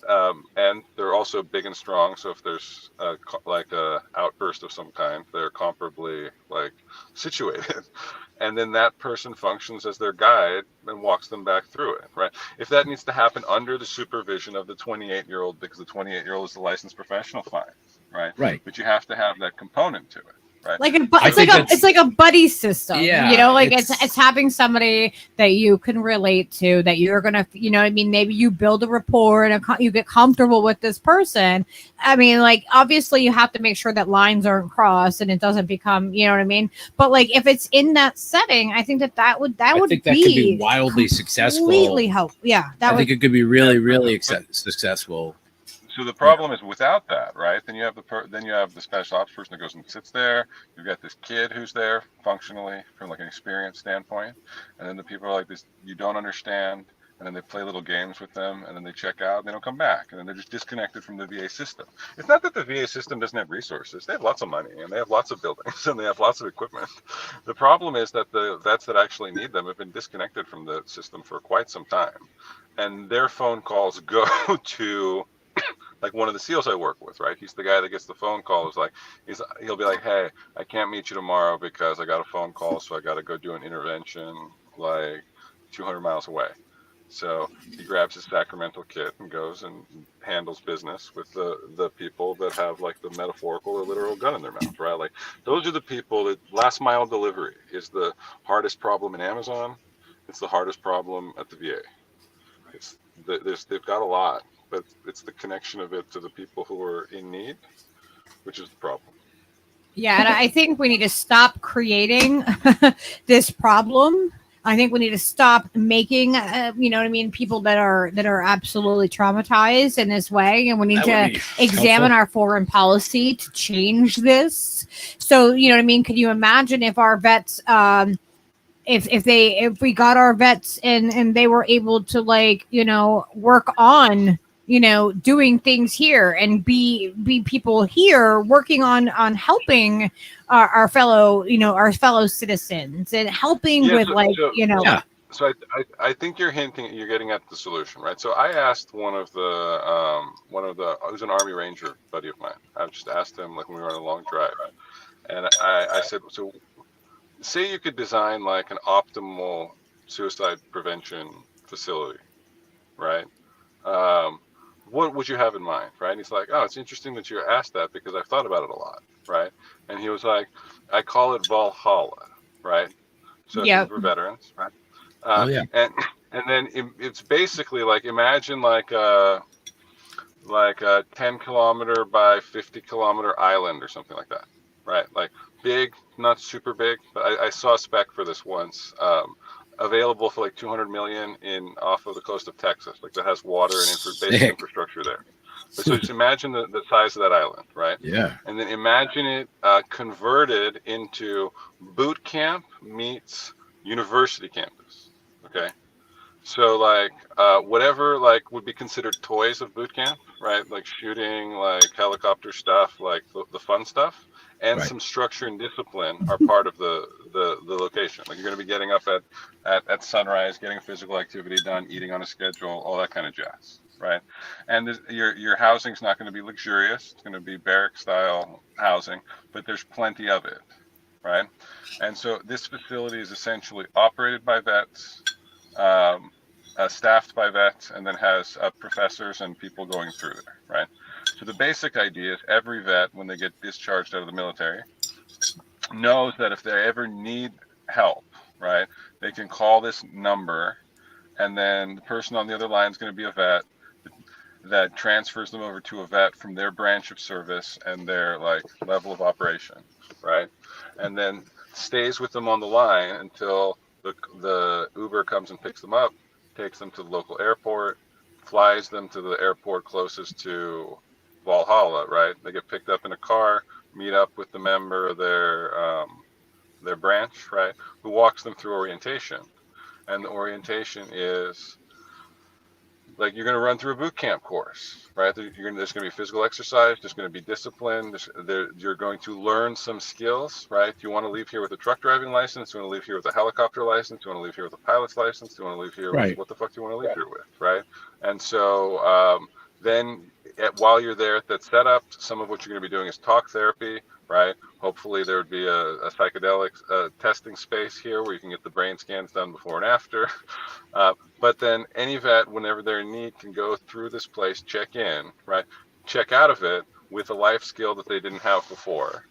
they're also big and strong. So if there's like a outburst of some kind, they're comparably like situated. And then that person functions as their guide and walks them back through it, right? If that needs to happen under the supervision of the 28-year-old, because the 28-year-old is the licensed professional, fine, right? Right. But you have to have that component to it, right? Like it's like a buddy system. Yeah, You know, like it's having somebody that you can relate to, that you're gonna, you know what I mean, maybe you build a rapport and you get comfortable with this person. I mean, like obviously you have to make sure that lines aren't crossed and it doesn't become, you know what I mean. But like if it's in that setting, I think that would could be wildly successful. Completely help. Yeah, I think it could be really successful. So the problem is without that, right? Then you have the special ops person that goes and sits there. You've got this kid who's there functionally from like an experience standpoint, and then the people are like this, you don't understand, and then they play little games with them, and then they check out, and they don't come back, and then they're just disconnected from the VA system. It's not that the VA system doesn't have resources; they have lots of money, and they have lots of buildings, and they have lots of equipment. The problem is that the vets that actually need them have been disconnected from the system for quite some time, and their phone calls go to like one of the SEALs I work with, right? He's the guy that gets the phone call. Is like, he'll be like, hey, I can't meet you tomorrow because I got a phone call, so I got to go do an intervention like 200 miles away. So he grabs his Sacramento kit and goes and handles business with the people that have like the metaphorical or literal gun in their mouth, right? Like those are the people that last mile delivery is the hardest problem in Amazon. It's the hardest problem at the VA. They've got a lot, but it's the connection of it to the people who are in need, which is the problem. Yeah, and I think we need to stop creating this problem. I think we need to stop making, you know what I mean, people that are absolutely traumatized in this way, and we need to examine our foreign policy to change this. So, you know what I mean? Could you imagine if our vets, if we got our vets and they were able to, like, you know, work on, you know, doing things here and be people here working on helping our fellow citizens and helping with you know. Yeah. So I think you're getting at the solution, right? So I asked one of the who's an Army Ranger buddy of mine. I just asked him, like, when we were on a long drive, and I said, so say you could design like an optimal suicide prevention facility, right? What would you have in mind, right? And he's like, oh, it's interesting that you asked that because I've thought about it a lot, right? And he was like, I call it Valhalla, right? So it's for veterans, right? And then it's basically like, imagine like a 10 kilometer by 50 kilometer island or something like that, right? Like big, not super big, but I saw a spec for this once. Available for like 200 million off of the coast of Texas, like that has water and basic infrastructure there. So just imagine the size of that island, right? Yeah. And then imagine it converted into boot camp meets university campus. Okay. So like whatever like would be considered toys of boot camp, right? Like shooting, like helicopter stuff, like the fun stuff. And some structure and discipline are part of the location. Like you're going to be getting up at sunrise, getting physical activity done, eating on a schedule, all that kind of jazz. right? And your housing's not going to be luxurious. It's going to be barrack style housing, but there's plenty of it, right? And so this facility is essentially operated by vets, staffed by vets, and then has professors and people going through there, right? So the basic idea is every vet, when they get discharged out of the military, knows that if they ever need help, right, they can call this number, and then the person on the other line is going to be a vet that transfers them over to a vet from their branch of service and their like level of operation, right? And then stays with them on the line until the Uber comes and picks them up, takes them to the local airport, flies them to the airport closest to Valhalla, right? They get picked up in a car, meet up with the member of their branch, right, who walks them through orientation. And the orientation is like you're going to run through a boot camp course, right? There's going to be physical exercise. There's going to be discipline. You're going to learn some skills, right? Do you want to leave here with a truck driving license? Do you want to leave here with a helicopter license? Do you want to leave here with a pilot's license? Do you want to leave here with what the fuck do you want to leave here with, right? And so then while you're there at that setup, some of what you're going to be doing is talk therapy, right? Hopefully there would be a psychedelics testing space here where you can get the brain scans done before and after. But then any vet, whenever they're in need, can go through this place, check in, right? Check out of it with a life skill that they didn't have before,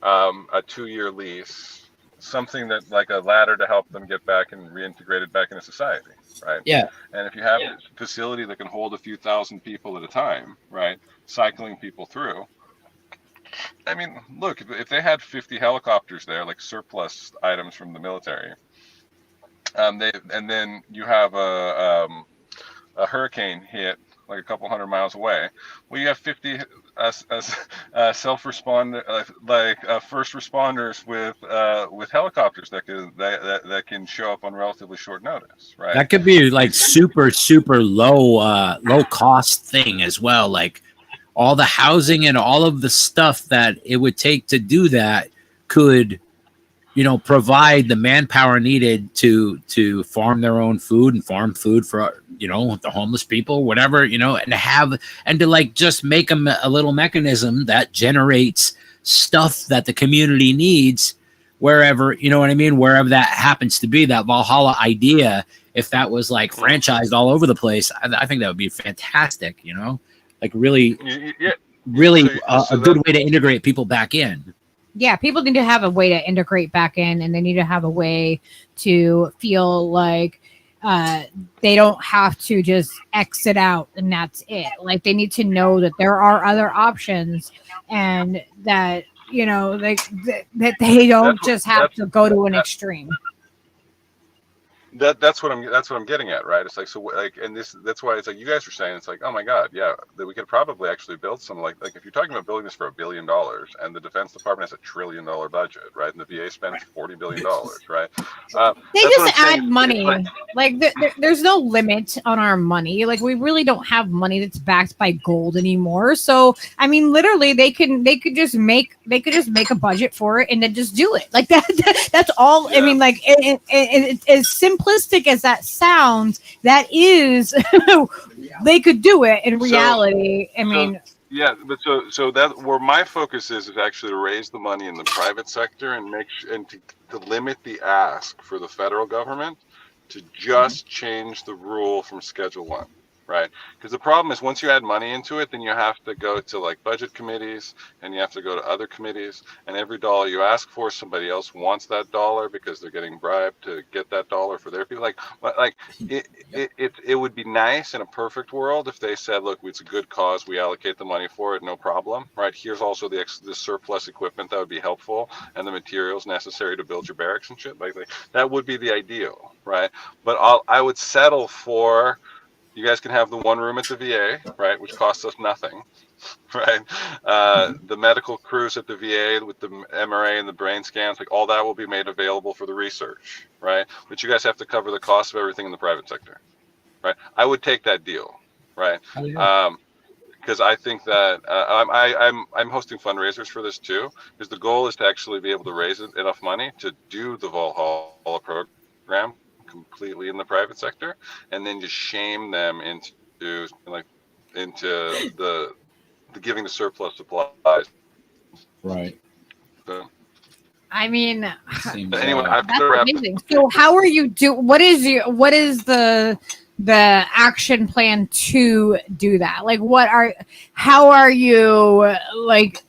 a 2-year lease, something that like a ladder to help them get back and reintegrated back into society, right? Yeah. And if you have a facility that can hold a few thousand people at a time, right, cycling people through, I mean, look, if they had 50 helicopters there, like surplus items from the military, and then you have a hurricane hit like a couple hundred miles away. Well, you have 50 self-responder first responders with helicopters that can show up on relatively short notice, right? That could be like super low cost thing as well. Like all the housing and all of the stuff that it would take to do that could, you know, provide the manpower needed to farm their own food and farm food for, you know, the homeless people, whatever, you know, and to like just make them a little mechanism that generates stuff that the community needs wherever, you know what I mean? Wherever that happens to be, that Valhalla idea, if that was like franchised all over the place, I think that would be fantastic, you know, like really a good way to integrate people back in. Yeah, people need to have a way to integrate back in, and they need to have a way to feel like they don't have to just exit out and that's it. Like they need to know that there are other options, and that, you know, that they don't just have to go to an extreme. That's what I'm getting at, right? It's like, so like, and that's why it's like you guys are saying, it's like, oh my god, yeah, that we could probably actually build some like if you're talking about building this for $1 billion and the Defense Department has $1 trillion budget, right, and the VA spends $40 billion, right? They just add money. Like there's no limit on our money. Like we really don't have money that's backed by gold anymore. So I mean, literally, they could just make a budget for it and then just do it. Like that's all. Yeah. I mean, like it as simplistic as that sounds, that is, they could do it in reality. I mean. Yeah, but so that where my focus is actually to raise the money in the private sector and to limit the ask for the federal government to just change the rule from Schedule 1, right? Because the problem is once you add money into it, then you have to go to like budget committees and you have to go to other committees, and every dollar you ask for, somebody else wants that dollar because they're getting bribed to get that dollar for their people. It would be nice in a perfect world if they said, look, it's a good cause, we allocate the money for it, no problem, right? Here's also the surplus equipment that would be helpful and the materials necessary to build your barracks and shit. Like that would be the ideal, right? But I would settle for, you guys can have the one room at the VA, right, which costs us nothing, right? The medical crews at the VA with the MRA and the brain scans, like all that will be made available for the research, right? But you guys have to cover the cost of everything in the private sector, right? I would take that deal, right? Because I think that I'm hosting fundraisers for this too, because the goal is to actually be able to raise enough money to do the Valhalla program completely in the private sector, and then just shame them into into like into the giving the surplus supplies. Right. So, I mean, Seems, anyway, I've that's got to wrap amazing. So how are you what is the action plan to do that? Like how are you like,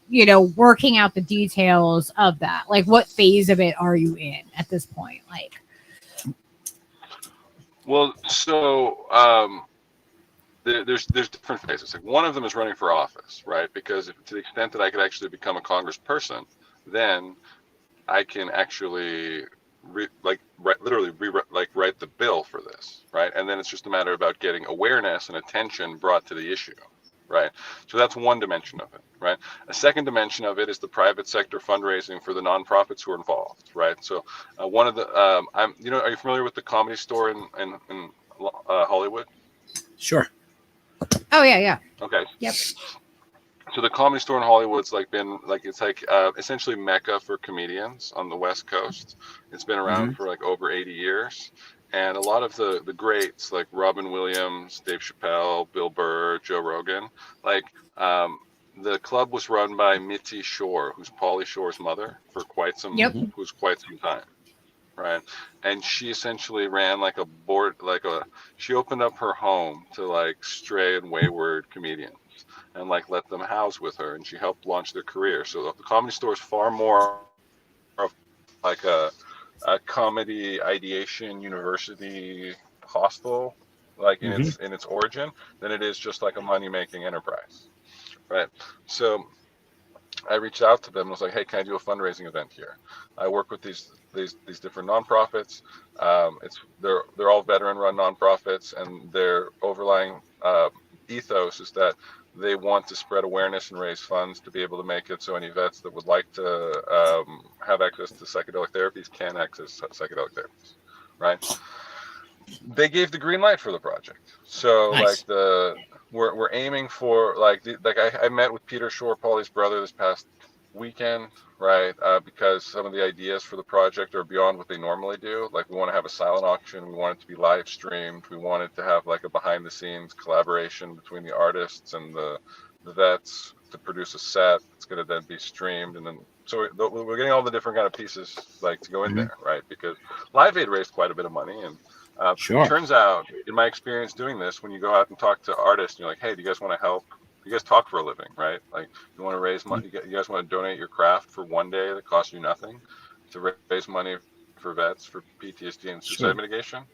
working out the details of that? Like what phase of it are you in at this point? Like, well, so there's different phases. Like one of them is running for office, right? Because to the extent that I could actually become a congressperson, then I can actually literally write the bill for this, right? And then it's just a matter about getting awareness and attention brought to the issue, right? So that's one dimension of it, right? A second dimension of it is the private sector fundraising for the nonprofits who are involved, right? So one of the are you familiar with the Comedy Store in Hollywood? sure. oh yeah. Okay. Yep. So the Comedy Store in Hollywood's essentially Mecca for comedians on the West Coast. It's been around for like over 80 years. And a lot of the greats like Robin Williams, Dave Chappelle, Bill Burr, Joe Rogan, the club was run by Mitzi Shore, who's Pauly Shore's mother for quite some time. Right. And she essentially ran she opened up her home to like stray and wayward comedians and like let them house with her, and she helped launch their career. So the Comedy Store is far more of like a comedy ideation university hostel, like in its origin, than it is just like a money making enterprise, right? So I reached out to them and was like, hey, can I do a fundraising event here? I work with these different nonprofits. They're all veteran run nonprofits, and their overlying ethos is that they want to spread awareness and raise funds to be able to make it so any vets that would like to have access to psychedelic therapies can access psychedelic therapies, right? They gave the green light for the project. So nice. We're aiming for I met with Peter Shore, Pauly's brother, this past weekend, right? Because some of the ideas for the project are beyond what they normally do. Like we want to have a silent auction. We want it to be live streamed. We want it to have like a behind the scenes collaboration between the artists and the vets to produce a set. It's going to then be streamed. And then, so we're getting all the different kind of pieces like to go in there, right? Because Live Aid raised quite a bit of money. And sure. It turns out, in my experience doing this, when you go out and talk to artists, you're like, hey, do you guys want to help? You guys talk for a living, right? Like you want to raise money, you guys want to donate your craft for one day that costs you nothing to raise money for vets for PTSD and suicide mitigation.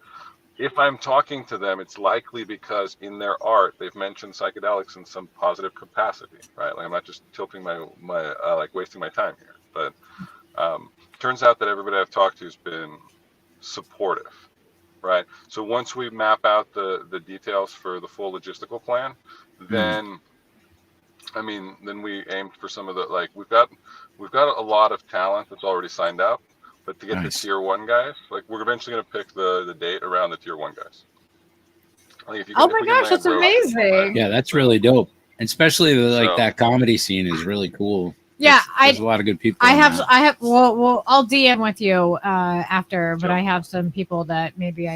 If I'm talking to them, it's likely because in their art, they've mentioned psychedelics in some positive capacity, right? Like I'm not just tilting my wasting my time here, but turns out that everybody I've talked to has been supportive, right? So once we map out the details for the full logistical plan, then we aimed for some of the we've got a lot of talent that's already signed up, but to get the tier 1 guys, we're eventually going to pick the date around the tier 1 guys. Oh my gosh, that's amazing! Yeah, that's really dope, and especially that comedy scene is really cool. Yeah, there's a lot of good people. I have. Well, I'll DM with you after, but I have some people that maybe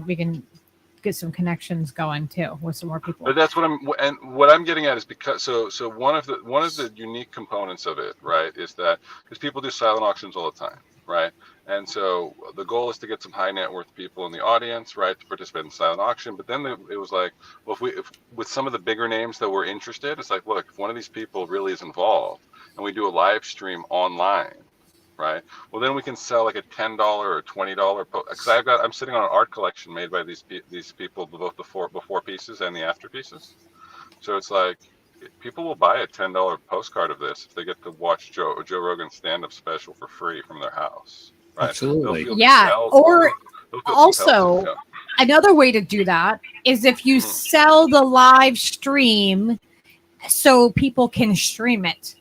we can get some connections going too with some more people. But that's what I'm getting at is because so one of the unique components of it, right, is that because people do silent auctions all the time, right? And so the goal is to get some high net worth people in the audience, right, to participate in silent auction. But then it was like, well, if with some of the bigger names that were interested, it's like, look, if one of these people really is involved and we do a live stream online, right? Well, then we can sell like a $10 or $20 because I'm sitting on an art collection made by these people, both before pieces and the after pieces. So it's like people will buy a $10 postcard of this if they get to watch Joe Rogan's stand-up special for free from their house. Right? Absolutely. Yeah. Or also another way to do that is if you sell the live stream so people can stream it.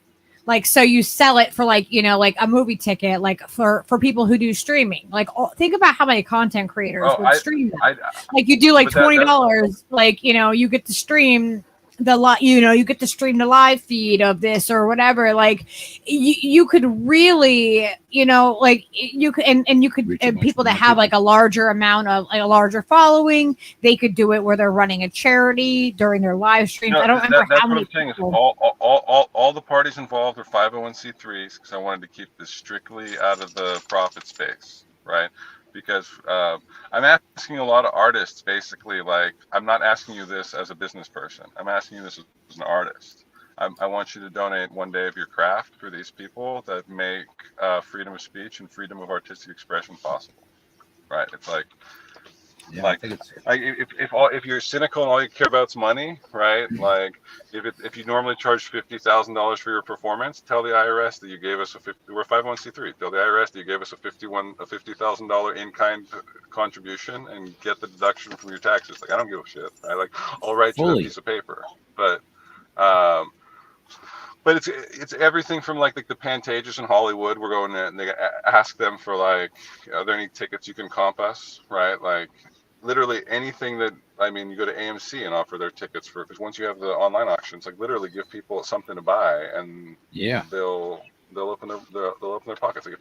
So you sell it for a movie ticket, for people who do streaming. Think about how many content creators would stream that. You do $20, you get to stream you get to stream the live feed of this or whatever. Like you could really, like you could, and you could, and people that have like a larger amount of like a larger following, they could do it where they're running a charity during their live streams. I don't remember how many people. All the parties involved are 501c3s, because I wanted to keep this strictly out of the profit space, right? Because I'm asking a lot of artists, basically, like, I'm not asking you this as a business person. I'm asking you this as an artist. I want you to donate one day of your craft for these people that make freedom of speech and freedom of artistic expression possible, right? It's like, if you're cynical and all you care about is money, right? Like, if you normally charge $50,000 for your performance, tell the IRS that you gave us we're 501c3. Tell the IRS that you gave us a $50,000 in-kind contribution and get the deduction from your taxes. Like, I don't give a shit. Like, I'll write you a piece of paper, but it's everything from like the Pantages in Hollywood. We're going in and they ask them for like, are there any tickets you can comp us, right? Like, literally anything that, you go to AMC and offer their tickets for, because once you have the online auctions, like, literally give people something to buy, and they'll open their pockets. Like,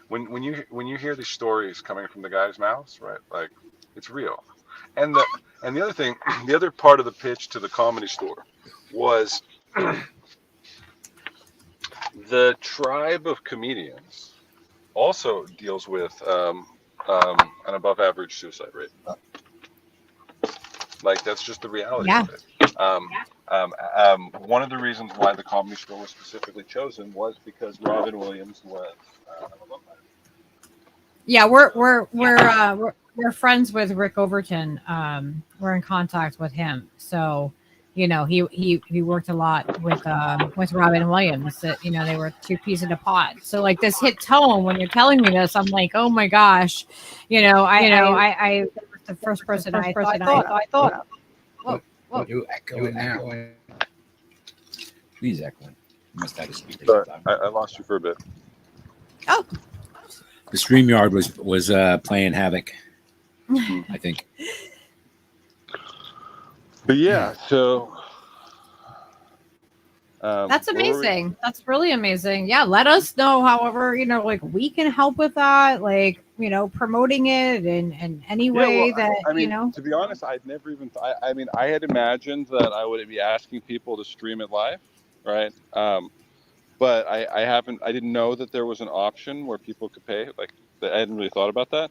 when you hear these stories coming from the guys' mouths, right? Like, it's real. And the other thing, the other part of the pitch to the Comedy Store was the tribe of comedians also deals with an above average suicide rate. Like, that's just the reality of it. One of the reasons why the Comedy Store was specifically chosen was because Robin Williams was an alumni. Yeah, we're friends with Rick Overton. We're in contact with him, so he worked a lot with Robin Williams. That they were two peas in a pod. So like, this hit tone when you're telling me this, I'm like, oh my gosh, I the first person I thought. Whoa, you echoing now? Please echoing. You must have a speaker. Sorry, I lost you for a bit. Oh, the StreamYard was playing havoc, I think. But yeah, so that's amazing. That's really amazing. Yeah, let us know. However, like, we can help with that. Like, promoting it in any way To be honest, I'd never even. I had imagined that I would be asking people to stream it live, right? But I haven't. I didn't know that there was an option where people could pay. Like, I hadn't really thought about that.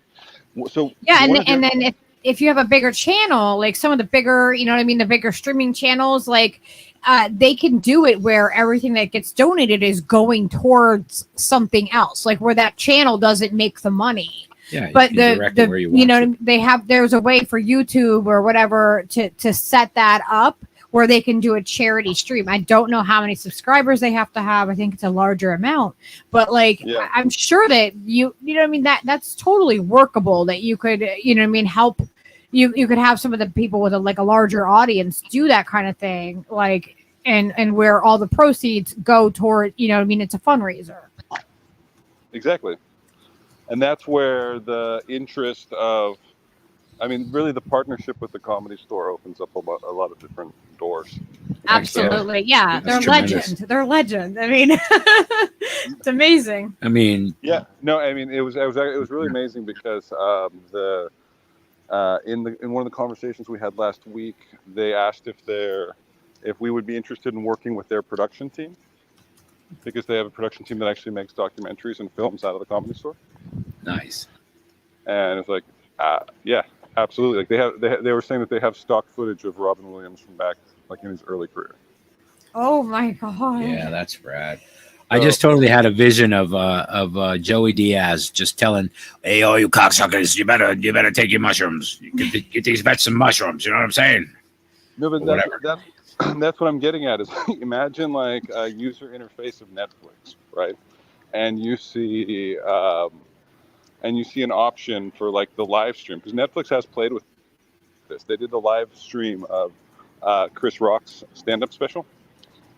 So yeah, and then if you have a bigger channel, like some of the bigger, the bigger streaming channels, like they can do it where everything that gets donated is going towards something else, like where that channel doesn't make the money. Yeah, but there's a way for YouTube or whatever to set that up where they can do a charity stream. I don't know how many subscribers they have to have. I think it's a larger amount, but like, I'm sure that that's totally workable, that you could, help. You could have some of the people with a larger audience do that kind of thing, like, and where all the proceeds go toward, it's a fundraiser. Exactly. And that's where the interest of, really the partnership with the Comedy Store opens up a lot of different doors. Absolutely. Yeah. They're legend. They're legend. It's amazing. Yeah. No, it was really amazing because in one of the conversations we had last week, they asked if we would be interested in working with their production team, because they have a production team that actually makes documentaries and films out of the Comedy Store. Nice. And it's like, yeah, absolutely. Like, they were saying that they have stock footage of Robin Williams from back, like, in his early career. Oh my God. Yeah, that's rad. I just totally had a vision of Joey Diaz just telling, "Hey, all you cocksuckers, you better take your mushrooms. Get these vets some mushrooms." You know what I'm saying? No, but that's what I'm getting at. Is imagine like a user interface of Netflix, right? And you see an option for like the live stream, because Netflix has played with this. They did the live stream of Chris Rock's stand-up special.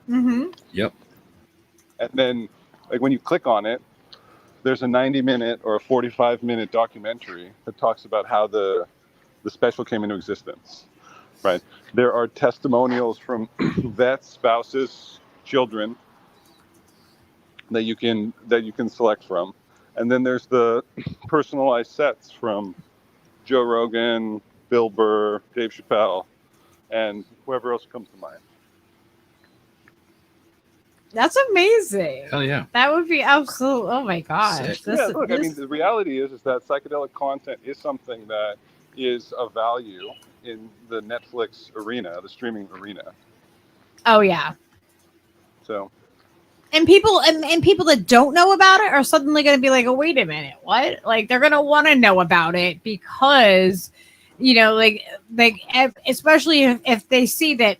Mm-hmm. Yep. And then, like, when you click on it, there's a 90-minute or a 45-minute documentary that talks about how the special came into existence. right? There are testimonials from vets, spouses, children that you can select from, and then there's the personalized sets from Joe Rogan, Bill Burr, Dave Chappelle, and whoever else comes to mind. That's amazing. Hell yeah. That would be absolute. Oh my gosh. Sick. Yeah, look, I mean, the reality is that psychedelic content is something that is of value in the Netflix arena, the streaming arena. Oh yeah. So. And people and people that don't know about it are suddenly going to be like, oh, wait a minute, what? Like they're going to want to know about it because, you know, like especially if they see that,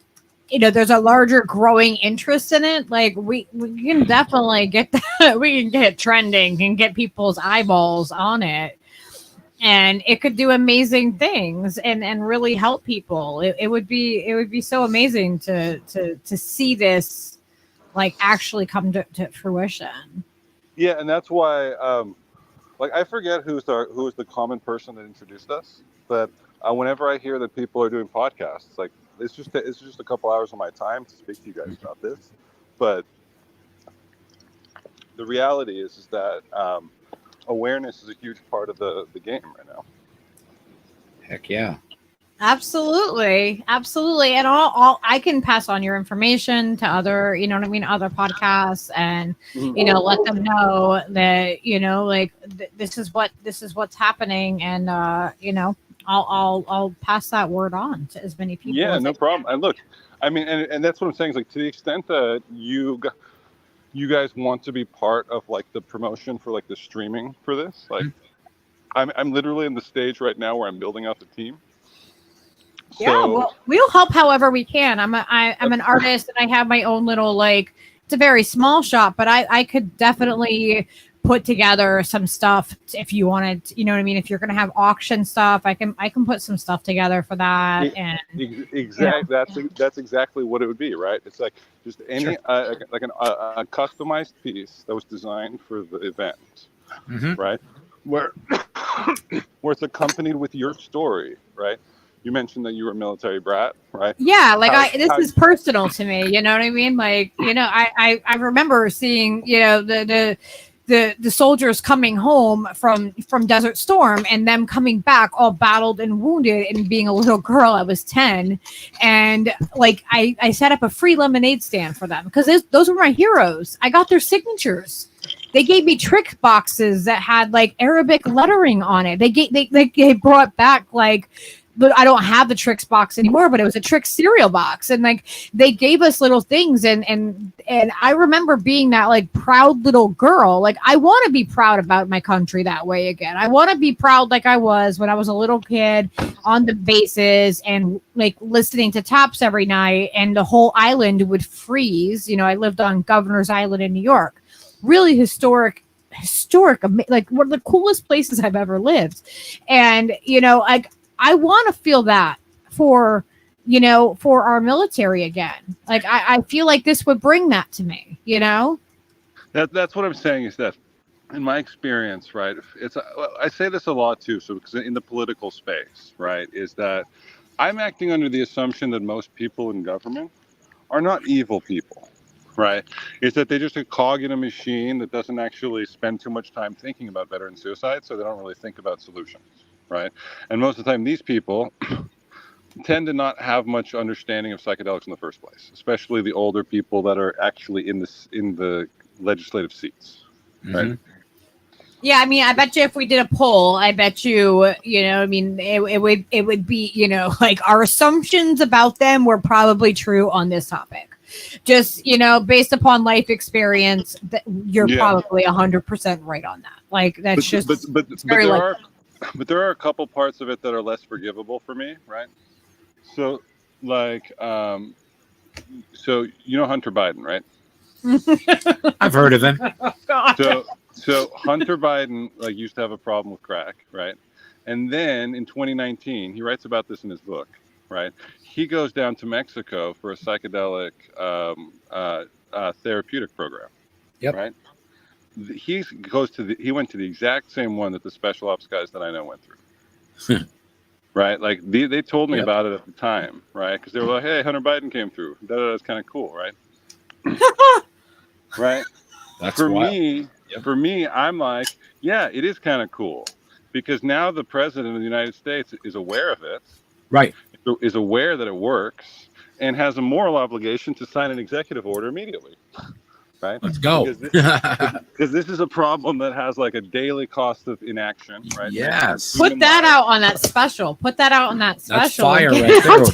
you know, there's a larger growing interest in it. Like we can definitely get that. We can get trending and get people's eyeballs on it. And it could do amazing things and really help people. It would be so amazing to see this like actually come to fruition. Yeah, and that's why, like, I forget who's the common person that introduced us, but whenever I hear that people are doing podcasts, like it's just a couple hours of my time to speak to you guys about this. But the reality is that awareness is a huge part of the game right now. Heck yeah. Absolutely. And all I can pass on your information to other, you know what I mean, other podcasts, and you know, let them know that, you know, like this is what's happening, and you know, I'll pass that word on to as many people. Yeah, no problem. And look, I mean, and that's what I'm saying is, like, to the extent that you guys want to be part of like the promotion for like the streaming for this, like I'm literally in the stage right now where I'm building out the team. So, yeah, well, we'll help however we can. I'm an artist, and I have my own little, like, it's a very small shop, but I could definitely put together some stuff if you wanted, you know what I mean? If you're going to have auction stuff, I can put some stuff together for that. And exactly, you know. That's exactly what it would be, right? It's like just any like a customized piece that was designed for the event, right? Where it's accompanied with your story, right? You mentioned that you were a military brat, right? Yeah, like this is personal to me. You know what I mean? Like, you know, I remember seeing, you know, the soldiers coming home from Desert Storm, and them coming back all battled and wounded, and being a little girl. I was 10, and like I set up a free lemonade stand for them because those were my heroes. I got their signatures. They gave me trick boxes that had like Arabic lettering on it. They brought back like. But I don't have the Tricks box anymore, but it was a Tricks cereal box. And like they gave us little things, and I remember being that like proud little girl. Like I want to be proud about my country that way again. I want to be proud like I was when I was a little kid on the bases and like listening to Taps every night, and the whole island would freeze. You know, I lived on Governor's Island in New York. Really historic, like one of the coolest places I've ever lived. And, you know, like I want to feel that for, you know, for our military again. Like I feel like this would bring that to me, you know? That's what I'm saying is that in my experience, right, I say this a lot too, so because in the political space, right, is that I'm acting under the assumption that most people in government are not evil people, right? Is that they're just a cog in a machine that doesn't actually spend too much time thinking about veteran suicide, so they don't really think about solutions, right? And most of the time, these people tend to not have much understanding of psychedelics in the first place, especially the older people that are actually in the legislative seats, right? Yeah, I mean, I bet you if we did a poll, I bet you, you know, I mean, it would be, you know, like our assumptions about them were probably true on this topic. Just, you know, based upon life experience, that you're probably 100% right on that. Like that's but there are a couple parts of it that are less forgivable for me, right? So, like, so you know Hunter Biden, right? I've heard of him. Oh, God. So Hunter Biden like used to have a problem with crack, right? And then in 2019, he writes about this in his book, right? He goes down to Mexico for a psychedelic therapeutic program. Yep. Right. He went to the exact same one that the special ops guys that I know went through. right? Like they told me about it at the time, right? Because they were like, "Hey, Hunter Biden came through. That's kind of cool, right?" Right. That's for wild. me. Yep. For me, I'm like, yeah, it is kind of cool because now the president of the United States is aware of it, Right. is aware that it works, and has a moral obligation to sign an executive order immediately. Right. Let's go. Because this is a problem that has like a daily cost of inaction, right? Yes. Put that out on that special. Put that out on that special. That's fire and right get it out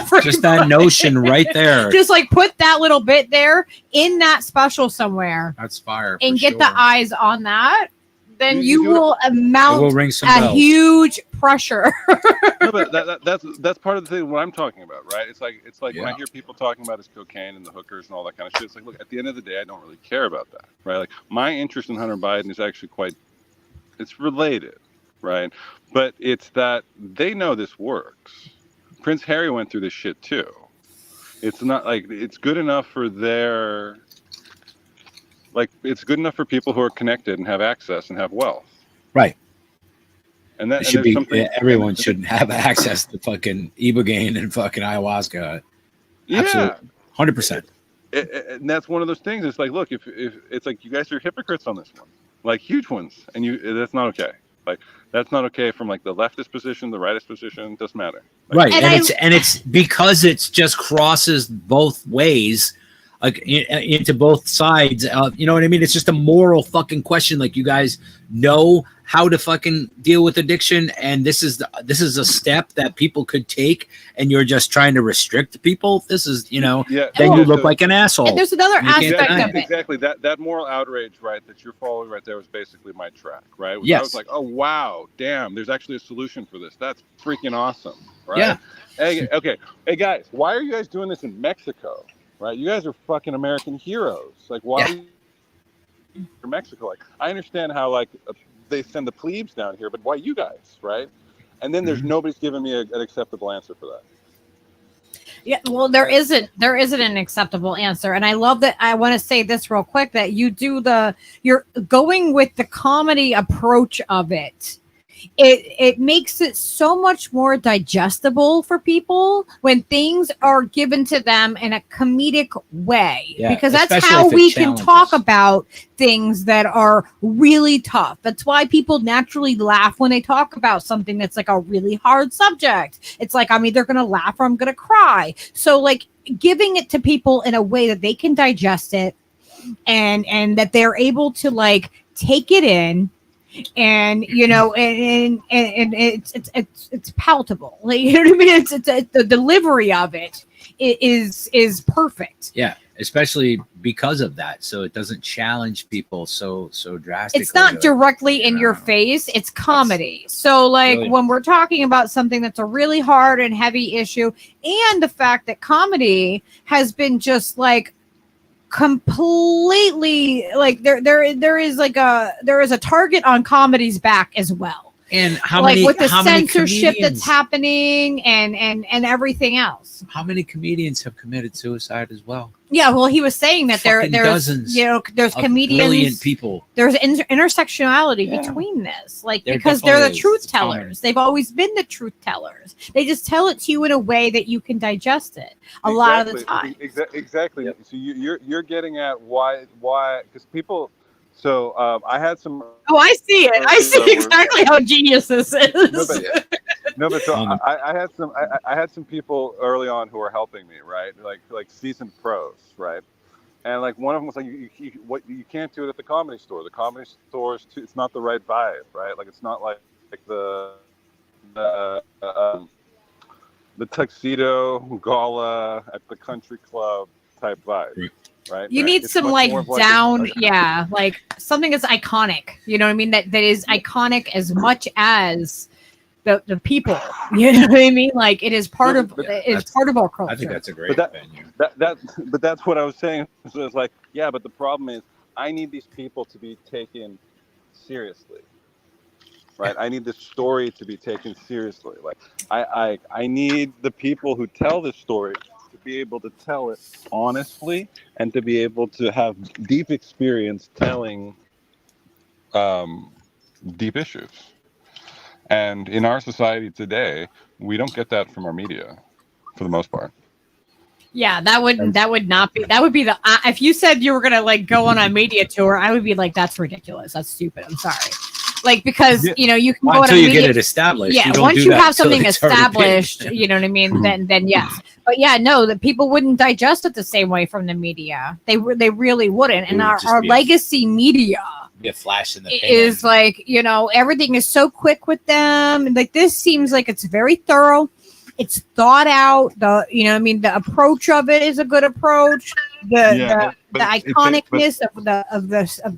to Just that everybody. notion right there. Just like put that little bit there in that special somewhere That's fire. and for get sure. the eyes on that. Then You you will It amount will ring some a bells. huge pressure. No, but that's part of the thing. What I'm talking about, right? It's like when I Yeah. hear people talking about his cocaine and the hookers and all that kind of shit. It's like, look, at the end of the day, I don't really care about that, right? Like my interest in Hunter Biden is actually it's related, right? But it's that they know this works. Prince Harry went through this shit too. It's not like it's good enough for it's good enough for people who are connected and have access and have wealth. Right. And that It should and be. there's something Everyone should have access to fucking ibogaine and fucking ayahuasca. Yeah. Absolutely. 100%. And that's one of those things. It's like, look, if it's like you guys are hypocrites on this one, like huge ones, and that's not okay. Like that's not okay from like the leftist position, the rightist position, doesn't matter. Like, Right. And it's because it's just crosses both ways, like into both sides. You know what I mean? It's just a moral fucking question. Like you guys know how to fucking deal with addiction, and this is a step that people could take, and you're just trying to restrict people. This is, then you look like an asshole. And there's another aspect of it. Exactly. That moral outrage, right, that you're following right there was basically my track, right? Yes. I was like, oh wow, damn, there's actually a solution for this. That's freaking awesome, right? Yeah. Hey, okay. Hey guys, why are you guys doing this in Mexico? Right? You guys are fucking American heroes. Like, why are you in Mexico? Like, I understand how like they send the plebes down here, but why you guys, right? And then there's nobody's giving me an acceptable answer for that. Yeah, well, there isn't an acceptable answer, and I love that. I want to say this real quick that you're going with the comedy approach of it. It makes it so much more digestible for people when things are given to them in a comedic way, because that's how we can talk about things that are really tough. That's why people naturally laugh when they talk about something that's like a really hard subject. It's like, I'm either going to laugh or I'm going to cry. So like giving it to people in a way that they can digest it and that they're able to like take it in. And and it's palatable. Like, you know what I mean? It's the delivery of it is perfect. Yeah, especially because of that, so it doesn't challenge people so drastically. It's not directly in your face. It's comedy. So like brilliant. when we're talking about something that's a really hard and heavy issue, and the fact that comedy has been just like completely like there is a target on comedy's back as well, and how like many with the how many censorship comedians- that's happening and everything else. How many comedians have committed suicide as well? Yeah, well, he was saying that there's dozens there's comedians, brilliant people. There's intersectionality between this, like There because they're the definitely truth is. tellers. They've always been the truth tellers. They just tell it to you in a way that you can digest it a lot of the time. Exactly. Yep. So you're getting at why because people. So I had some. Oh, I see it. I see exactly how genius this is. No, but so I had some people early on who were helping me, right? Like seasoned pros, right? And like one of them was like, you can't do it at the comedy store. The comedy store is it's not the right vibe, right? Like it's not like the tuxedo gala at the country club type vibe. Right. You need some like down, like something that's iconic. You know what I mean? That is iconic as much as the people. You know what I mean? Like it is part of our culture. I think that's a great venue. But that's what I was saying. So it's like, yeah, but the problem is I need these people to be taken seriously. Right. I need this story to be taken seriously. Like I need the people who tell this story to be able to tell it honestly and to be able to have deep experience telling deep issues. And in our society today, we don't get that from our media, for the most part. Yeah, that would not be, that would be the, if you said you were gonna like go on a media tour, I would be like, that's ridiculous, that's stupid, I'm sorry. Like, because you know, you can go until on a you media, get it established. yeah, you don't once do you that have till something it's already established, big. you know what I mean, then yes. But yeah, no, the people wouldn't digest it the same way from the media. They really wouldn't. And It would our just be legacy media be a flash in the pan. is like, you know, everything is so quick with them. Like, this seems like it's very thorough. It's thought out. The, you know what I mean, the approach of it is a good approach. The iconicness of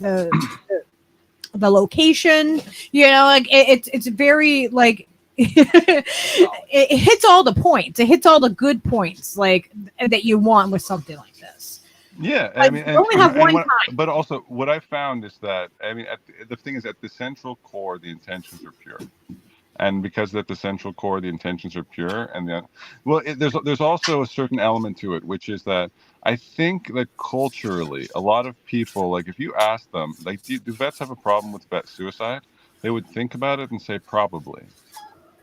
the location, you know, like it's very like it hits all the points. It hits all the good points like that you want with something like this. Yeah, I mean, you only have one time. But also, what I found is that, I mean, the thing is, at the central core, the intentions are pure, and because at the central core, the intentions are pure, and there's also a certain element to it, which is that I think that culturally, a lot of people, like, if you ask them, like, do vets have a problem with vet suicide? They would think about it and say probably,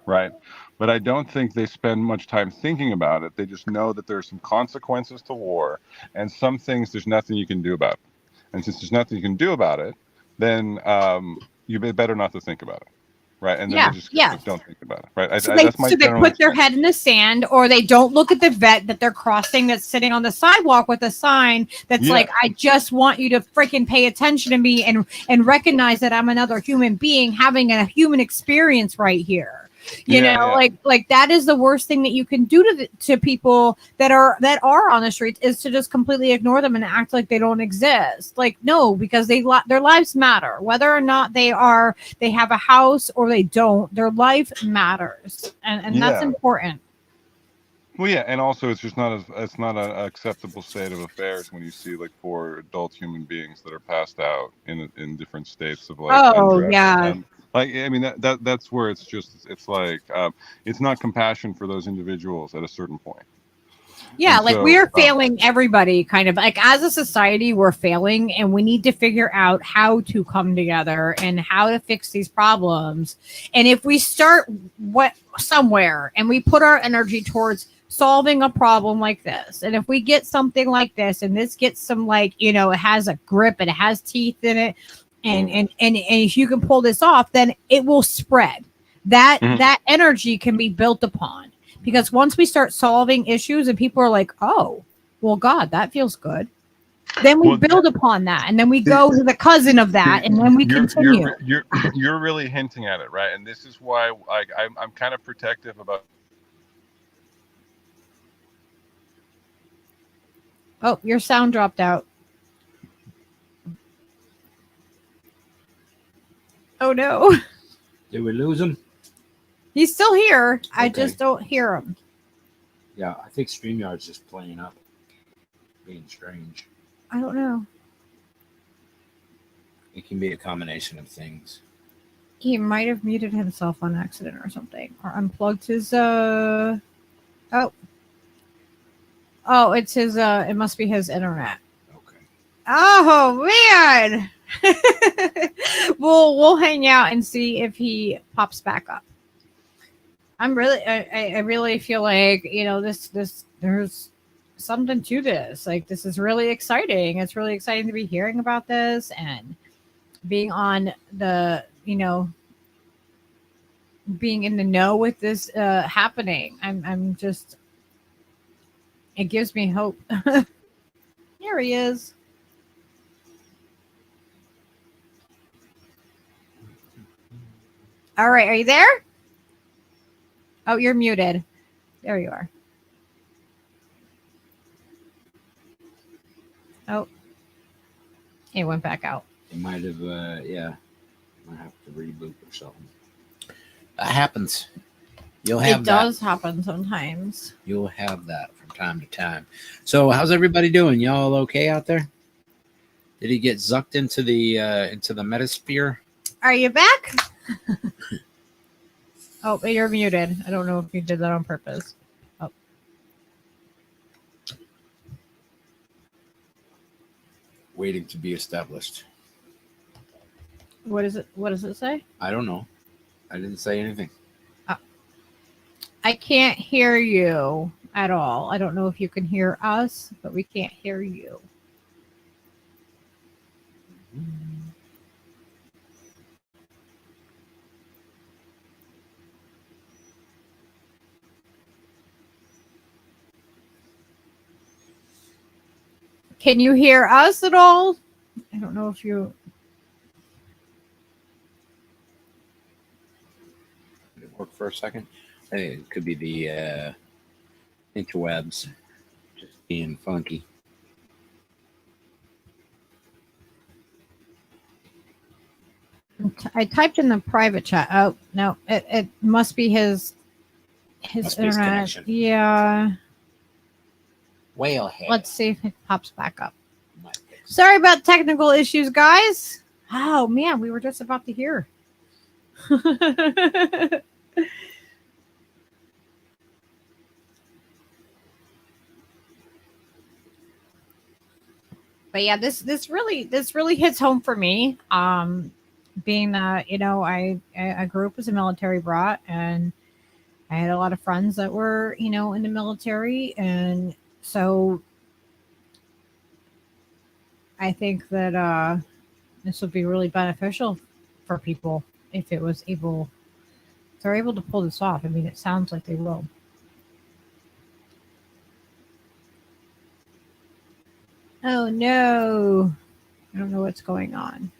right? But I don't think they spend much time thinking about it. They just know that there are some consequences to war, and some things there's nothing you can do about it. And since there's nothing you can do about it, then you better not to think about it, right? And then they just don't think about it, right? So they put their head in the sand, or they don't look at the vet that they're crossing that's sitting on the sidewalk with a sign that's like, I just want you to freaking pay attention to me and recognize that I'm another human being having a human experience right here. You know, like that is the worst thing that you can do to people that are on the streets, is to just completely ignore them and act like they don't exist. Like, no, because their lives matter, whether or not they have a house or they don't. Their life matters, and that's important. Well, yeah, and also it's not an acceptable state of affairs when you see like poor adult human beings that are passed out in different states of like. Oh yeah. Like, I mean, that's where it's like it's not compassion for those individuals at a certain point. Yeah, and like, so, we are failing everybody, kind of like, as a society, we're failing, and we need to figure out how to come together and how to fix these problems. And if we start somewhere and we put our energy towards solving a problem like this, and if we get something like this, and this gets some, like, you know, it has a grip and it has teeth in it, and if you can pull this off, then it will spread. That energy can be built upon, because once we start solving issues and people are like, oh, well, God, that feels good, then we build upon that, and then we go to the cousin of that, and then we continue. You're really hinting at it, right? And this is why, like, I'm kind of protective about. Oh, your sound dropped out. Oh no. Did we lose him? He's still here. Okay. I just don't hear him. Yeah, I think StreamYard's just playing up. Being strange. I don't know. It can be a combination of things. He might have muted himself on accident or something. Or unplugged his Oh, it's his it must be his internet. Okay. Oh man. we'll hang out and see if he pops back up. I really feel like, you know, this there's something to this. Like, this is really exciting. It's really exciting to be hearing about this and being on the, you know, being in the know with this happening. I'm just, it gives me hope. Here he is. All right, are you there? Oh, you're muted. There you are. Oh, it went back out. It might have, might have to reboot or something. That happens. You'll have it does happen sometimes. You'll have that from time to time. So, how's everybody doing? Y'all okay out there? Did he get zucked into the metasphere? Are you back? Oh, you're muted. I don't know if you did that on purpose. Oh. Waiting to be established. What is it? What does it say? I don't know. I didn't say anything. I can't hear you at all. I don't know if you can hear us, but we can't hear you. Can you hear us at all? I don't know if you... Did it work for a second? I think it could be the interwebs just being funky. I typed in the private chat. Oh, no. It must be his Must be his internet. connection. Yeah. Whalehead. Let's see if it pops back up. Sorry about technical issues, guys. Oh, man. We were just about to hear. But yeah, this really hits home for me. Being that, you know, I grew up as a military brat, and I had a lot of friends that were, you know, in the military, and so I think that this would be really beneficial for people if it was able, if they're able to pull this off. I mean, it sounds like they will. Oh no, I don't know what's going on.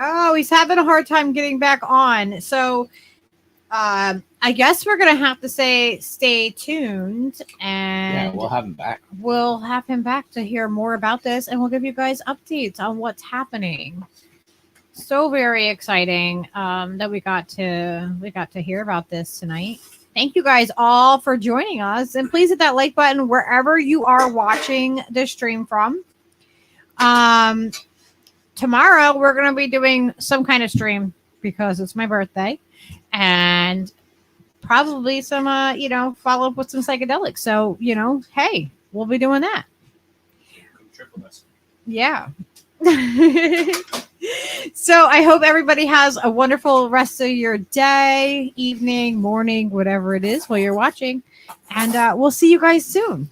Oh, he's having a hard time getting back on. So I guess we're going to have to say stay tuned, and Yeah, we'll have him back. We'll have him back to hear more about this, and we'll give you guys updates on what's happening. So very exciting that we got to hear about this tonight. Thank you guys all for joining us, and please hit that like button wherever you are watching the stream from. Tomorrow we're going to be doing some kind of stream because it's my birthday, and probably some you know, follow up with some psychedelics. So, you know, hey, we'll be doing that. Yeah. So I hope everybody has a wonderful rest of your day, evening, morning, whatever it is while you're watching, and we'll see you guys soon.